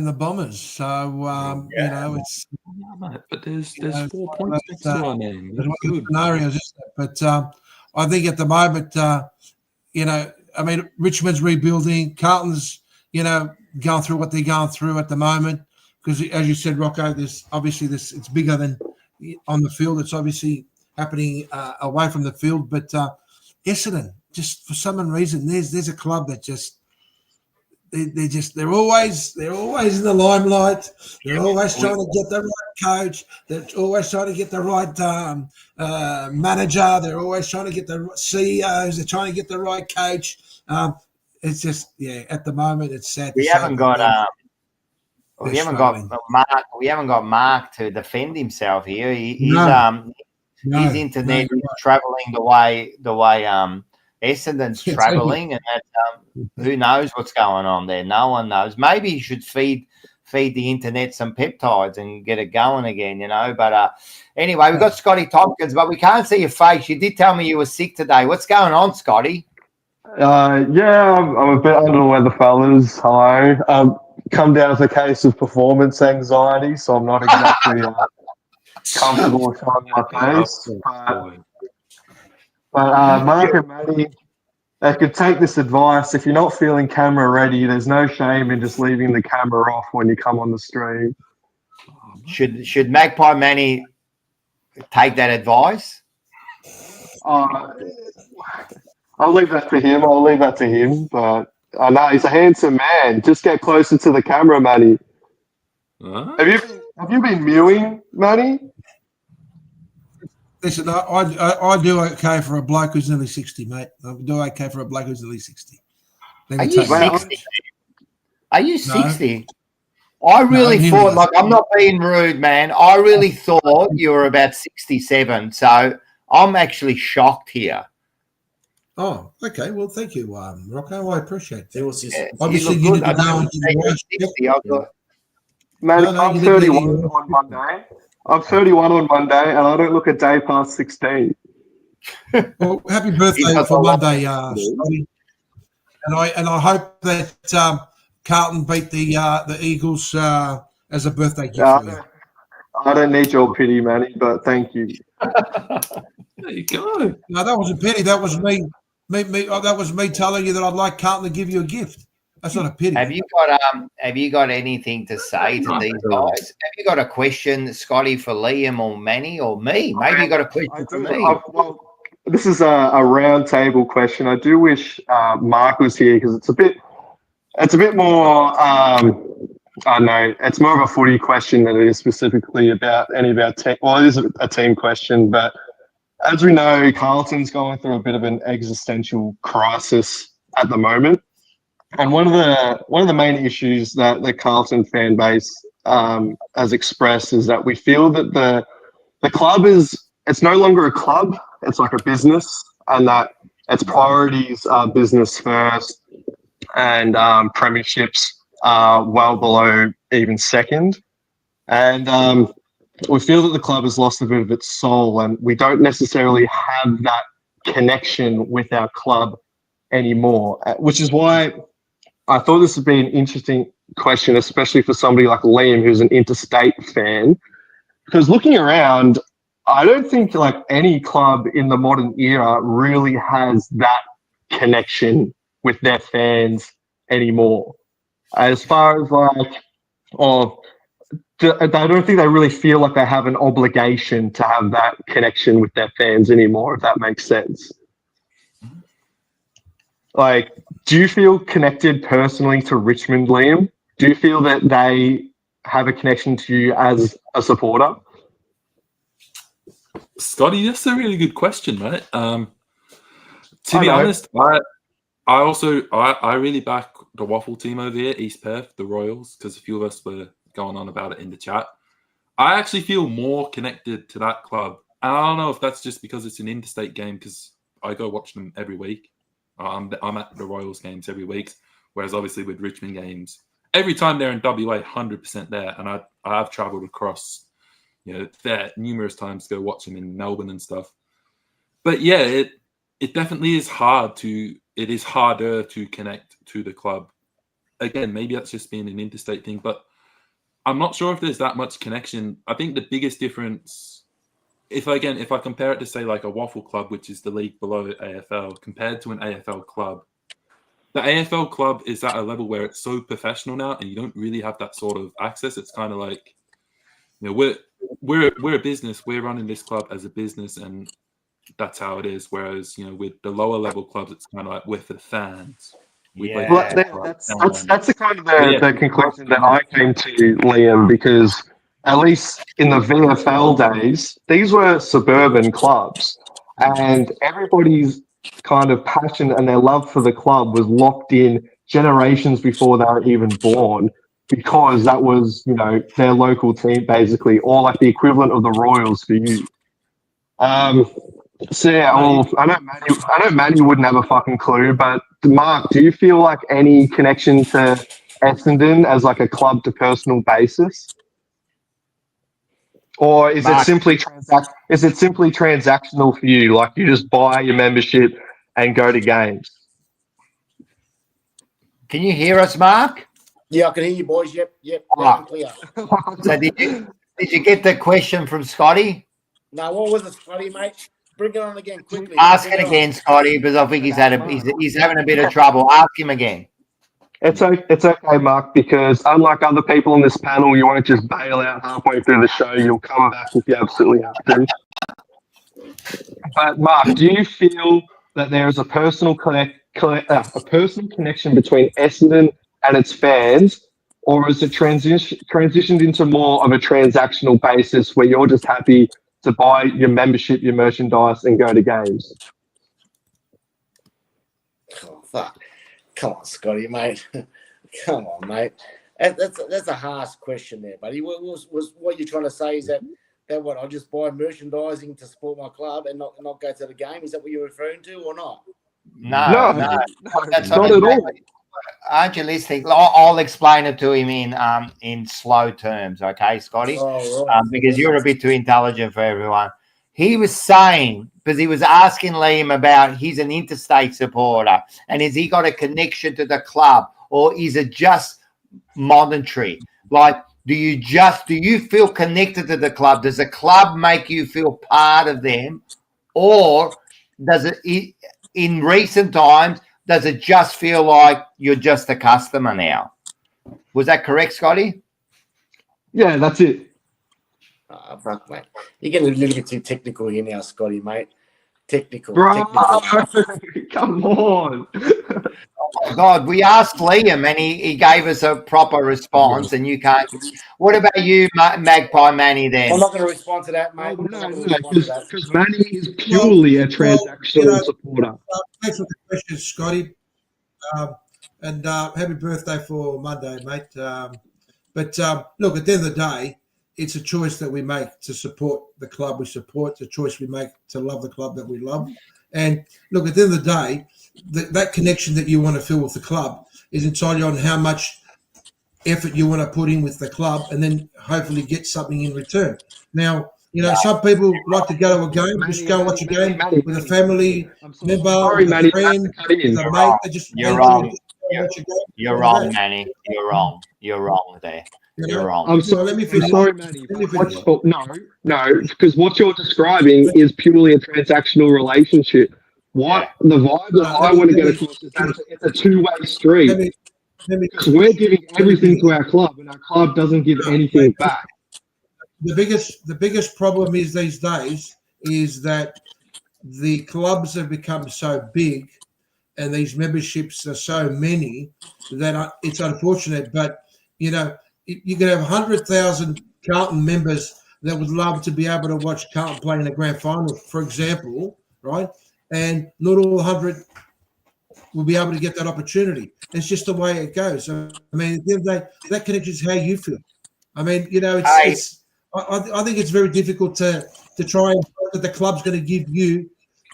the Bombers. So you know, it's.
But there's 4 points next to our name.
There's good scenarios, isn't it? But I think at the moment, you know, I mean, Richmond's rebuilding. Carlton's, you know, going through what they're going through at the moment. Because, as you said, Rocco, there's obviously this. It's bigger than on the field. It's obviously happening away from the field. But Essendon, just for some reason, there's a club that just they're always in the limelight. They're always trying to get the right coach. They're always trying to get the right manager. They're always trying to get the CEOs. They're trying to get the right coach. It's just, yeah, at the moment it's sad.
We haven't got we haven't got Mark to defend himself here. His internet is traveling the way Essendon's traveling, and that, who knows what's going on there? No one knows. Maybe you should feed the internet some peptides and get it going again, you know. But anyway, we've got Scotty Tompkins, but we can't see your face. You did tell me you were sick today. What's going on, Scotty?
Yeah, I'm a bit under the weather, fellas. Hello. Come down with a case of performance anxiety, so I'm not exactly comfortable showing my face. But Mark and Matty, they could take this advice. If you're not feeling camera ready, there's no shame in just leaving the camera off when you come on the stream.
Should Magpie Manny take that advice?
I'll leave that to him. But I know he's a handsome man. Just get closer to the camera, Manny. Have you been mewing, Manny?
Listen, I do okay for a bloke who's nearly 60, mate. I do okay for a bloke who's nearly 60.
Are you 60? Are you 60? I
No,
really
nearly
thought,
that.
like, I'm not being rude, man. I really thought you were about 67. So I'm actually shocked here.
Oh, okay. Well, thank you, Rocco. I appreciate
It
that.
was just,
Obviously,
look
you need
good.
to
I
go
didn't
and
say you were 60. I thought,
Man,
No,
I'm
you didn't
31
need to-
on Monday. I'm 31 on Monday, and I don't look a day past 16.
Well, happy birthday
got
for
the
Monday, Scotty. And I hope that Carlton beat the Eagles as a birthday gift for you.
I don't need your pity, Manny, but thank you.
There you go.
No, that wasn't pity. That was me. That was me telling you that I'd like Carlton to give you a gift. That's not a pity.
have you got anything to say to these guys? Have you got a question, Scotty, for Liam or Manny or me? Maybe you got a question for me.
Well, this is a round table question. I do wish Mark was here because it's a bit more. I don't know. It's more of a footy question than it is specifically about any of our team. Well, it is a team question, but as we know, Carlton's going through a bit of an existential crisis at the moment. And one of the main issues that the Carlton fan base has expressed is that we feel that the club it's no longer a club, it's like a business, and that its priorities are business first and premierships are well below even second. And we feel that the club has lost a bit of its soul, and we don't necessarily have that connection with our club anymore, which is why I thought this would be an interesting question, especially for somebody like Liam, who's an interstate fan, because looking around, I don't think like any club in the modern era really has that connection with their fans anymore. As far as like, I don't think they really feel like they have an obligation to have that connection with their fans anymore, if that makes sense. Like, do you feel connected personally to Richmond, Liam? Do you feel that they have a connection to you as a supporter?
Scotty, that's a really good question, mate. To be honest, I really back the waffle team over here, East Perth, the Royals, because a few of us were going on about it in the chat. I actually feel more connected to that club. And I don't know if that's just because it's an interstate game, because I go watch them every week. I'm at the Royals games every week, whereas obviously with Richmond games, every time they're in WA, 100% there. And I have travelled across, there numerous times to go watch them in Melbourne and stuff. But yeah, it definitely is harder to connect to the club. Again, maybe that's just being an interstate thing, but I'm not sure if there's that much connection. I think the biggest difference, if I compare it to say like a waffle club, which is the league below AFL, compared to an AFL club, the AFL club is at a level where it's so professional now, and you don't really have that sort of access. It's kind of like, we're a business. We're running this club as a business, and that's how it is. Whereas, with the lower level clubs, it's kind of like we're for the fans.
Well, that's the kind of the conclusion that I came to, Liam, because at least in the VFL days, these were suburban clubs, and everybody's kind of passion and their love for the club was locked in generations before they were even born, because that was, their local team basically, or like the equivalent of the Royals for you. So yeah, well, I know Manny wouldn't have a fucking clue, but Mark, do you feel like any connection to Essendon as like a club to personal basis, or is it simply transactional for you? Like you just buy your membership and go to games?
Can you hear us, Mark?
yeah, I can hear you, boys. Yep,
Ah.
clear.
So did you get the question from Scotty?
Now, what was it, Scotty, mate? Bring it on again quickly.
Ask it again, Scotty, because I think he's having a bit of trouble. Ask him again.
It's okay, Mark, because unlike other people on this panel, you won't just bail out halfway through the show. You'll come back if you absolutely have to. But Mark, do you feel that there is a personal connection between Essendon and its fans, or is it transitioned into more of a transactional basis where you're just happy to buy your membership, your merchandise, and go to games?
Oh, fuck. Come on, Scotty, mate. Come on, mate. That's a harsh question there, buddy. Was what you're trying to say is that what I just buy merchandising to support my club and not go to the game? Is that what you're referring to or not?
No. That's
not at all.
Aren't you listening? I'll explain it to him in slow terms, okay, Scotty?
Oh, right.
Because you're a bit too intelligent for everyone. He was saying, because he was asking Liam about he's an interstate supporter and has he got a connection to the club or is it just monetary? Like, do you feel connected to the club? Does the club make you feel part of them? Or does it, in recent times, does it just feel like you're just a customer now? Was that correct, Scotty?
Yeah, that's it.
Fuck, mate. You're getting a little bit too technical here now, Scotty, mate. Technical.
Bro, come on.
Oh, God, we asked Liam and he gave us a proper response and you can't. What about you, Magpie Manny, then?
I'm not going to respond to that, mate.
Because Manny is purely a transactional supporter.
Thanks for the question, Scotty. And happy birthday for Monday, mate. But look, at the end of the day, it's a choice that we make to support the club we support. It's a choice we make to love the club that we love. And look, at the end of the day, that connection that you want to feel with the club is entirely on how much effort you want to put in with the club and then hopefully get something in return. Now, you know, some people like to go to a game, just go and watch a game with a family member, with a friend, with a mate.
You're wrong. You're wrong, Manny. You're wrong. You're wrong there. You're wrong.
I'm sorry, Manny. No, because what you're describing is purely a transactional relationship. The vibe that I want to get across is that it's a two-way street. Because we're giving everything to our club, and our club doesn't give anything back.
The biggest problem is these days is that the clubs have become so big, and these memberships are so many that it's unfortunate. But you know, you can have 100,000 Carlton members that would love to be able to watch Carlton play in a grand final, for example, right? And not all 100 will be able to get that opportunity. It's just the way it goes. I mean, at the end of the day, that connection is how you feel. I mean, you know, I think it's very difficult to try and that the club's going to give you,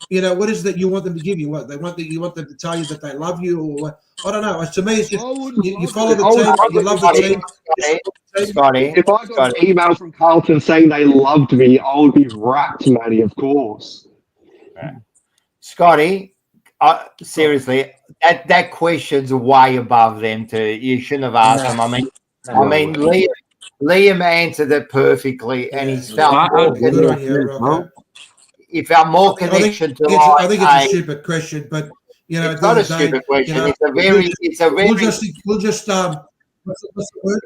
you know, what is it that you want them to give you? What you want them to tell you that they love you, or what? I don't know. To me, it's just you follow the team, you love the team.
Scotty,
if I got an email from Carlton saying they loved me, I would be wrapped, Matty, of course.
Scotty, seriously, that question's way above them too. You shouldn't have asked them. I mean, Liam answered it perfectly, and he's felt more connection. He felt more connection to.
I think it's a stupid question, but you know,
it's not a stupid question. You know, it's a very.
We'll just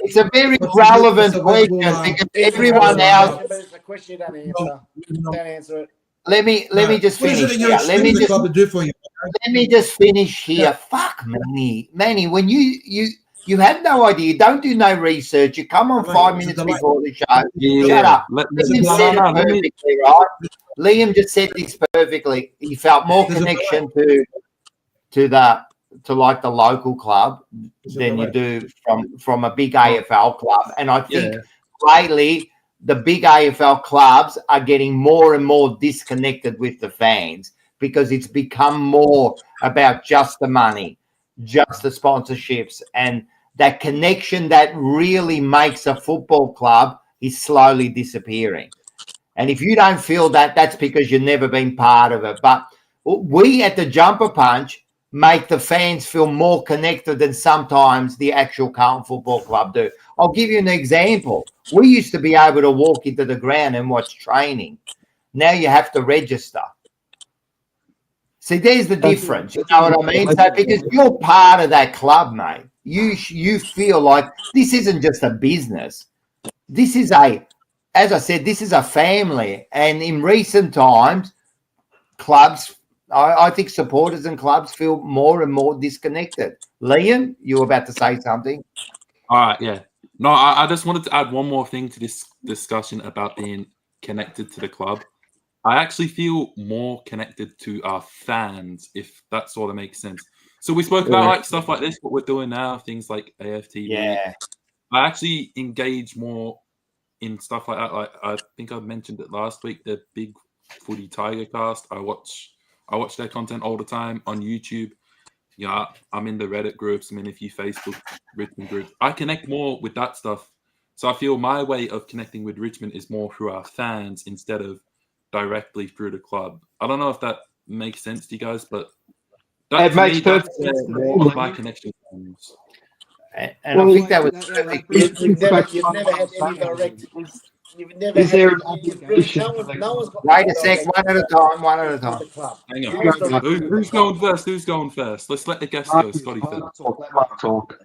It's a very relevant question because everyone else.
It's a question you don't answer it.
Let me just finish here. Let me just finish here. Fuck, Manny. When you have no idea, you don't do no research. You come on 5 minutes before the show. Shut up. Liam said it perfectly, right? Liam just said this perfectly. He felt more connection to like the local club than you do from a big AFL club. And I think lately the big AFL clubs are getting more and more disconnected with the fans because it's become more about just the money, just the sponsorships, and that connection that really makes a football club is slowly disappearing. And if you don't feel that, that's because you've never been part of it. But we at the Jumper Punch make the fans feel more connected than sometimes the actual Carlton Football Club do. I'll give you an example. We used to be able to walk into the ground and watch training. Now you have to register. See, there's the difference. You know what I mean? So because you're part of that club, mate, you feel like this isn't just a business. This is as I said, this is a family. And in recent times, clubs, I think supporters and clubs feel more and more disconnected. Liam, you were about to say something.
All right, yeah. No, I just wanted to add one more thing to this discussion about being connected to the club. I actually feel more connected to our fans, if that sort of makes sense. So we spoke about like stuff like this, what we're doing now, things like AFTV.
Yeah.
I actually engage more in stuff like that. Like I think I mentioned it last week, the Big Footy Tiger Cast. I watch their content all the time on YouTube. Yeah, I'm in the Reddit groups. I'm in a few Facebook Richmond groups. I connect more with that stuff. So I feel my way of connecting with Richmond is more through our fans instead of directly through the club. I don't know if that makes sense to you guys, but
It makes perfect
that's
sense.
more of my connection.
And I think that was
You've never had any direct. You've never
Is
had.
there an
You've really,
obligation?
no one's got.
wait a sec, one at a time.
The club.
Hang on. Who's going first? Who's going first? Let's let the guests go. Scotty first.
Let Mark talk.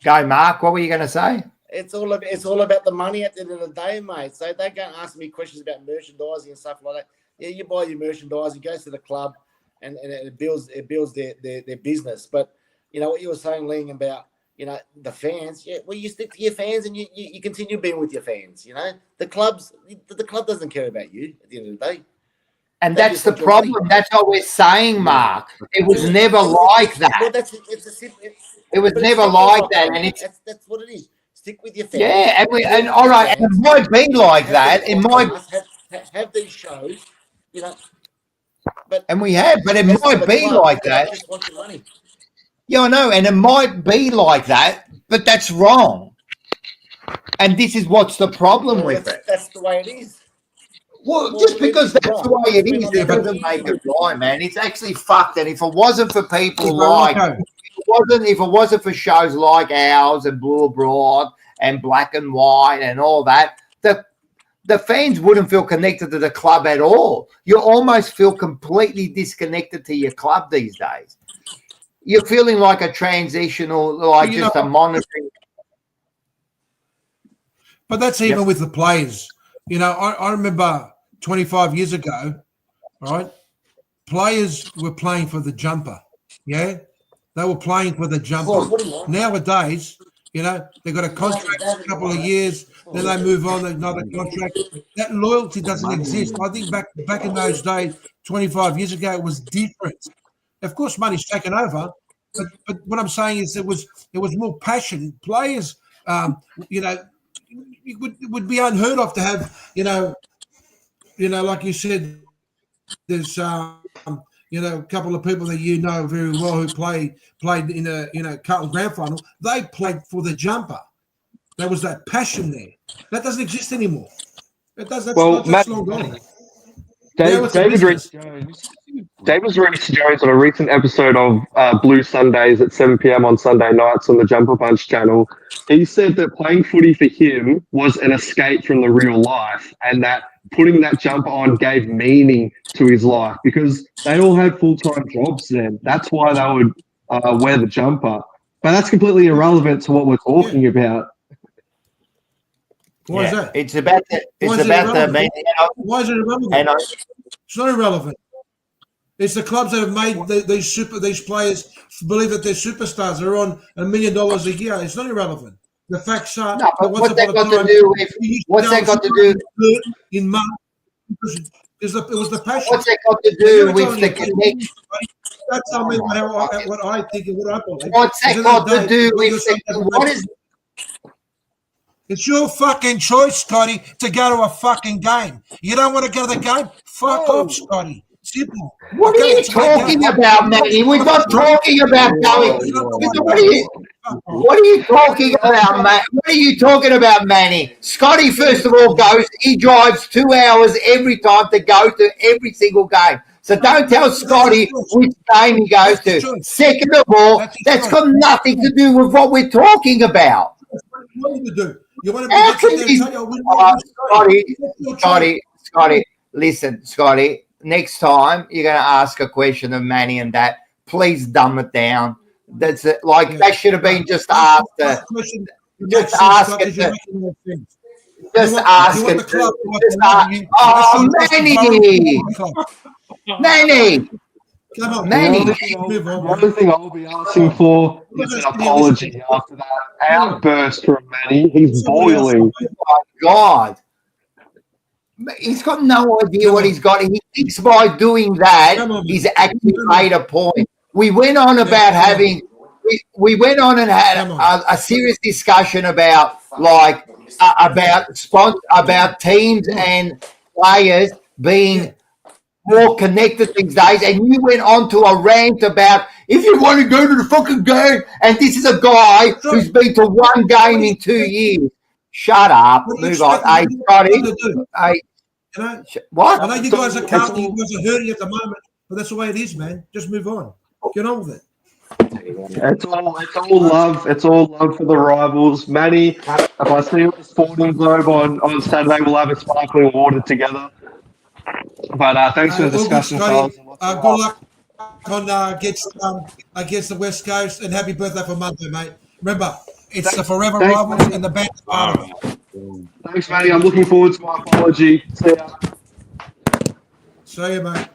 Go, Mark. What were you going to say?
It's all about the money at the end of the day, mate. So they can't ask me questions about merchandising and stuff like that. Yeah, you buy your merchandise, it goes to the club, and it builds their business. But you know what you were saying, Ling, about the fans. Yeah, well, you stick to your fans and you continue being with your fans. You know, the club doesn't care about you at the end of the day.
And that's the problem. That's what we're saying, Mark. It was never like that.
Well,
it was never like that, and
that's what it is. Stick with your fans.
Yeah, and all right, and it might be like that. It might
have these shows, but
we have, but it might be like that.
Just want your money.
Yeah, I know, and it might be like that, but that's wrong. And this is what's the problem with it.
That's the way it is.
Well, just because that's the way it is, it doesn't make it right, man. It's actually fucked. And if it wasn't for people like, if it wasn't for shows like ours and Blue Abroad and Black and White and all that, the fans wouldn't feel connected to the club at all. You almost feel completely disconnected to your club these days. You're feeling like a transitional, like just a monitoring.
But that's even with the players. I remember 25 years ago, right? Players were playing for the jumper. Yeah, they were playing for the jumper. Nowadays, they've got a contract for a couple of years, then they move on to another contract. That loyalty doesn't exist. I think back in those days, 25 years ago, it was different. Of course, money's taken over, but what I'm saying is it was more passion. Players, it would be unheard of to have, like you said, there's a couple of people that very well who played in a Carlton grand final. They played for the jumper. There was that passion there. That doesn't exist anymore. That's long gone.
David Rees-Jones on a recent episode of Blue Sundays at 7 p.m. on Sunday nights on the Jumper Punch channel, he said that playing footy for him was an escape from the real life, and that putting that jumper on gave meaning to his life because they all had full-time jobs then. That's why they would wear the jumper. But that's completely irrelevant to what we're talking about.
Why is that?
It's about the.
Why is it irrelevant? It's not irrelevant. It's the clubs that have made these players believe that they're superstars. They're on $1 million a year. It's not irrelevant. The facts are.
No, but what's that got to do with? What's that got to do?
In March, it was the passion.
What's that got to do with the connection?
That's what I think and what I believe.
What's that got to do with? What is?
It's your fucking choice, Scotty, to go to a fucking game. You don't want to go to the game? Fuck off, Scotty. Simple.
What are you talking about, Manny? We're not talking about going. What are you talking about, Manny? What are you talking about, Manny? Scotty, first of all, he drives 2 hours every time to go to every single game. So don't tell Scotty which game he goes to. Second of all, that's got nothing to do with what we're talking about.
What do you do? You want
to Scotty, listen, Scotty, next time you're going to ask a question of Manny and that, please dumb it down. That's it. Like, that should have been just asked. Just ask it. Just ask it. Oh, Manny!
Come on, Manny. The only thing I'll be asking for is an apology after that outburst from Manny. He's boiling.
Oh my God. He's got no idea what he's got. He thinks by doing that, he's actually made a point. We went on about having, we went on and had a serious discussion about about teams and players being more connected these days, and you went on to a rant about if you want to go to the fucking game, and this is a guy who's been to one game in 2 years. Shut up. Move on. Hey, Scotty. Hey, what?
I know you guys are Carlton, you guys are hurting at the moment, but that's the way it is, man. Just move on. Get on with it.
It's all love. It's all love for the rivals. Manny, if I see you at the Sporting Globe on Saturday, we'll have a sparkling water together. But thanks for the discussion, fellas.
Good luck on against the West Coast, and happy birthday for Monday, mate. Remember, it's the Fourever rivals and the band.
Thanks, Manny. I'm looking forward to my apology. See ya.
See you, mate.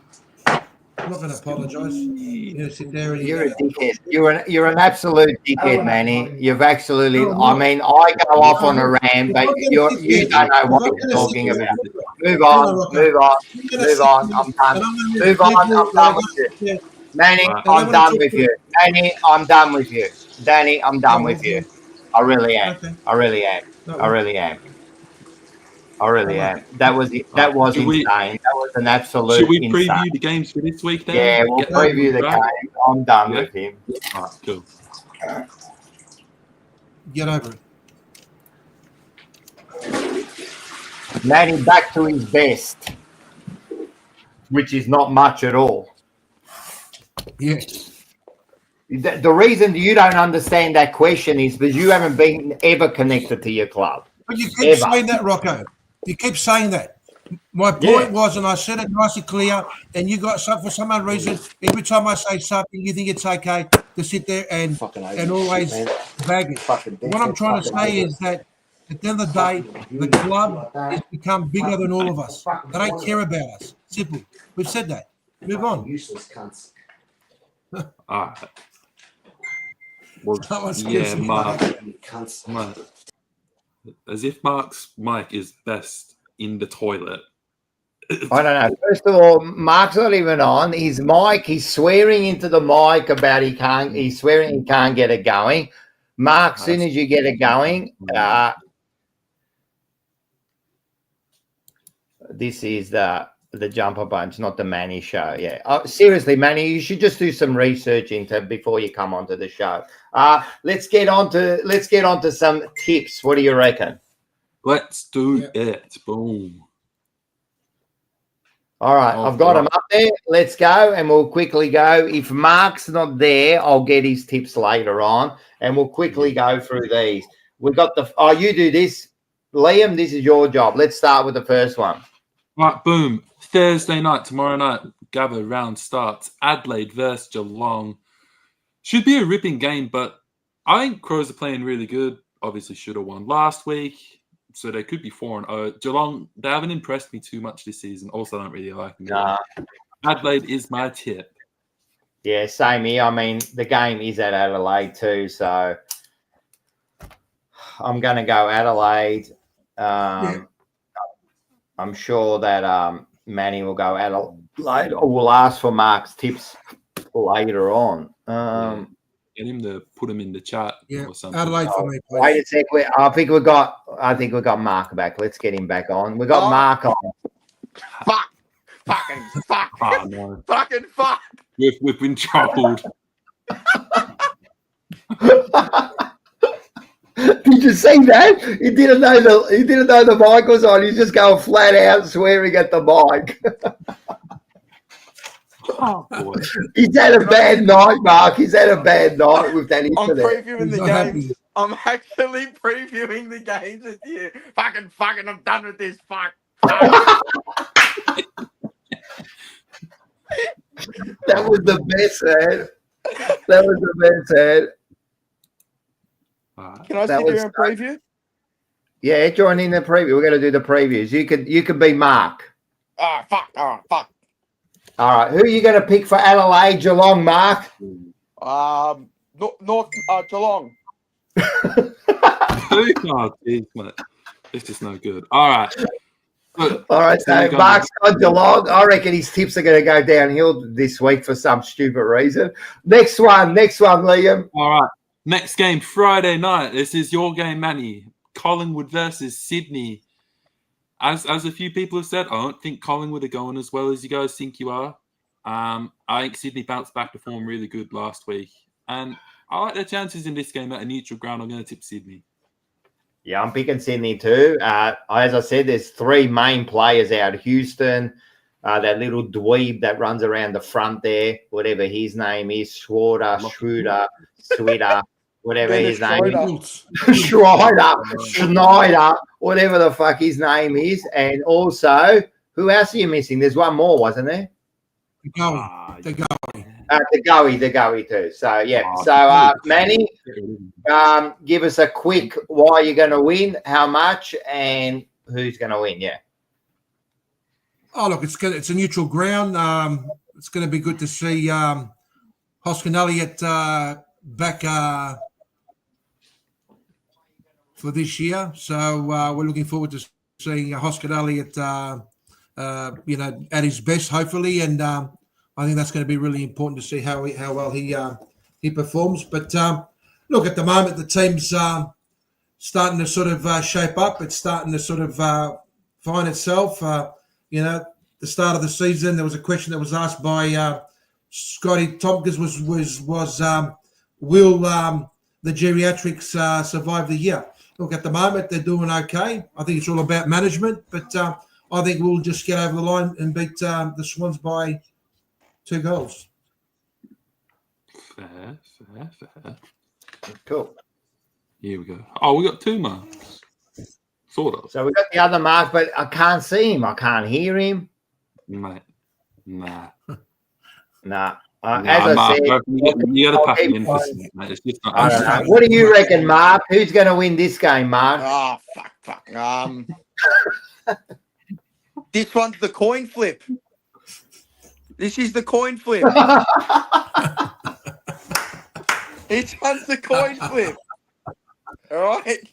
I'm not going to apologise. You're sit there and
you're a dickhead. You're an absolute dickhead, Manny. You've absolutely. I mean, I go off on a rant, but you don't know what you're talking about. Move on. I'm done. Move on. I'm done with you, Manny. I'm done with you, Manny. I'm done with you, Danny. I'm done with you. I really am. I really am. That was insane. That was an absolute.
Should we preview the games for this week then?
Yeah, we'll preview the game. I'm done with him.
All right, cool.
Get over it.
Manny back to his best, which is not much at all.
Yes.
The reason you don't understand that question is because you haven't been ever connected to your club.
But you keep saying that, Rocco. You keep saying that. My point was, and I said it nice and clear, and you got some for some odd reason. Every time I say something, you think it's okay to sit there and always bag it. What I'm trying to say is that at the end of the day, the club has become bigger than all of us. They don't care about us. Simple. We've said that. Move on.
Useless cunts.
All right. Well, yeah, Mark. As if Mark's mic is best in the toilet.
I don't know. First of all, Mark's not even on. His mic, he's swearing into the mic about he's swearing he can't get it going. Mark, as soon as you get it going, this is the Jumper Punch, not the Manny show. Yeah. Seriously, Manny, you should just do some research before you come onto the show. Let's get on to some tips. What do you reckon?
Let's do it. Boom.
All right, I've got him up there. Let's go, and we'll quickly go. If Mark's not there, I'll get his tips later on, and we'll quickly go through these. We've got you do this. Liam, this is your job. Let's start with the first one.
Right, boom. Thursday night, tomorrow night, Gabba round starts. Adelaide versus Geelong. Should be a ripping game, but I think Crows are playing really good. Obviously should have won last week, so they could be 4-0. Geelong, they haven't impressed me too much this season. Also, I don't really like them.
Nah.
Adelaide is my tip.
Yeah, same here. I mean, the game is at Adelaide too, so I'm going to go Adelaide. I'm sure that Manny will go Adelaide, or we'll ask for Mark's tips later on.
Get him to put him in the chat or something.
Adelaide for me, please.
Wait a sec. I think we got Mark back. Let's get him back on. We got Mark on.
Fuck. Fucking fuck.
Oh, no.
Fucking fuck.
We've been troubled.
Did you see that? He didn't know the mic was on. He's just going flat out swearing at the mic.
Oh, boy.
He's had a bad night, Mark. He's had a bad night with that
I'm
internet.
previewing the games. I'm actually previewing the games with you. Fucking, I'm done with this. Fuck.
That was the best, man. That was the best, man.
Can I sit here and preview?
Yeah, join in the preview. We're going to do the previews. You could be Mark.
Oh, fuck. Oh, fuck.
All right. Who are you going to pick for Adelaide, Geelong, Mark?
North Geelong.
Oh, geez, mate. This is no good. All right. But
All right, so
Saigon-
Mark's got Geelong. I reckon his tips are going to go downhill this week for some stupid reason. Next one, Liam.
All right. Next game, Friday night. This is your game, Manny. Collingwood versus Sydney. As a few people have said, I don't think Collingwood are going as well as you guys think you are. I think Sydney bounced back to form really good last week. And I like their chances in this game at a neutral ground. I'm going to tip Sydney.
Yeah, I'm picking Sydney too. As I said, there's three main players out. Houston, that little dweeb that runs around the front there, whatever his name is, Schroeder, whatever
Dennis
his name
Schroeder.
is. Schneider, whatever the fuck his name is. And also, who else are you missing? There's one more, wasn't there?
The
Goey too. So, yeah. So, Manny, give us a quick why you're going to win, how much, and who's going to win. Yeah.
Oh, look, it's a neutral ground. It's going to be good to see Hoskin Elliott back for this year. So we're looking forward to seeing Hoskin Elliott, at his best, hopefully. And I think that's going to be really important to see how well he performs. But look, at the moment, the team's starting to sort of shape up. It's starting to sort of find itself. The start of the season, there was a question that was asked by Scotty Tompkins was will the geriatrics survive the year? Look, at the moment, they're doing okay. I think it's all about management, but I think we'll just get over the line and beat the Swans by 2 goals.
Fair.
Cool.
Here we go. Oh, we got 2 marks. Sort of.
So we got the other Mark, but I can't see him. I can't hear him.
Mate. Nah.
Nah.
Mark,
As I said,
you got to pack
I'll
him in for something, mate. It's just not.
I don't know. What do you reckon, Mark? Who's going to win this game, Mark?
Oh, fuck. This one's the coin flip. This is the coin flip. This one's the coin flip. All right.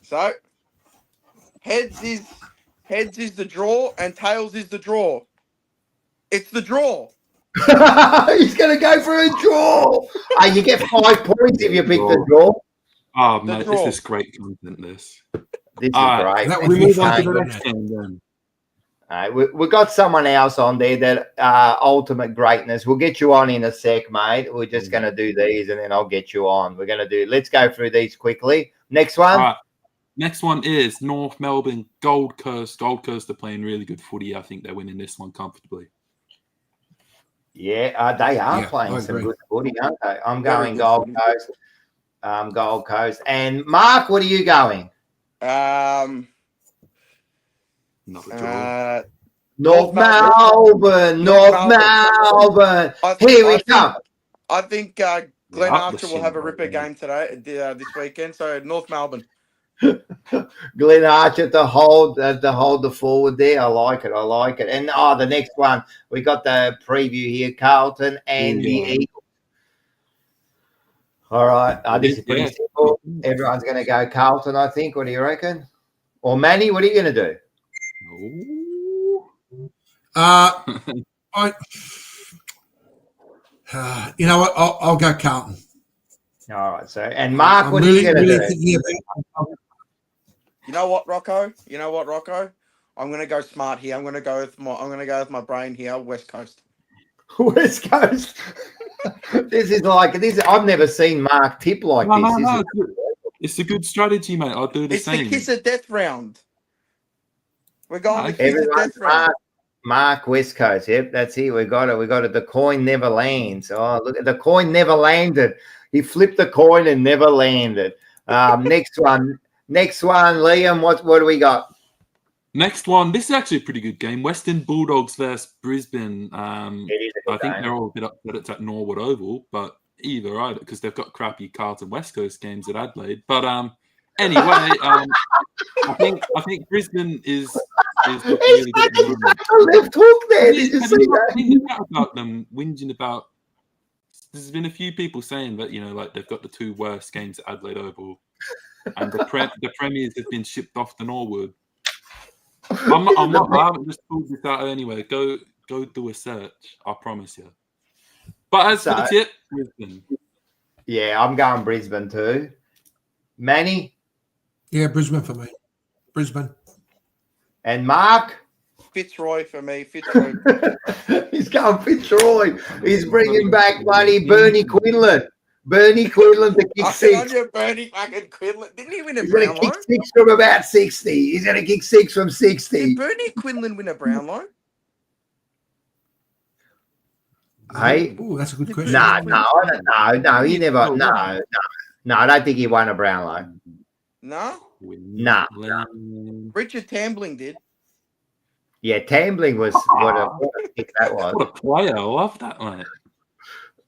So, heads is the draw and tails is the draw. It's the draw.
He's going to go for a draw. You get 5 points if you pick the draw.
Oh, mate, this is great content, this.
This is great.
That would
We
be
move on to
fun.
the next game then.
We got someone else on there that ultimate greatness. We'll get you on in a sec, mate. We're just going to do these and then I'll get you on. Let's go through these quickly. Next one.
All right. Next one is North Melbourne, Gold Coast. Gold Coast are playing really good footy. I think they're winning this one comfortably.
Yeah, they are
Yeah,
playing
I
some
agree.
good footy, aren't they? I'm going
good
Gold
footy.
Coast. Gold Coast. And Mark, what are you going?
Not a draw.
North
Melbourne.
Melbourne. Here we come.
I think Glenn
Up the
Archer will have a
shin,
ripper
mate.
game today, this weekend. So North Melbourne.
Glenn Archer to hold the forward there. I like it. And the next one, we got the preview here, Carlton and the Eagles. All right. This is pretty simple. Everyone's going to go Carlton, I think. What do you reckon? Or Manny, what are you going to do?
You know what? I'll go Carlton.
All right. So, and Mark,
I'm
what
really,
are you going to
really
do?
thinking about.
You know what, Rocco? I'm gonna go smart here. I'm gonna go with my brain here. West Coast.
West Coast. This is I've never seen Mark tip like this.
No, it's a good strategy, mate. I'll do the
It's
same.
the kiss of death round. We're going to kiss of
Everyone,
death round.
Mark West Coast. Yep, that's it. We got it. The coin never lands. Oh, look, the coin never landed. He flipped the coin and never landed. Next one, Liam. What do we got?
Next one. This is actually a pretty good game. Western Bulldogs versus Brisbane.
It is a good
I think
game.
they're all a bit upset it's at Norwood Oval, but either because they've got crappy Carlton West Coast games at Adelaide. But anyway, I think Brisbane is looking really good at the moment.
The left hook there. Did you
Have
see
you not
that?
seen that about them whinging about? There's been a few people saying that they've got the 2 worst games at Adelaide Oval, and the premiers have been shipped off to Norwood. I'm not. I haven't just pulled this out anyway. Go do a search. I promise you. But as for the tip, Brisbane.
Yeah, I'm going Brisbane too. Manny?
Yeah, Brisbane for me. Brisbane.
And Mark?
Fitzroy for me. Fitzroy.
He's going Fitzroy. He's bringing back bloody Bernie Quinlan. Bernie Quinlan to kick six.
Bernie fucking Quinlan. Didn't he win a
He's going to
Brownlow?
kick six from about 60. He's going to kick six from 60.
Did Bernie Quinlan win a Brownlow?
Hey?
Oh, that's a good question.
No, he never. No, I don't think he won a Brownlow.
No?
Nah.
Richard Tambling did.
Yeah, Tambling was what a pick that was.
What a player. I love that, mate.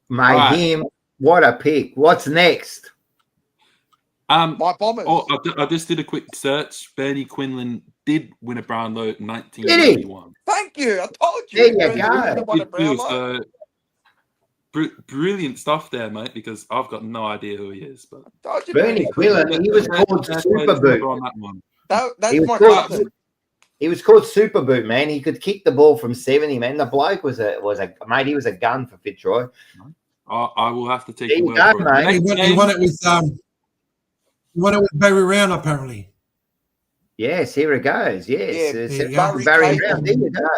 Mate,
Right.
him, what a pick. What's next?
My Bombers.
Oh, I just did a quick search. Bernie Quinlan did win a Brownlow in 1991.
Thank you. I told you.
There you go.
Quinlan won a
Did too,
Brownlow.
so brilliant stuff there, mate, because I've got no idea who he is. But
Told you
Bernie Quinlan, he was called Super Boot.
on that one.
That's
He was
my
called-
cousin.
He was called Super Boot, man. He could kick the ball from 70, man. The bloke was a mate. He was a gun for Fitzroy.
I will have to take
There
your
you
word
go,
for it.
mate.
He
Next
won
game-
it with Barry Round, apparently.
Yes, here it goes. Yes,
Yeah,
it's
there you go.
Barry
Cable.
Brown. There you go.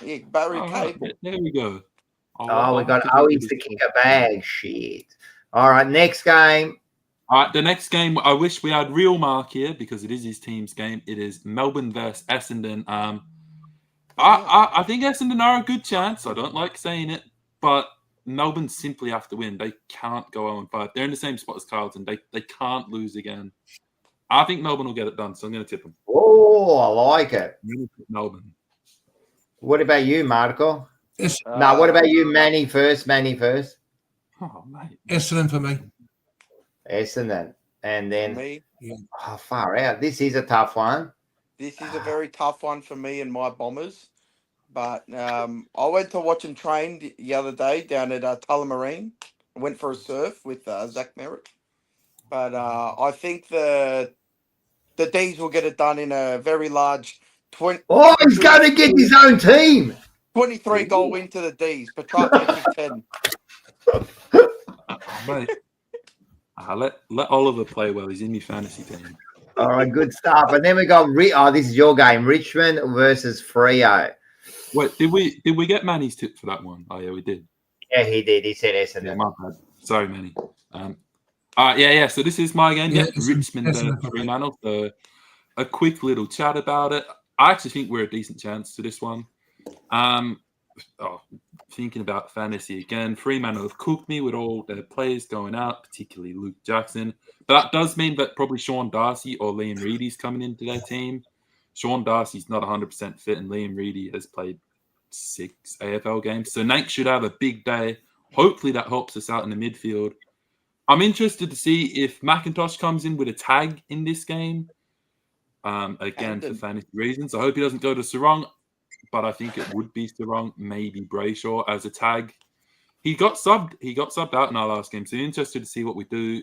Yeah, Barry
All right,
Cable.
there we go.
Oh, we got Owies to kick a bag. Shit. All right, next game.
All right, the next game, I wish we had real Mark here because it is his team's game. It is Melbourne versus Essendon. I think Essendon are a good chance. I don't like saying it, but Melbourne simply have to win. They can't go 0-5. They're in the same spot as Carlton. They can't lose again. I think Melbourne will get it done, so I'm going to tip them.
Oh, I like it.
I'm gonna tip Melbourne.
What about you, Marco?
Es-
No, what about you, Manny first? Manny first.
Oh, mate.
Essendon for me.
Essendon. And then,
Me.
far out. This is a tough one.
This is a very tough one for me and my Bombers. But I went to watch them train the other day down at Tullamarine. I went for a surf with Zach Merritt. But I think the D's will get it done in a very large
Oh, he's going to get his own team.
23-goal win to the D's. Petrarca kicked 10.
Mate. Let Oliver play well. He's in your fantasy team.
All right, good stuff. And then we got this is your game, Richmond versus Freo.
Wait, did we get Manny's tip for that one? Oh yeah, we did.
Yeah, he did. He said
Yeah,
Essendon.
my bad. Sorry, Manny. Yeah. So this is my game.
Yeah,
Yeah, Richmond
Essendon.
Fremantle. So a quick little chat about it. I actually think we're a decent chance to this one. Thinking about fantasy again, Fremantle have cooked me with all their players going out, particularly Luke Jackson. But that does mean that probably Sean Darcy or Liam Reedy's coming into their team. Sean Darcy's not 100% fit, and Liam Reedy has played 6 AFL games. So Nate should have a big day. Hopefully that helps us out in the midfield. I'm interested to see if McIntosh comes in with a tag in this game. Again, for fantasy reasons. I hope he doesn't go to Sarong, but I think it would be Sarong, maybe Brayshaw as a tag. He got subbed out in our last game, so interested to see what we do.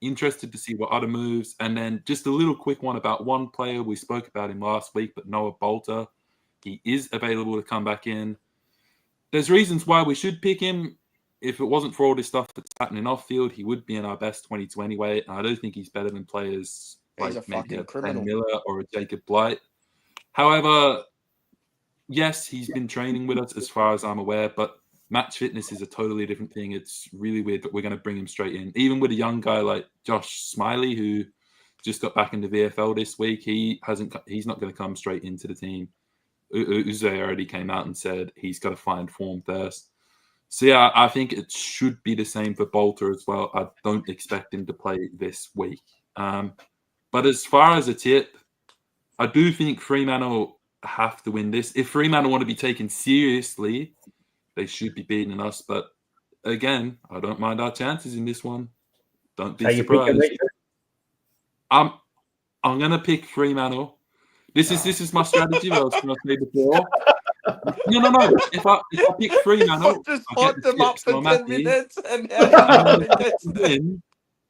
Interested to see what other moves. And then just a little quick one about one player. We spoke about him last week, but Noah Bolter. He is available to come back in. There's reasons why we should pick him. If it wasn't for all this stuff that's happening off field, he would be in our best 22 anyway. And I don't think he's better than players
He's
like
a
maybe
fucking
a
criminal.
Ben Miller or a Jacob Blight. However, yes, he's been training with us as far as I'm aware, but match fitness is a totally different thing. It's really weird that we're going to bring him straight in. Even with a young guy like Josh Smiley, who just got back into VFL this week, he's not going to come straight into the team. Uze already came out and said he's got to find form first. So yeah, I think it should be the same for Bolter as well. I don't expect him to play this week. But as far as a tip, I do think Fremantle have to win this. If Fremantle want to be taken seriously, they should be beating us. But again, I don't mind our chances in this one. Don't be surprised. I'm gonna pick Fremantle. This is my strategy. I was going to say before. No. If I pick Fremantle,
Just
I'll
hype
get the
them up
tips,
for
so I'm
10
happy.
minutes and
And if I win,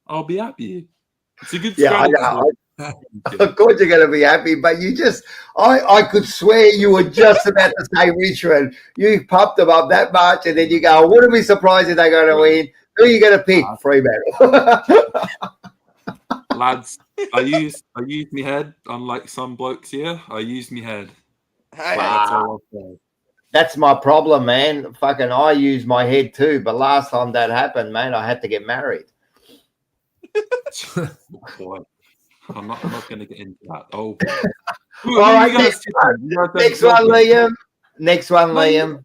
I'll be happy. It's a good
Yeah,
strategy.
Of course you're going to be happy, but you just, I could swear you were just about to say Richmond. You pumped them up that much, and then you go, I wouldn't be surprised if they're going to win. Who are you going to pick? Fremantle.
Lads, I used my head, unlike some blokes here. I used my head.
Hey,
That's all I'll say.
That's my problem, man. Fucking, I use my head too, but last time that happened, man, I had to get married.
Boy, I'm not going to get into that. Oh,
All right, next one, Liam. Next one, Liam.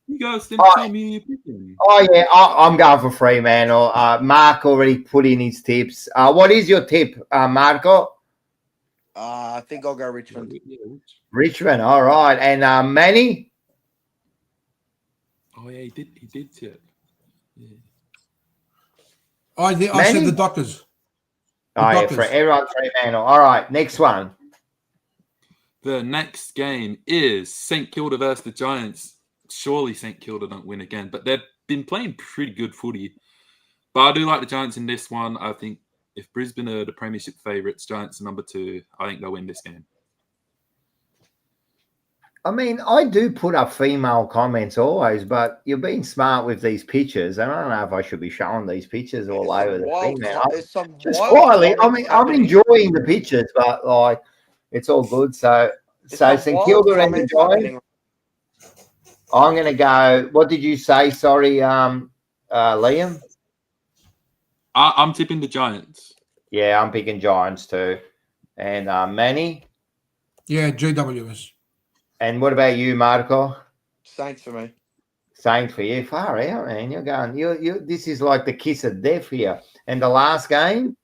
You guys didn't tell me you're picking.
Oh, yeah, I'm going for Fremantle. Mark already put in his tips. What is your tip, Marco?
I think I'll go Richmond.
Richmond, all right. And Manny?
Oh, yeah, he did tip. Yeah.
I said the Doctors.
Everyone Fremantle. All right, next one.
The next game is St Kilda versus the Giants. Surely St Kilda don't win again, but they've been playing pretty good footy. But I do like the Giants in this one. I think if Brisbane are the premiership favourites, Giants are number 2. I think they'll win this game.
I mean, I do put up female comments always, but you're being smart with these pictures. And I don't know if I should be showing these pictures all over the thing now. Just quietly, I mean, I'm enjoying the pictures, but like, it's all good. So St Kilda and the Giants. I'm going to go. What did you say? Sorry, Liam.
I'm tipping the Giants.
Yeah, I'm picking Giants too. And Manny.
Yeah, GWS.
And what about you, Marco?
Saints for me.
Saints for you. Far out, man. You're going. You. This is like the kiss of death here. And the last game.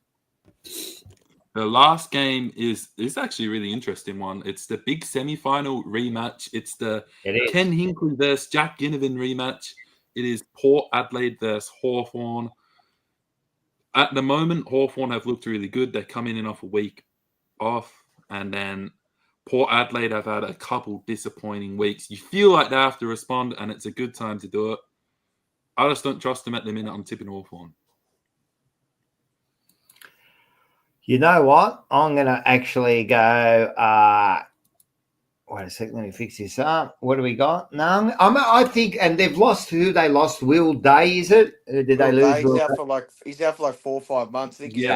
The last game is actually a really interesting one. It's the big semi-final rematch. It's the Ken Hinkley versus Jack Ginnivan rematch. It is Port Adelaide versus Hawthorn. At the moment, Hawthorn have looked really good. They're coming in off a week off, and then Port Adelaide have had a couple disappointing weeks. You feel like they have to respond, and it's a good time to do it. I just don't trust them at the minute. I'm tipping Hawthorn.
You know what? I'm going to actually go. Wait a second. Let me fix this up. What do we got? No, I think, and they've lost who? They lost Will Day, is it? Did they lose?
He's out for like 4 or 5 months. I think he's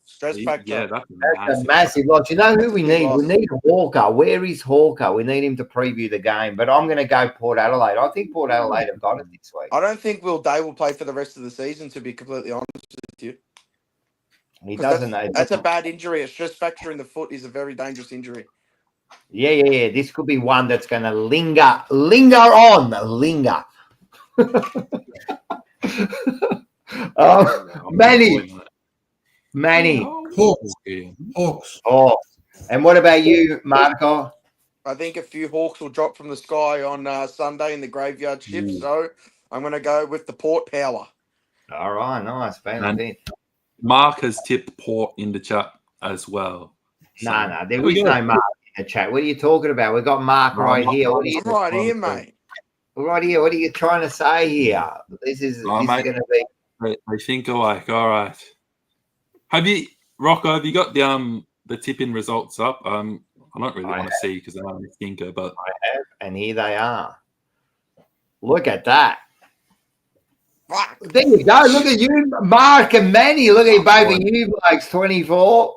stress factor.
Yeah,
that's a massive loss. You know who we need? We need Hawker. Where is Hawker? We need him to preview the game. But I'm going to go Port Adelaide. I think Port Adelaide have got it this week.
I don't think Will Day will play for the rest of the season, to be completely honest with you.
He doesn't know.
That's a bad injury. A stress fracture in the foot is a very dangerous injury.
Yeah. This could be one that's going to linger on. Manny.
Hawks.
Oh, and what about you, Marco?
I think a few Hawks will drop from the sky on Sunday in the graveyard shift. So I'm going to go with the Port power.
All right, nice.
Mark has tipped Port in the chat as well.
So, no, there is no Mark in the chat. What are you talking about? We've got Mark right here.
I'm right here, mate.
Right here. What are you trying to say here? This is going to be.
I think alike. All right. Rocco? Have you got the tipping results up? I don't really want to see because I'm a thinker, but
I have, and here they are. Look at that. There you go. Look at you, Mark and Manny. Look at both of you blokes, 24.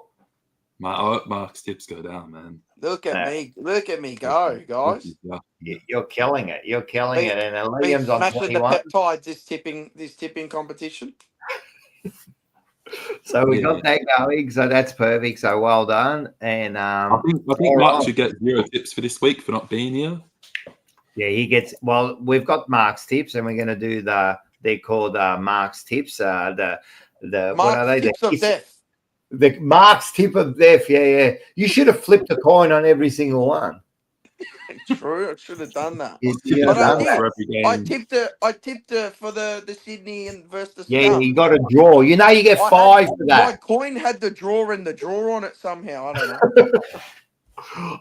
I hope Mark's tips go down, man.
Look at me. Look at me go, guys.
You're killing it. You're killing it. And Liam's on 21.
The peptides this tipping competition.
So we got that going. So that's perfect. So well done. And
I think Mark should get 0 tips for this week for not being here.
Yeah, he gets. Well, we've got Mark's tips, and we're going to do they're called Mark's tips. The what are they?
Tips of death.
The Mark's tip of death. Yeah. You should have flipped a coin on every single one.
True, I should have done that. I tipped it for the Sydney and versus the
Scum. You got a draw. You know you get 5 for that.
My coin had the draw and the draw on it somehow. I don't know.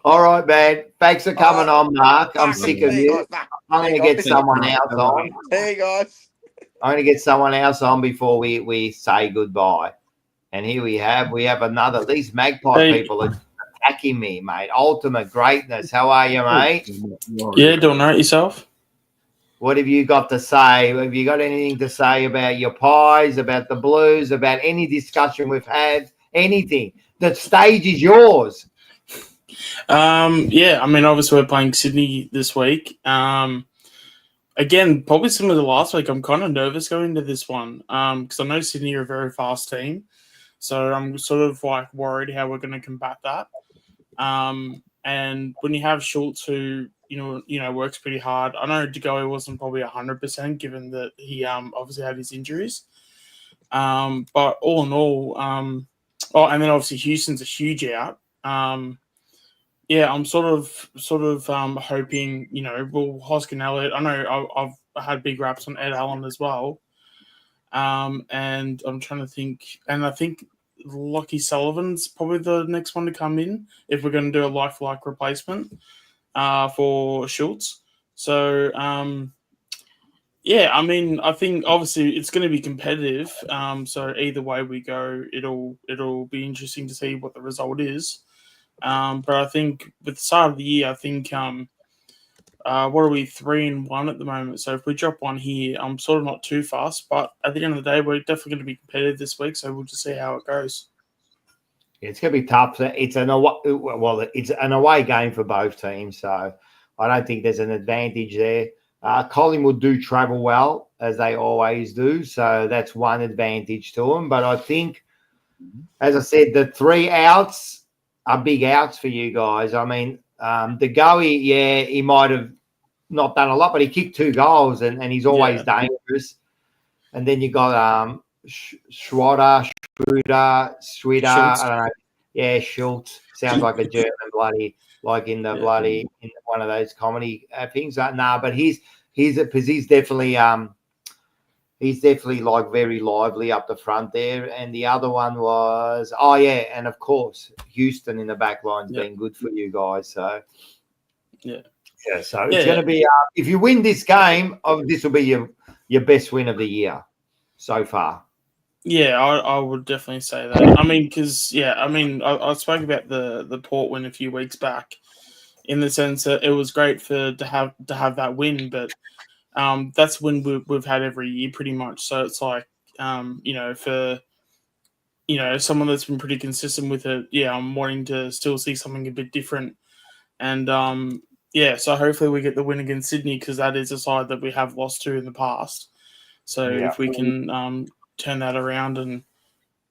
All right, man. Thanks for coming on, Mark. I'm sick of you. I'm going to get someone else on.
Hey, guys.
I'm going to get someone else on before we say goodbye. And here we have another. These Magpie people are attacking me, mate. Ultimate greatness. How are you, mate?
Yeah, doing right yourself.
What have you got to say? Have you got anything to say about your Pies, about the Blues, about any discussion we've had? Anything? The stage is yours.
Yeah, I mean, obviously we're playing Sydney this week. Again, probably similar to last week. I'm kind of nervous going into this one because I know Sydney are a very fast team, so I'm sort of like worried how we're going to combat that. And when you have Schultz, who you know works pretty hard, I know DeGoey wasn't probably 100% given that he obviously had his injuries. But all in all, and then obviously Houston's a huge out. Yeah, I'm sort of hoping, will Hoskin Elliott. I know I've had big raps on Ed Allen as well. And I'm trying to think, and I think Lockie Sullivan's probably the next one to come in if we're going to do a like-for-like replacement for Schultz. So, yeah, I mean, I think obviously it's going to be competitive. So either way we go, it'll be interesting to see what the result is. But I think with the start of the year, I think what are we 3-1 at the moment? So if we drop one here, I'm sort of not too fast. But at the end of the day, we're definitely going to be competitive this week. So we'll just see how it goes.
Yeah, it's going to be tough. It's an away game for both teams, so I don't think there's an advantage there. Collingwood do travel well, as they always do, so that's one advantage to them. But I think, as I said, the 3 outs are big outs for you guys. I mean, DeGoey, yeah, he might have not done a lot, but he kicked 2 goals, and he's always dangerous. And then you got Schroeder, I don't know. Yeah, Schultz. Sounds like a German bloody, like in the bloody, in one of those comedy things. But he's definitely like very lively up the front there. And the other one was, and of course, Houston in the back line's been good for you guys. So, so it's going to be, if you win this game, this will be your best win of the year so far.
Yeah, I would definitely say that. I mean, because, I spoke about the Port win a few weeks back in the sense that it was great to have that win, but that's when we've had every year pretty much. So it's like, for, someone that's been pretty consistent with it, I'm wanting to still see something a bit different. And, so hopefully we get the win against Sydney because that is a side that we have lost to in the past. So if we can turn that around and,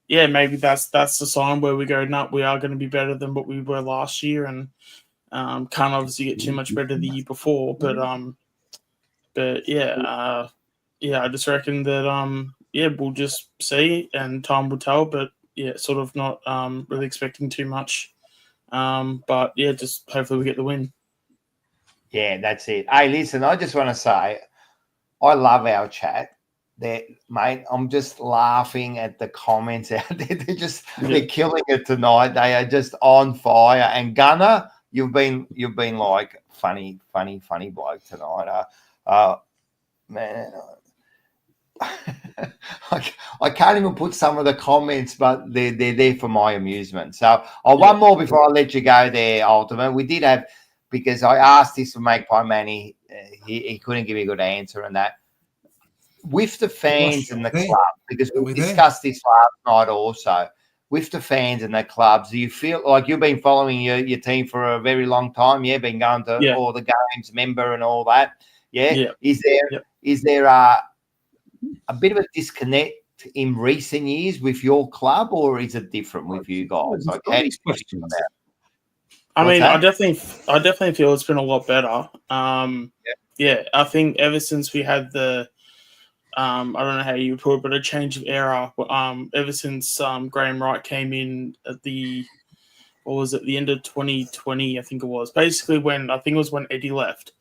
maybe that's the sign where we go, no, we are going to be better than what we were last year and can't obviously get too much better the year before. But I just reckon that we'll just see and time will tell. But sort of not really expecting too much. But just hopefully we get the win.
Yeah, that's it. Hey, listen, I just want to say I love our chat. Mate, I'm just laughing at the comments out there. They're killing it tonight. They are just on fire. And Gunner, you've been like funny bloke tonight. Man, I can't even put some of the comments, but they're there for my amusement. So, one more before I let you go there, Ultimate. We did have, because I asked this to Magpie Manny, he couldn't give me a good answer on that. With the fans and the club, because we discussed this last night also, with the fans and the clubs, do you feel like you've been following your team for a very long time? Yeah, been going to all the games, member and all that. Yeah. Is there a bit of a disconnect in recent years with your club, or is it different with you guys? Like, how do you feel about it?
I mean, I definitely feel it's been a lot better. I think ever since we had the I don't know how you put it, but a change of era. Ever since Graham Wright came in at the end of 2020, I think it was. Basically when Eddie left.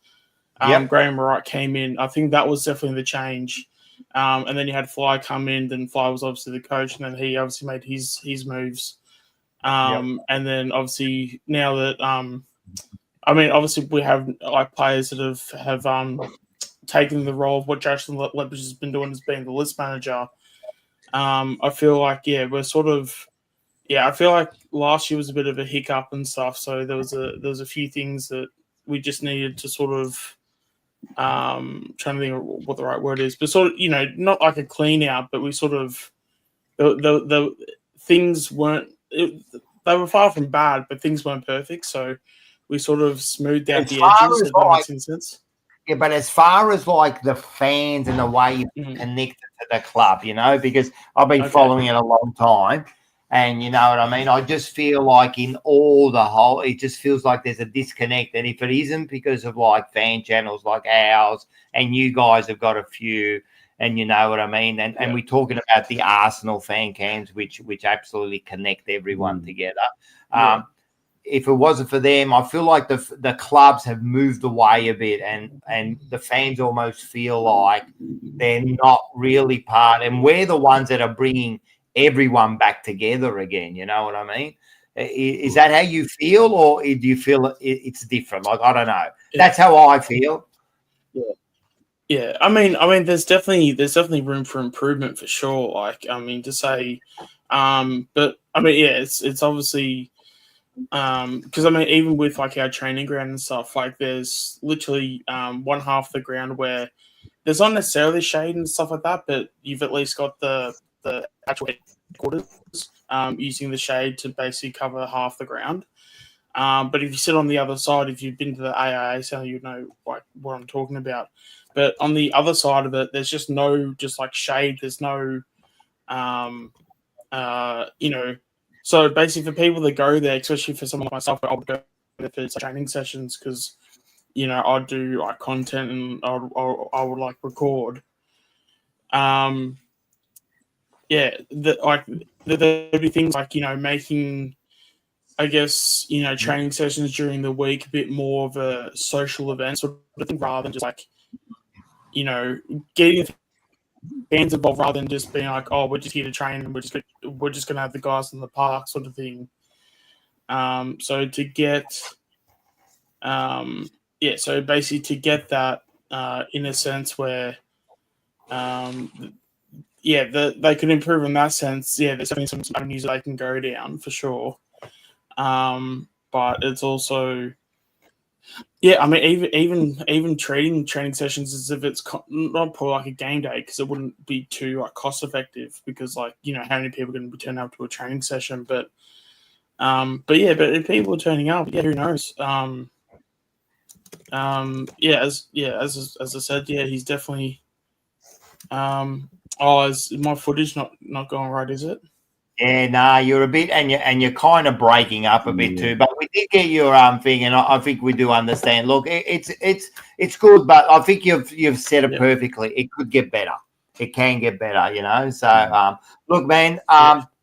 Graham Wright came in. I think that was definitely the change. And then you had Fly come in, then Fly was obviously the coach, and then he obviously made his moves. And then obviously now that obviously we have like players that have taking the role of what Jason Lepage has been doing as being the list manager. I feel like we're sort of I feel like last year was a bit of a hiccup and stuff. So there was a few things that we just needed to sort of trying to think of what the right word is, but sort of not like a clean out, but we sort of the things weren't they were far from bad, but things weren't perfect. So we sort of smoothed out the edges. If that makes any sense.
Yeah, but as far as like the fans and the way you connected to the club, because I've been following it a long time, and you know what I mean, I just feel like in all the whole, it just feels like there's a disconnect. And if it isn't because of like fan channels like ours, and you guys have got a few, and you know what I mean, and we're talking about the Arsenal fan cams, which absolutely connect everyone together. If it wasn't for them, I feel like the clubs have moved away a bit, and the fans almost feel like they're not really part, and we're the ones that are bringing everyone back together again. You know what I mean? Is that how you feel, or do you feel it's different? Like, I don't know. That's how I feel.
Yeah. I mean, there's definitely room for improvement for sure. Like, I mean, to say, but I mean, it's obviously. Because I mean, even with like our training ground and stuff, like there's literally one half of the ground where there's not necessarily shade and stuff like that, but you've at least got the actual headquarters using the shade to basically cover half the ground. But if you sit on the other side, if you've been to the AIA center, you know like what I'm talking about. But on the other side of it, there's just no like shade. There's no, So basically, for people that go there, especially for someone like myself, I would go there for training sessions because, I do like content and I would like record. There'd be things like making, I guess training sessions during the week a bit more of a social event sort of thing, rather than just like, getting fans involved rather than just being like, oh, we're just here to train and we're just gonna have the guys in the park sort of thing. So to get, so basically to get that in a sense where, they could improve in that sense. Yeah, there's definitely some avenues that they can go down for sure. But it's also. Yeah, I mean, even training sessions as if it's not probably like a game day because it wouldn't be too like cost effective because how many people are going to be turning up to a training session? But if people are turning up, who knows? As I said, he's definitely. Is my footage not going right? Is it?
Yeah, nah, you're a bit, and you're kind of breaking up a bit too. But we did get your thing, and I think we do understand. Look, it's good, but I think you've said it perfectly. It could get better. It can get better, So, look, man,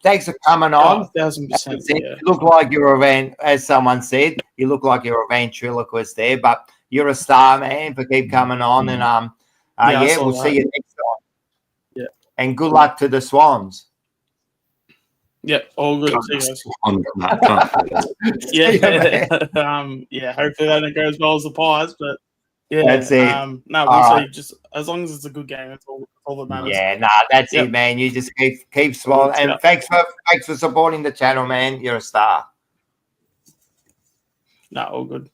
thanks for coming on.
1,000%.
You look like you're as someone said, you look like you're a ventriloquist there, but you're a star, man. For keep coming on, and we'll see you next time.
Yeah,
and good luck to the Swans.
Yeah, all good. See you guys. Hopefully that don't go as well as the Pies, but
that's it.
We'll see. Just as long as it's a good game, that's all that matters.
Yeah, that's it, man. You just keep smiling, and thanks for supporting the channel, man. You're a star.
All good.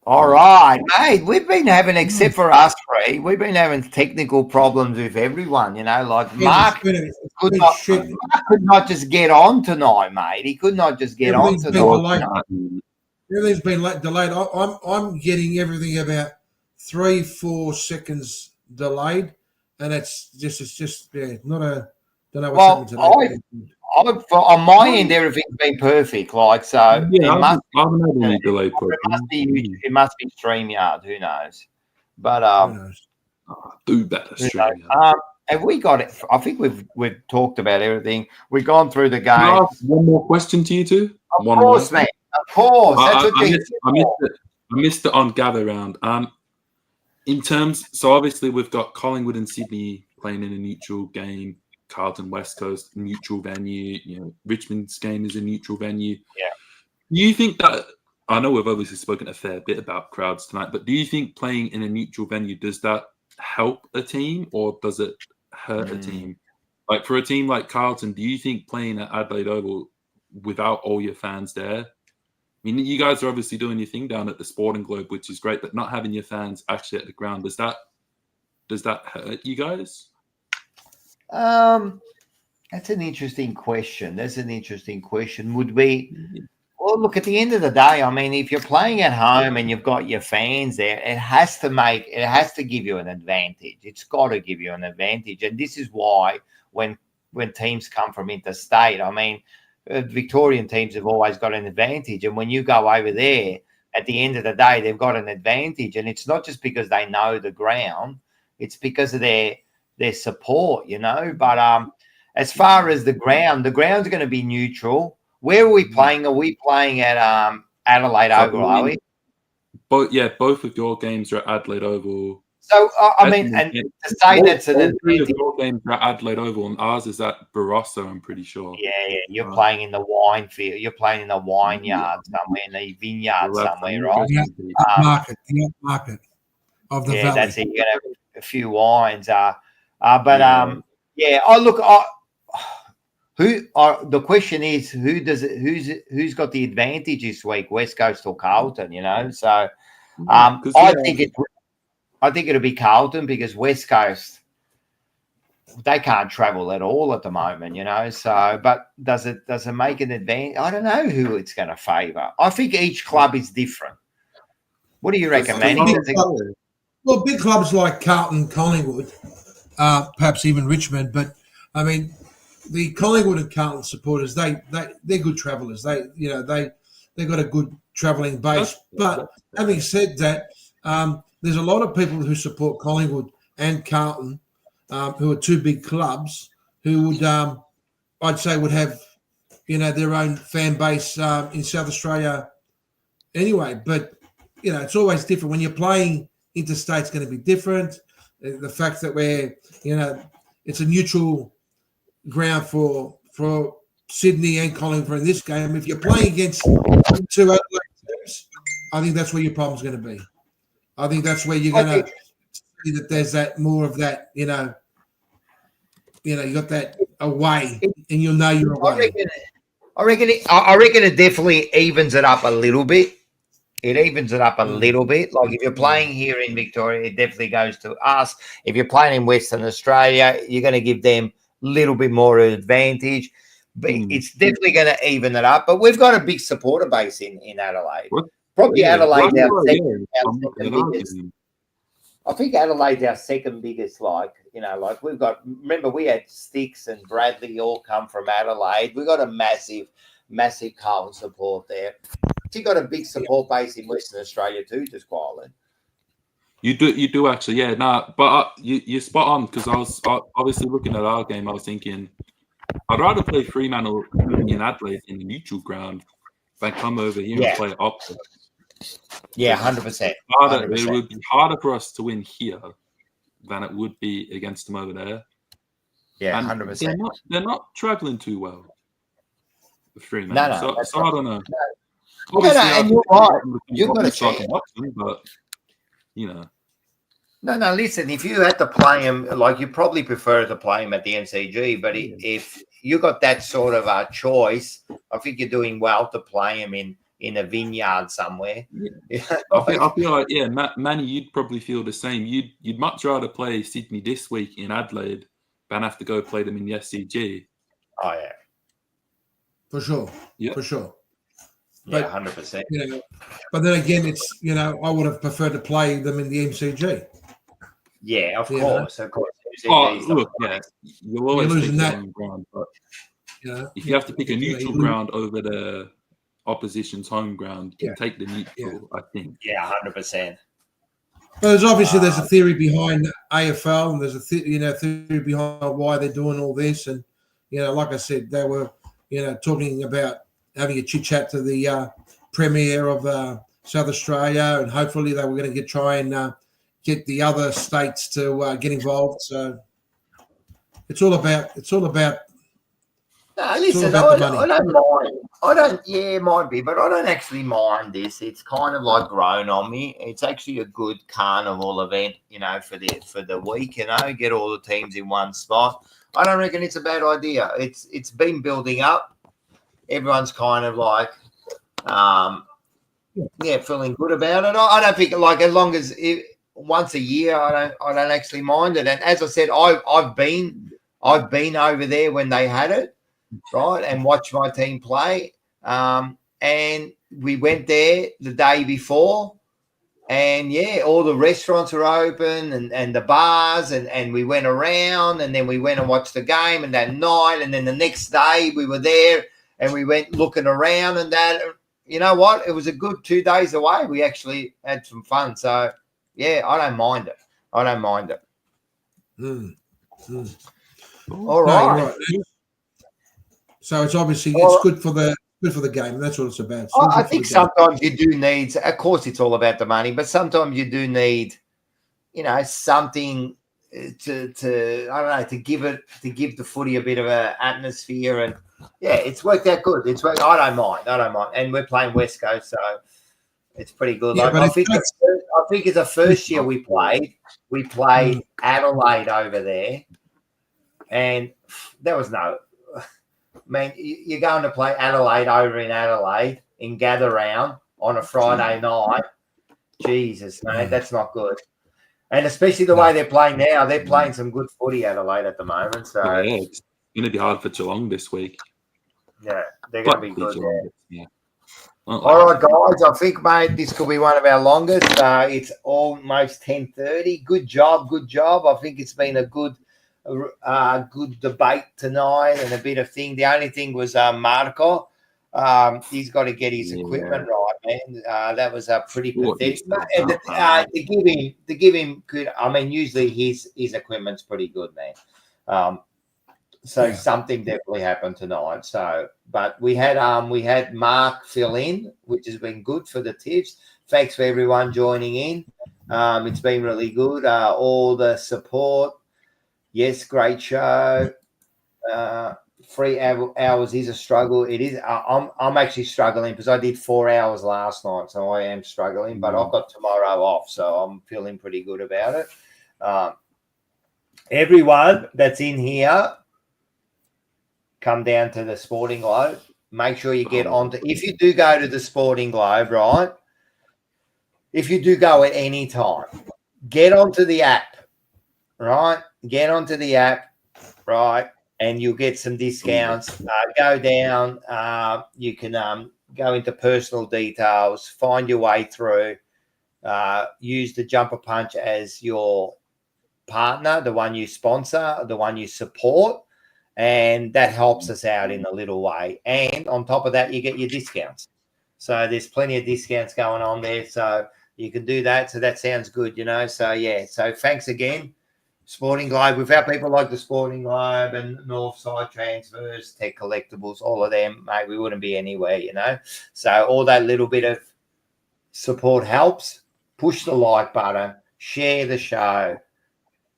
All right, mate. We've been having, except for us three, we've been having technical problems with everyone. Like Mark could not just get on tonight, mate. He could not just get on tonight.
Everything's been delayed. I'm getting everything about 3-4 seconds delayed, and it's just not a. Don't know what's happening today.
On my end, everything's been perfect. Like so, it must be StreamYard. Who knows? But
do better, StreamYard.
Have we got it? I think we've talked about everything. We've gone through the game.
One more question to you two.
Of course, man. Of course.
I missed it on gather round. In terms, so obviously we've got Collingwood and Sydney playing in a neutral game. Carlton, West Coast, neutral venue. Richmond's game is a neutral venue.
Yeah.
Do you think that? I know we've obviously spoken a fair bit about crowds tonight, but do you think playing in a neutral venue does that help a team, or does it hurt a team? Like for a team like Carlton, do you think playing at Adelaide Oval without all your fans there? I mean, you guys are obviously doing your thing down at the Sporting Globe, which is great, but not having your fans actually at the ground, does that hurt you guys?
That's an interesting question. Would we? Well, look, at the end of the day, I mean, if you're playing at home and you've got your fans there, it has to give you an advantage. It's got to give you an advantage. And this is why when teams come from interstate, I mean, Victorian teams have always got an advantage. And when you go over there, at the end of the day, they've got an advantage. And it's not just because they know the ground, it's because of their support, you know. But as far as the ground's going to be neutral. Where are we playing? Are we playing at Adelaide Oval, are we?
Both of your games are at Adelaide Oval.
So, I mean, and to say that's an advantage.
Your games are at Adelaide Oval, and ours is at Barossa, I'm pretty sure.
Yeah. You're playing in the wine field. You're playing in the wine yard somewhere, in the vineyard somewhere, right?
The market of the valley.
That's it. You're going to have a few wines. Oh, look, the question is who's got the advantage this week, West Coast or Carlton, you know? So I think it'll be Carlton because West Coast, they can't travel at all at the moment, you know. So but does it make an advantage? I don't know who it's going to favour. I think each club is different. What do you recommend?
Well, big clubs like Carlton, Collingwood, perhaps even Richmond, but I mean the Collingwood and Carlton supporters, they're good travellers. They've got a good travelling base. But having said that, there's a lot of people who support Collingwood and Carlton, who are two big clubs, who would, I'd say, would have, you know, their own fan base in South Australia anyway. But you know, it's always different when you're playing interstate. It's going to be different. The fact that it's a neutral ground for Sydney and Collingwood in this game. If you're playing against two Adelaide teams, I think that's where your problem's going to be. I think that's where you're going to see that there's that more of that, you got that away, and you'll know you're away.
I reckon it definitely evens it up a little bit. It evens it up a little bit. Like if you're playing here in Victoria, it definitely goes to us. If you're playing in Western Australia, you're going to give them little bit more advantage, but it's definitely going to even it up. But we've got a big supporter base in Adelaide. Probably Adelaide's our second biggest. I think Adelaide's our second biggest. Like we've got. Remember, we had Sticks and Bradley all come from Adelaide. We've got a massive Carlton support there. You've got a big support base in Western Australia too, just quietly.
You do actually, yeah. But you're spot on because I was obviously looking at our game. I was thinking I'd rather play Fremantle in Adelaide in the neutral ground than come over here and play opposite.
Yeah, 100%.
It would be harder for us to win here than it would be against them over there.
Yeah, 100%.
They're not traveling too well. Fremantle.
No.
So I don't know.
And you're right. You've got a chance.
But
No, listen, if you had to play him, like you probably prefer to play him at the MCG, but if you got that sort of a choice, I think you're doing well to play him in a vineyard somewhere.
Yeah. I feel like, Manny, you'd probably feel the same. You'd much rather play Sydney this week in Adelaide than have to go play them in the SCG.
Oh, yeah.
For sure.
Yeah.
For sure.
But, 100%.
But then again, it's, I would have preferred to play them in the MCG.
Yeah, of course.
Look, you'll always take the home ground, but if you have to pick a neutral ground over the opposition's home ground, you take the neutral, I think.
Yeah, 100%.
Well, there's a theory behind AFL, and there's a theory behind why they're doing all this, and like I said, they were talking about having a chit chat to the Premier of South Australia, and hopefully they were going to try and get the other states to get involved. So it's all about
No, listen,
about the
I
money.
don't mind. I don't. Yeah, it might be, but I don't actually mind this. It's kind of like grown on me. It's actually a good carnival event, for the week. Get all the teams in one spot. I don't reckon it's a bad idea. It's been building up. Everyone's kind of like, feeling good about it. I don't think as long as once a year, I don't actually mind it. And as I said, I've been over there when they had it, right, and watched my team play. And we went there the day before, and all the restaurants were open and the bars, and we went around, and then we went and watched the game, and that night, and then the next day we were there and we went looking around, and that. You know what? It was a good 2 days away. We actually had some fun. So, I don't mind it. All right.
No, right. So it's obviously it's good for the game. That's what it's about.
I think sometimes you do need. Of course, it's all about the money, but sometimes you do need, something to I don't know, to give the footy a bit of an atmosphere, and it's worked out good. I don't mind, and we're playing West Coast, so it's pretty good. I think it's the first year we played Adelaide over there, and there was no. Man, you're going to play Adelaide over in Adelaide in Gather Round on a Friday night. Jesus, mate, that's not good. And especially the way they're playing now, they're playing some good footy, Adelaide, at the moment. So
it's going to be hard for Geelong this week.
Yeah, they're going to be good.
Yeah.
All right, guys. I think, mate, this could be one of our longest. It's almost 10:30. Good job. I think it's been a good debate tonight and a bit of thing. The only thing was Marco. He's got to get his equipment right, man. That was pretty pathetic. To give him good. I mean, usually his equipment's pretty good, man. Something definitely happened tonight. So, but we had Mark fill in, which has been good for the tips. Thanks for everyone joining in. It's been really good. All the support. Yes, great show. 3 hours is a struggle. It is. I'm actually struggling because I did 4 hours last night, so I am struggling. But I've got tomorrow off, so I'm feeling pretty good about it. Everyone that's in here, come down to the Sporting Globe. Make sure you get onto. If you do go to the Sporting Globe, right? If you do go at any time, get onto the app, right? Get onto the app, right? And you'll get some discounts. Go down. You can go into personal details, find your way through. Use the Jumper Punch as your partner, the one you sponsor, the one you support, and that helps us out in a little way. And on top of that, you get your discounts. So there's plenty of discounts going on there. So you can do that. So that sounds good, So, So thanks again. Sporting Globe, without people like the Sporting Globe and Northside Transfers, Tech Collectibles, all of them, mate, we wouldn't be anywhere, So all that little bit of support helps. Push the like button, share the show.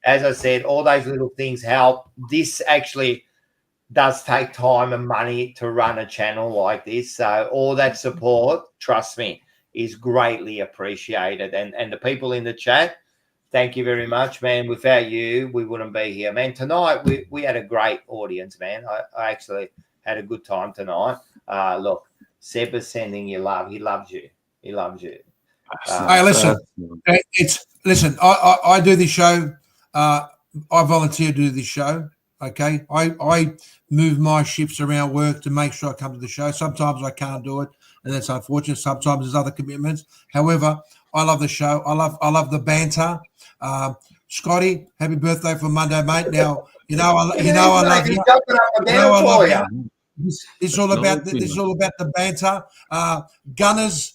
As I said, all those little things help. This actually does take time and money to run a channel like this. So all that support, trust me, is greatly appreciated. And the people in the chat, thank you very much, man. Without you, we wouldn't be here, man. Tonight, we had a great audience, man. I actually had a good time tonight. Look, Seb is sending you love. He loves you.
Hey, listen. I do this show. I volunteer to do this show. Okay, I move my shifts around work to make sure I come to the show. Sometimes I can't do it, and that's unfortunate. Sometimes there's other commitments. However, I love the show. I love the banter. Scotty, happy birthday for Monday, mate. Now I love you. I love you. It's all about the banter. Gunners,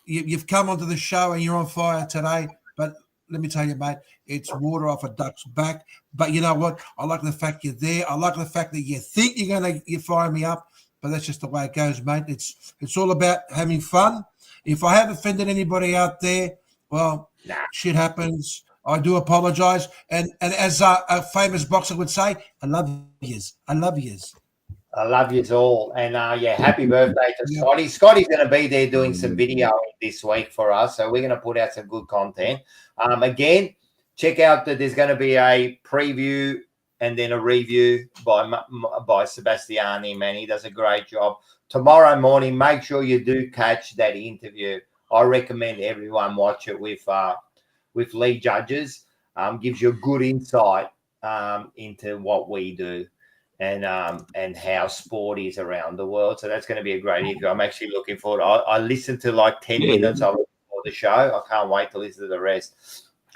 you've come onto the show and you're on fire today. But let me tell you, mate, it's water off a duck's back. But you know what? I like the fact you're there. I like the fact that you think you're firing me up. But that's just the way it goes, mate. It's all about having fun. If I have offended anybody out there, well, shit happens. I do apologize. And as a famous boxer would say, I love yous.
I love you all. And happy birthday to Scotty. Scotty's going to be there doing some video this week for us. So we're going to put out some good content. Again, check out that there's going to be a preview and then a review by Sebastiani, man. He does a great job. Tomorrow morning, make sure you do catch that interview. I recommend everyone watch it with lead judges. Gives you a good insight into what we do and how sport is around the world. So that's going to be a great interview. I'm actually looking forward. I listened to like 10 minutes of it before the show. I can't wait to listen to the rest.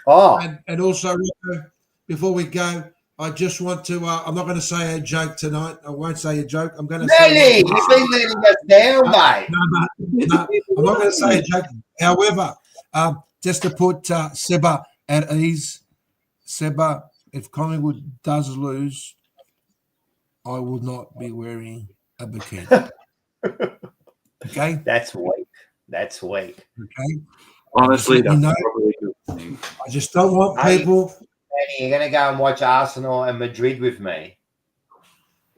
And also, Rico, before we go, I just want to. I'm not going to say a joke tonight. I won't say a joke. I'm going to say.
You've been letting us down, mate.
No, I'm not going to say a joke. However, just to put Seba at ease, Seba, if Collingwood does lose, I will not be wearing a bikini. Okay,
that's weak.
Okay,
honestly, that's
probably a good thing. I just don't want people.
You're going to go and watch Arsenal and Madrid with me.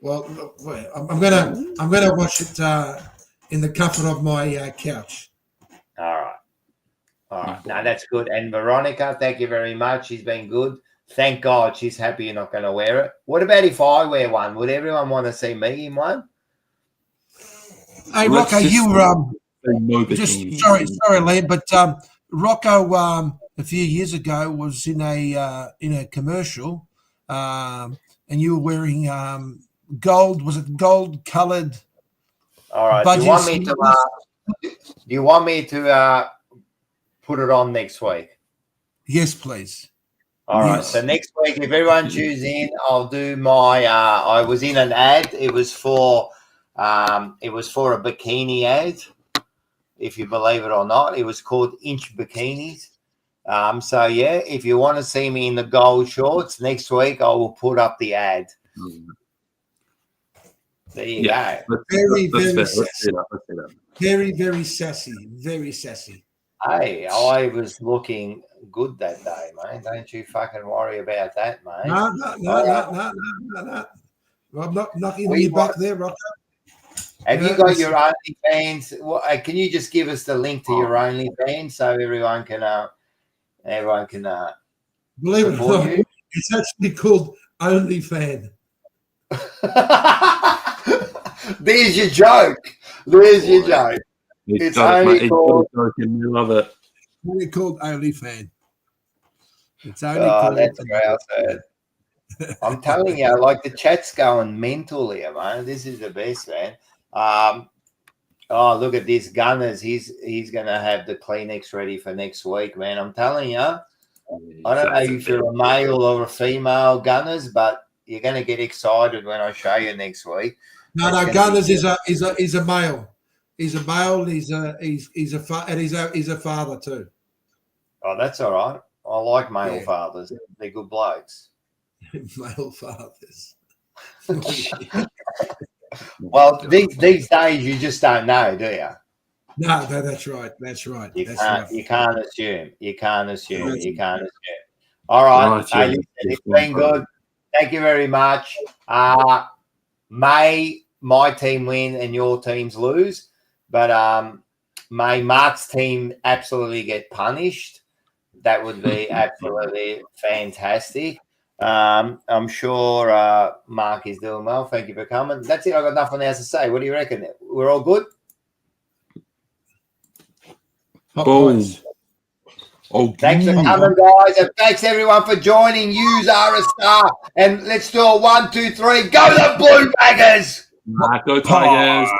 Well, I'm gonna watch it in the comfort of my couch.
All right. No, that's good. And Veronica, thank you very much. She's been good. Thank God she's happy you're not going to wear it. What about if I wear one? Would everyone want to see me in one?
Hey, Rocco, you were sorry, Liam, but Rocco a few years ago was in a commercial, and you were wearing gold. Was it gold coloured?
All right. Do you want me to put it on next week?
Yes, please.
All right. So next week, if everyone tunes in, I'll do my. I was in an ad. It was for a bikini ad. If you believe it or not, it was called Inch Bikinis. So if you want to see me in the gold shorts next week, I will put up the ad. There you go.
Very, very sassy. Very, very sassy. Very sassy.
Hey, I was looking good that day, mate. Don't you fucking worry about that, mate.
No. I'm not knocking you back there, Rocco.
Have you got your OnlyFans? Can you just give us the link to your OnlyFans so everyone can
believe it or not, it's actually called OnlyFan.
There's your joke. It's only called.
Love it.
It's only called OnlyFan. It's only called.
That's great. I'm telling you, like the chat's going mental here, man. This is the best, man. Look at this Gunners. He's going to have the Kleenex ready for next week, man. I'm telling you. I don't know if you're a male or a female Gunners, but you're going to get excited when I show you next week.
No, Gunners is a male. He's a male. He's a father too.
Oh, that's all right. I like male fathers. They're good blokes.
Male fathers.
Well, these days you just don't know, do you?
No, that's right.
You can't assume. All right. Hey, listen, it's been good. Thank you very much. May my team win and your teams lose, but may Mark's team absolutely get punished. That would be absolutely fantastic. I'm sure Mark is doing well. Thank you for coming. That's it. I've got nothing else to say. What do you reckon? We're all good?
Boom.
Thanks for coming, guys. And thanks, everyone, for joining. Yous are a star. And let's do a 1, 2, 3. Go the Blue Baggers!
Go Tigers!